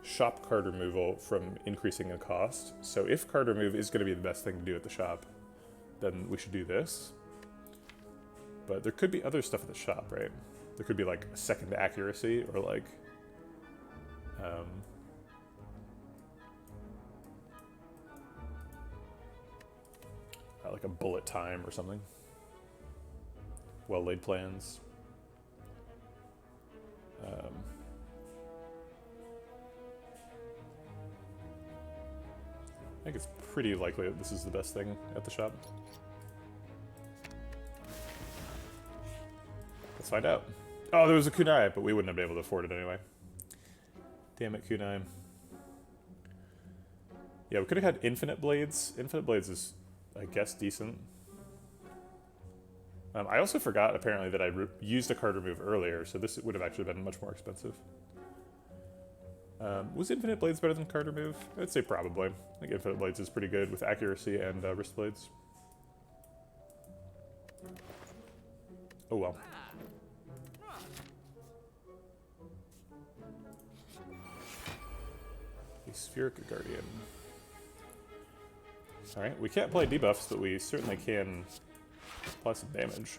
shop card removal from increasing in cost. So if card remove is going to be the best thing to do at the shop, then we should do this. But there could be other stuff at the shop, right? There could be like a second accuracy, or like like a bullet time or something. Well-laid plans. I think it's pretty likely that this is the best thing at the shop. Let's find out. Oh, there was a kunai, but we wouldn't have been able to afford it anyway. Damn it, kunai. Yeah, we could have had infinite blades. Infinite blades is, I guess, decent. I also forgot, apparently, that I used a card remove earlier, so this would have actually been much more expensive. Was Infinite Blades better than card remove? I'd say probably. I think Infinite Blades is pretty good with accuracy and wrist blades. Oh well. A Spheric Guardian. Alright, we can't play debuffs, but we certainly can apply some damage.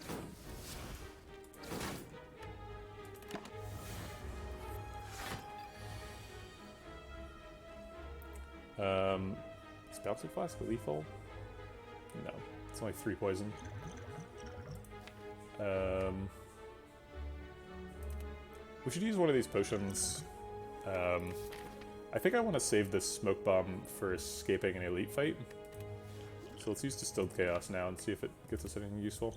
Is Bouncing Flask lethal? No, it's only 3 poison. We should use one of these potions. I think I want to save this Smoke Bomb for escaping an elite fight. So let's use Distilled Chaos now and see if it gets us anything useful.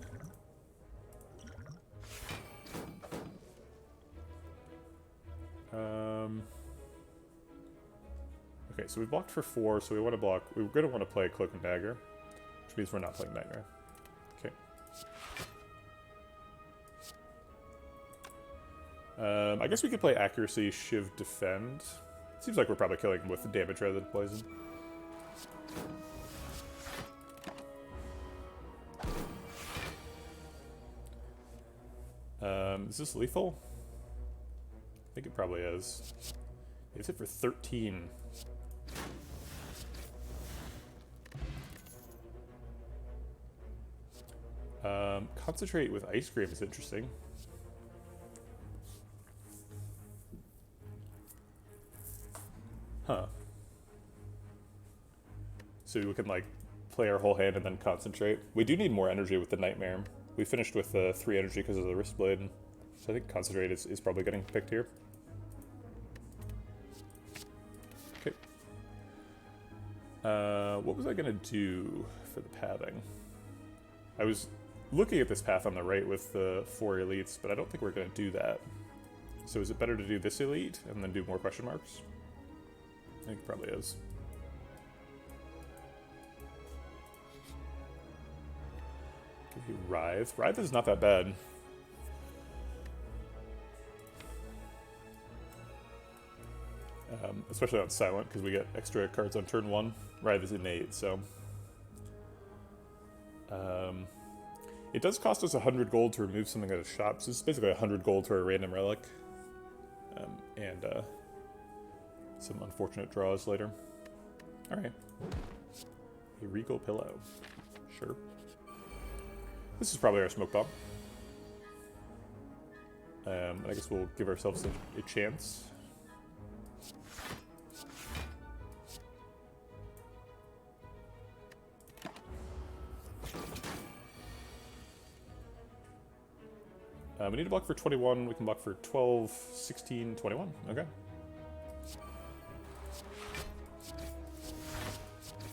Okay, so we blocked for 4, so we want to block. We're going to want to play Cloak and Dagger, which means we're not playing Nightmare. Okay. I guess we could play Accuracy, Shiv, Defend. Seems like we're probably killing with damage rather than poison. Is this lethal? I think it probably is. It's hit for 13. Concentrate with Ice Cream is interesting. Huh. So we can, like, play our whole hand and then concentrate. We do need more energy with the Nightmare. We finished with 3 energy because of the Wrist Blade. So I think concentrate is probably getting picked here. Okay. What was I going to do for the pathing? I was looking at this path on the right with the 4 elites, but I don't think we're going to do that. So is it better to do this elite and then do more question marks? I think it probably is. Give you Writhe. Writhe is not that bad. Especially on Silent, because we get extra cards on turn 1. Writhe is innate, so... it does cost us 100 gold to remove something out of shop, so it's basically 100 gold for a random relic. And some unfortunate draws later. Alright. A Regal Pillow. Sure. This is probably our Smoke Bomb. I guess we'll give ourselves a chance. We need to block for 21, we can block for 12, 16, 21, okay.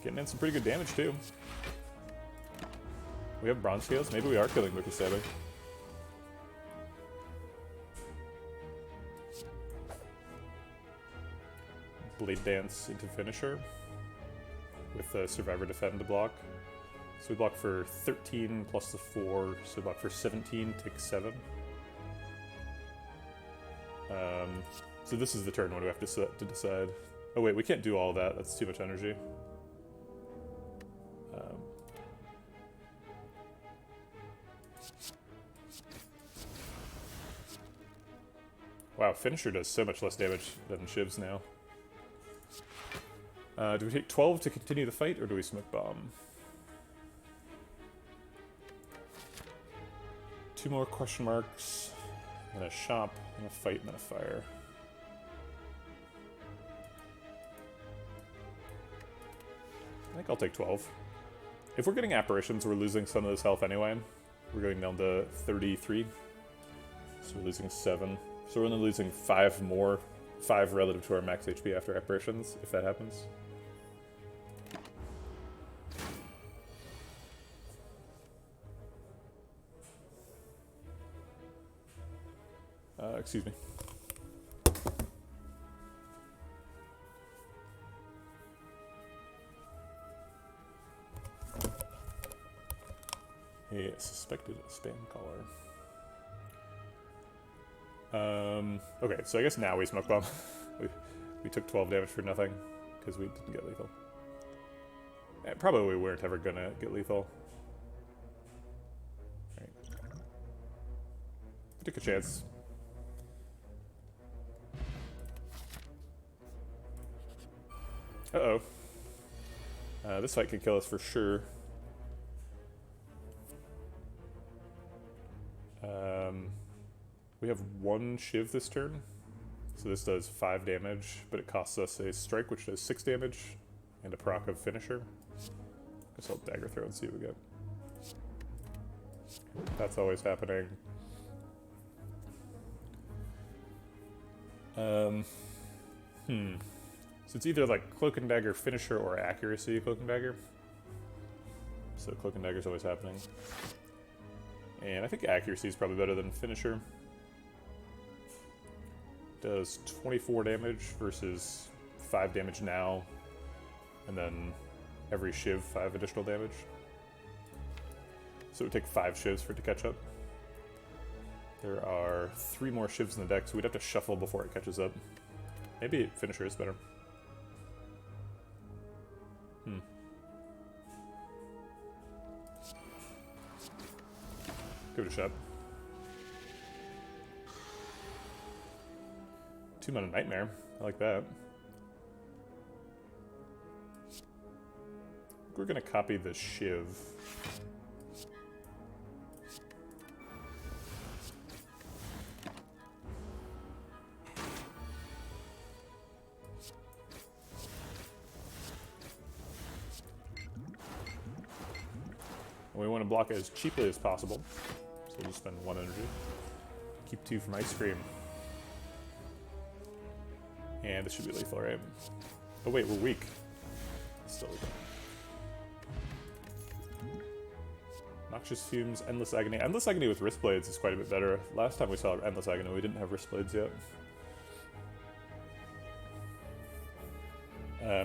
Getting in some pretty good damage too. We have Bronze Scales, maybe we are killing with the stabbing. Blade Dance into Finisher with Survivor Defend to block. So we block for 13 plus the 4, so we block for 17, take 7. So this is the turn when we have to decide. Oh wait, we can't do all that, that's too much energy. Wow, Finisher does so much less damage than Shiv's now. Do we take 12 to continue the fight, or do we Smoke Bomb? 2 more question marks, and a shop, and a fight, and then a fire. I think I'll take 12. If we're getting apparitions, we're losing some of this health anyway. We're going down to 33. So we're losing 7. So we're only losing 5 more. 5 relative to our max HP after apparitions, if that happens. Excuse me. A suspected spam caller. Okay, so I guess now we Smoke Bomb. we took 12 damage for nothing, because we didn't get lethal. Yeah, probably we weren't ever gonna get lethal. Right. We took a chance. Uh-oh. This fight could kill us for sure. We have 1 Shiv this turn, so this does 5 damage, but it costs us a strike which does 6 damage, and a proc of Finisher. Guess I'll Dagger Throw and see what we get. That's always happening. So it's either like Cloak and Dagger Finisher or Accuracy Cloak and Dagger. So Cloak and Dagger is always happening. And I think Accuracy is probably better than Finisher. does 24 damage versus 5 damage now, and then every Shiv 5 additional damage. So it would take 5 Shivs for it to catch up. There are 3 more Shivs in the deck, so we'd have to shuffle before it catches up. Maybe Finisher is better. Give it a shot. 2-mana Nightmare. I like that. We're gonna copy the Shiv. And we want to block it as cheaply as possible. So we'll just spend 1 energy. Keep 2 from Ice Cream. And this should be lethal, right? Oh wait, we're weak. Still lethal. Noxious Fumes, Endless Agony. Endless Agony with Wrist Blades is quite a bit better. Last time we saw Endless Agony, we didn't have Wrist Blades yet.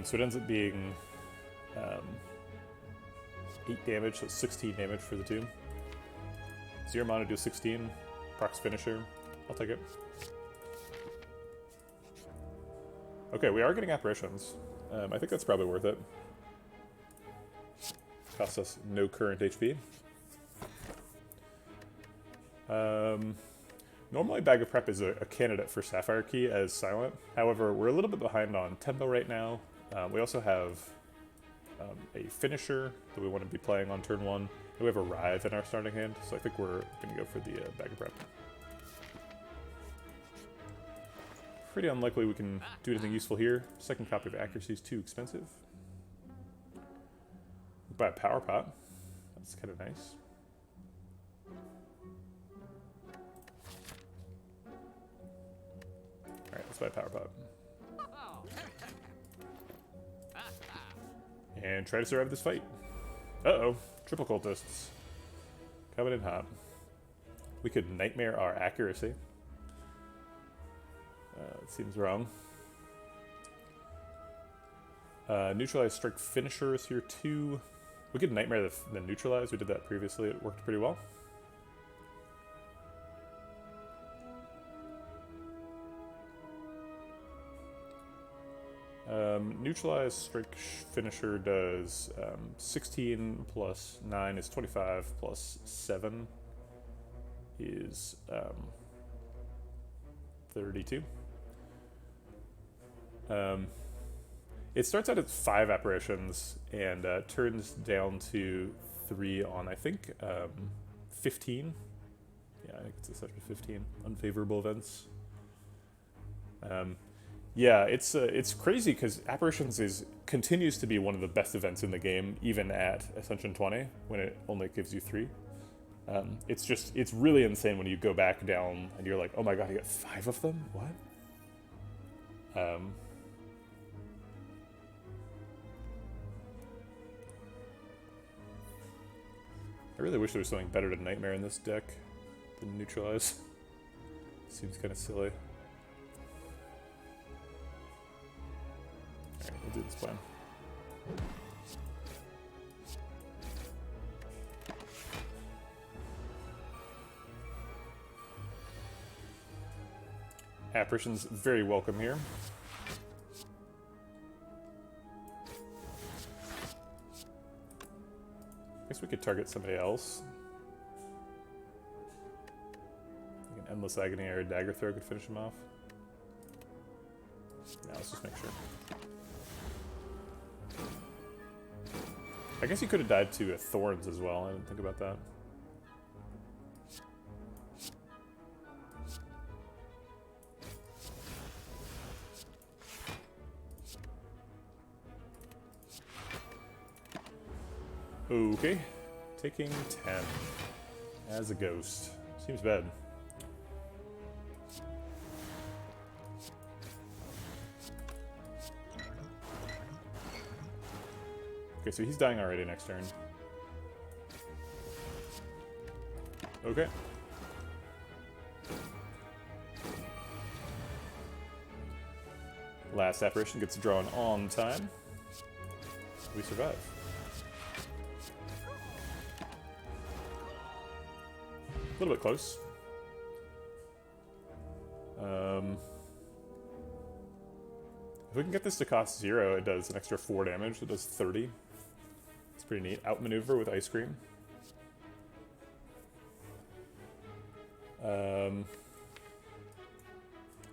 So it ends up being 8 damage, so 16 damage for the 2. 0 mana, do 16. Procs Finisher. I'll take it. Okay, we are getting Apparitions. I think that's probably worth it. Costs us no current HP. Normally Bag of Prep is a candidate for Sapphire Key as silent. However, we're a little bit behind on tempo right now. We also have a Finisher that we want to be playing on turn 1. And we have a Writhe in our starting hand, so I think we're going to go for the Bag of Prep. Pretty unlikely we can do anything useful here. Second copy of Accuracy is too expensive. We'll buy a Power Pot. That's kind of nice. Alright, let's buy a Power Pot. And try to survive this fight. Uh-oh. Triple Cultists. Coming in hot. We could Nightmare our Accuracy. It seems wrong. Neutralize Strike Finishers here too. We could Nightmare the Neutralize. We did that previously. It worked pretty well. Neutralize Strike Finisher does 16 plus 9 is 25 plus 7 is 32. It starts out at 5 apparitions and turns down to 3 on, I think, 15. Yeah, I think it's a session 15. Unfavorable events. Yeah, it's crazy because Apparitions continues to be one of the best events in the game, even at Ascension 20, when it only gives you 3. It's really insane when you go back down and you're like, oh my god, I got 5 of them? What? I really wish there was something better than Nightmare in this deck than Neutralize. Seems kind of silly. Alright, we'll do this plan. Apparition's very welcome here. Guess we could target somebody else. Like an Endless Agony or a Dagger Throw could finish him off. Now let's just make sure. I guess he could have died to Thorns as well. I didn't think about that. Okay, taking 10 as a ghost. Seems bad. Okay, so he's dying already next turn. Okay. Last apparition gets drawn on time. We survive. A little bit close. If we can get this to cost 0, it does an extra 4 damage. It does 30. It's pretty neat. Outmaneuver with Ice Cream.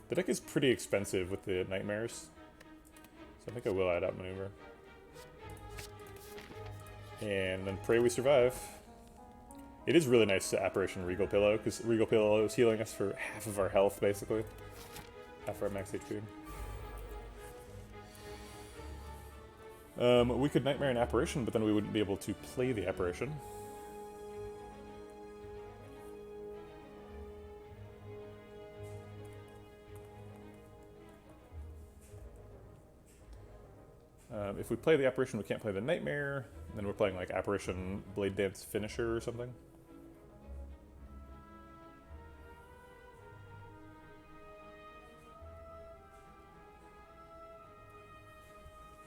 The deck is pretty expensive with the Nightmares, so I think I will add Outmaneuver. And then Pray We Survive. It is really nice to Apparition Regal Pillow, because Regal Pillow is healing us for half of our health, basically. Half our max HP. We could Nightmare an Apparition, but then we wouldn't be able to play the Apparition. If we play the Apparition, we can't play the Nightmare. Then we're playing like Apparition Blade Dance Finisher or something.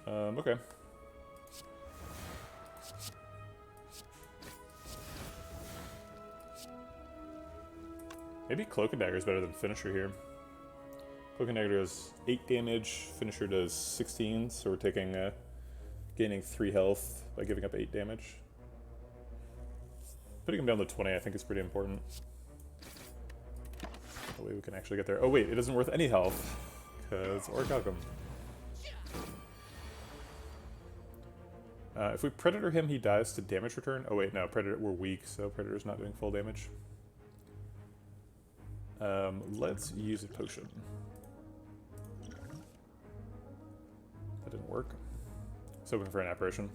Okay. Maybe Cloak and Dagger is better than Finisher here. Cloak and Dagger does 8 damage, Finisher does 16, so we're taking, gaining 3 health by giving up 8 damage. Putting him down to 20 I think is pretty important. That way we can actually get there. Oh wait, it isn't worth any health, because Orichalcum. If we Predator him, he dies to damage return. Oh wait, no, Predator, we're weak, so Predator's not doing full damage. Let's use a potion. That didn't work. I was hoping for an Apparition.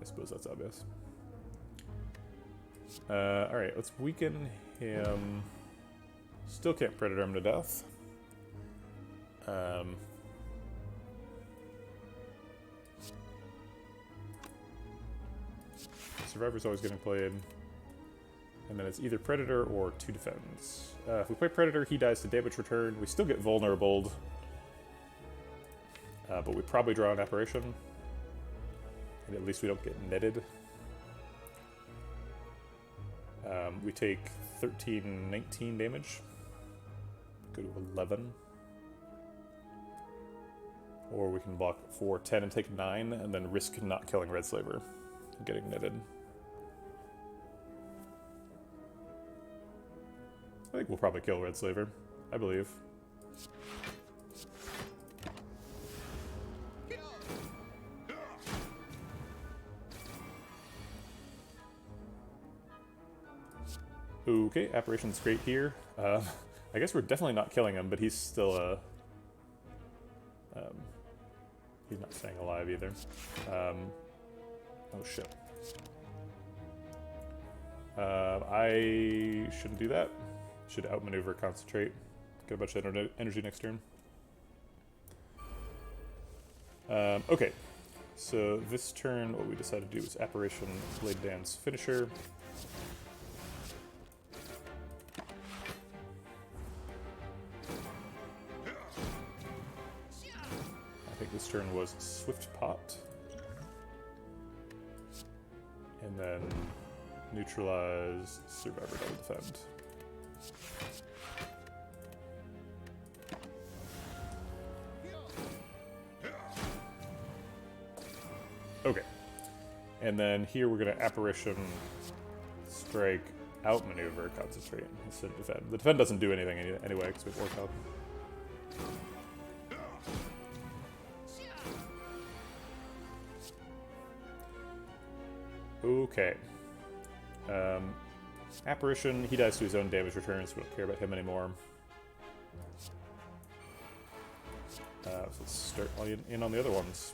I suppose that's obvious. Alright, let's weaken him. Still can't Predator him to death. Survivor's always getting played. And then it's either Predator or 2 defends. If we play Predator, he dies to damage return. We still get vulnerable. But we probably draw an Apparition. And at least we don't get netted. We take 13, 19 damage. Go to 11. Or we can block for 10 and take 9, and then risk not killing Red Slaver and getting netted. I think we'll probably kill Red Slaver, I believe. Okay, Apparition's great here. I guess we're definitely not killing him, but he's still he's not staying alive either. Oh shit. I shouldn't do that. Should outmaneuver, concentrate, get a bunch of energy next turn. Okay, so this turn what we decided to do was Apparition Blade Dance Finisher. I think this turn was Swift Pot. And then neutralize, Survivor Double Defend. Okay. And then here we're going to Apparition, Strike, Outmaneuver, Concentrate, instead of Defend. The Defend doesn't do anything anyway, because we have Orc Help. Okay. Apparition, he dies to his own damage return, so we don't care about him anymore. So let's start in on the other ones.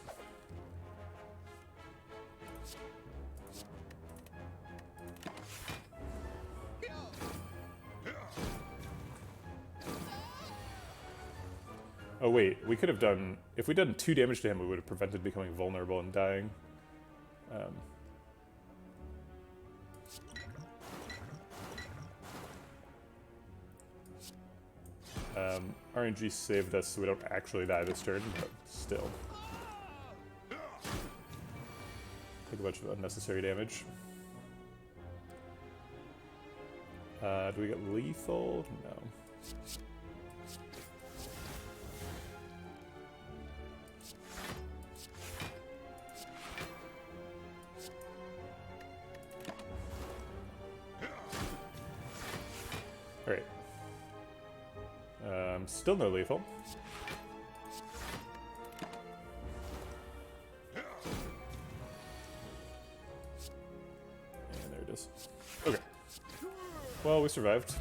Oh wait, we could have done... If we'd done 2 damage to him, we would have prevented becoming vulnerable and dying. RNG saved us so we don't actually die this turn, but still. Take a bunch of unnecessary damage. Do we get lethal? No. Alright. Still no lethal. And there it is. Okay. Well, we survived.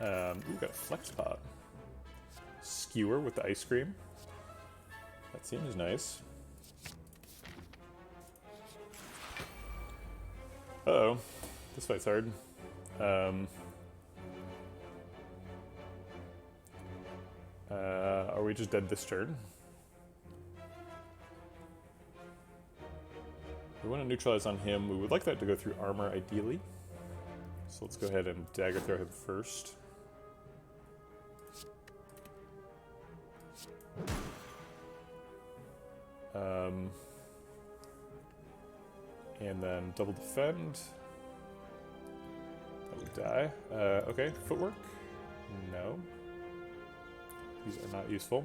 We've got a flex pot. Skewer with the ice cream. That seems nice. Uh-oh. This fight's hard. Are we just dead this turn? We want to neutralize on him. We would like that to go through armor, ideally. So let's go ahead and dagger throw him first. And then double defend. That would die. Okay, footwork? No. These are not useful.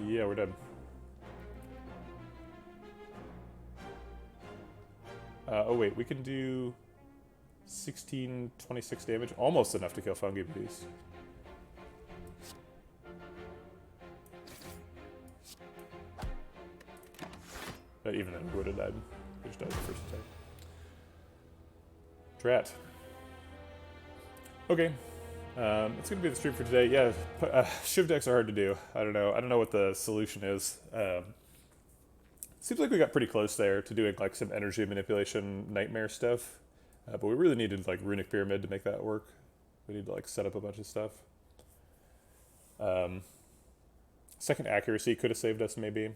Yeah, we're dead. Oh wait, we can do 16, 26 damage. Almost enough to kill Fungi Beast. But even then, we would have died. We just died the first attack. Drat. Okay. It's gonna be the stream for today. Yeah, Shiv decks are hard to do. I don't know what the solution is. Seems like we got pretty close there to doing like some energy manipulation nightmare stuff. But we really needed like Runic Pyramid to make that work. We need to like set up a bunch of stuff. Second accuracy could have saved us maybe.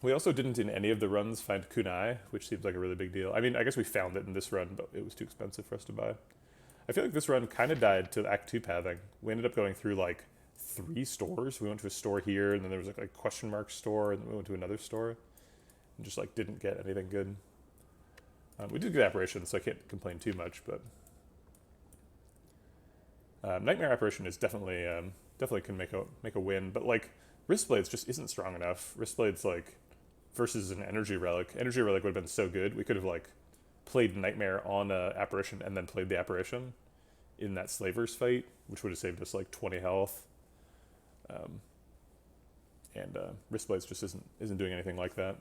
We also didn't in any of the runs find kunai, which seems like a really big deal. I mean, I guess we found it in this run, but it was too expensive for us to buy. I feel like this run kind of died to Act 2 pathing. We ended up going through like 3 stores. We went to a store here, and then there was like a question mark store, and then we went to another store. And just like didn't get anything good. We did get Apparition, so I can't complain too much, but... Nightmare Apparition is definitely can make a win, but like Wristblades just isn't strong enough. Wristblades like versus an Energy Relic. Energy Relic would have been so good. We could have like played Nightmare on Apparition and then played the Apparition in that Slavers fight, which would have saved us like 20 health. And Wristblades just isn't doing anything like that.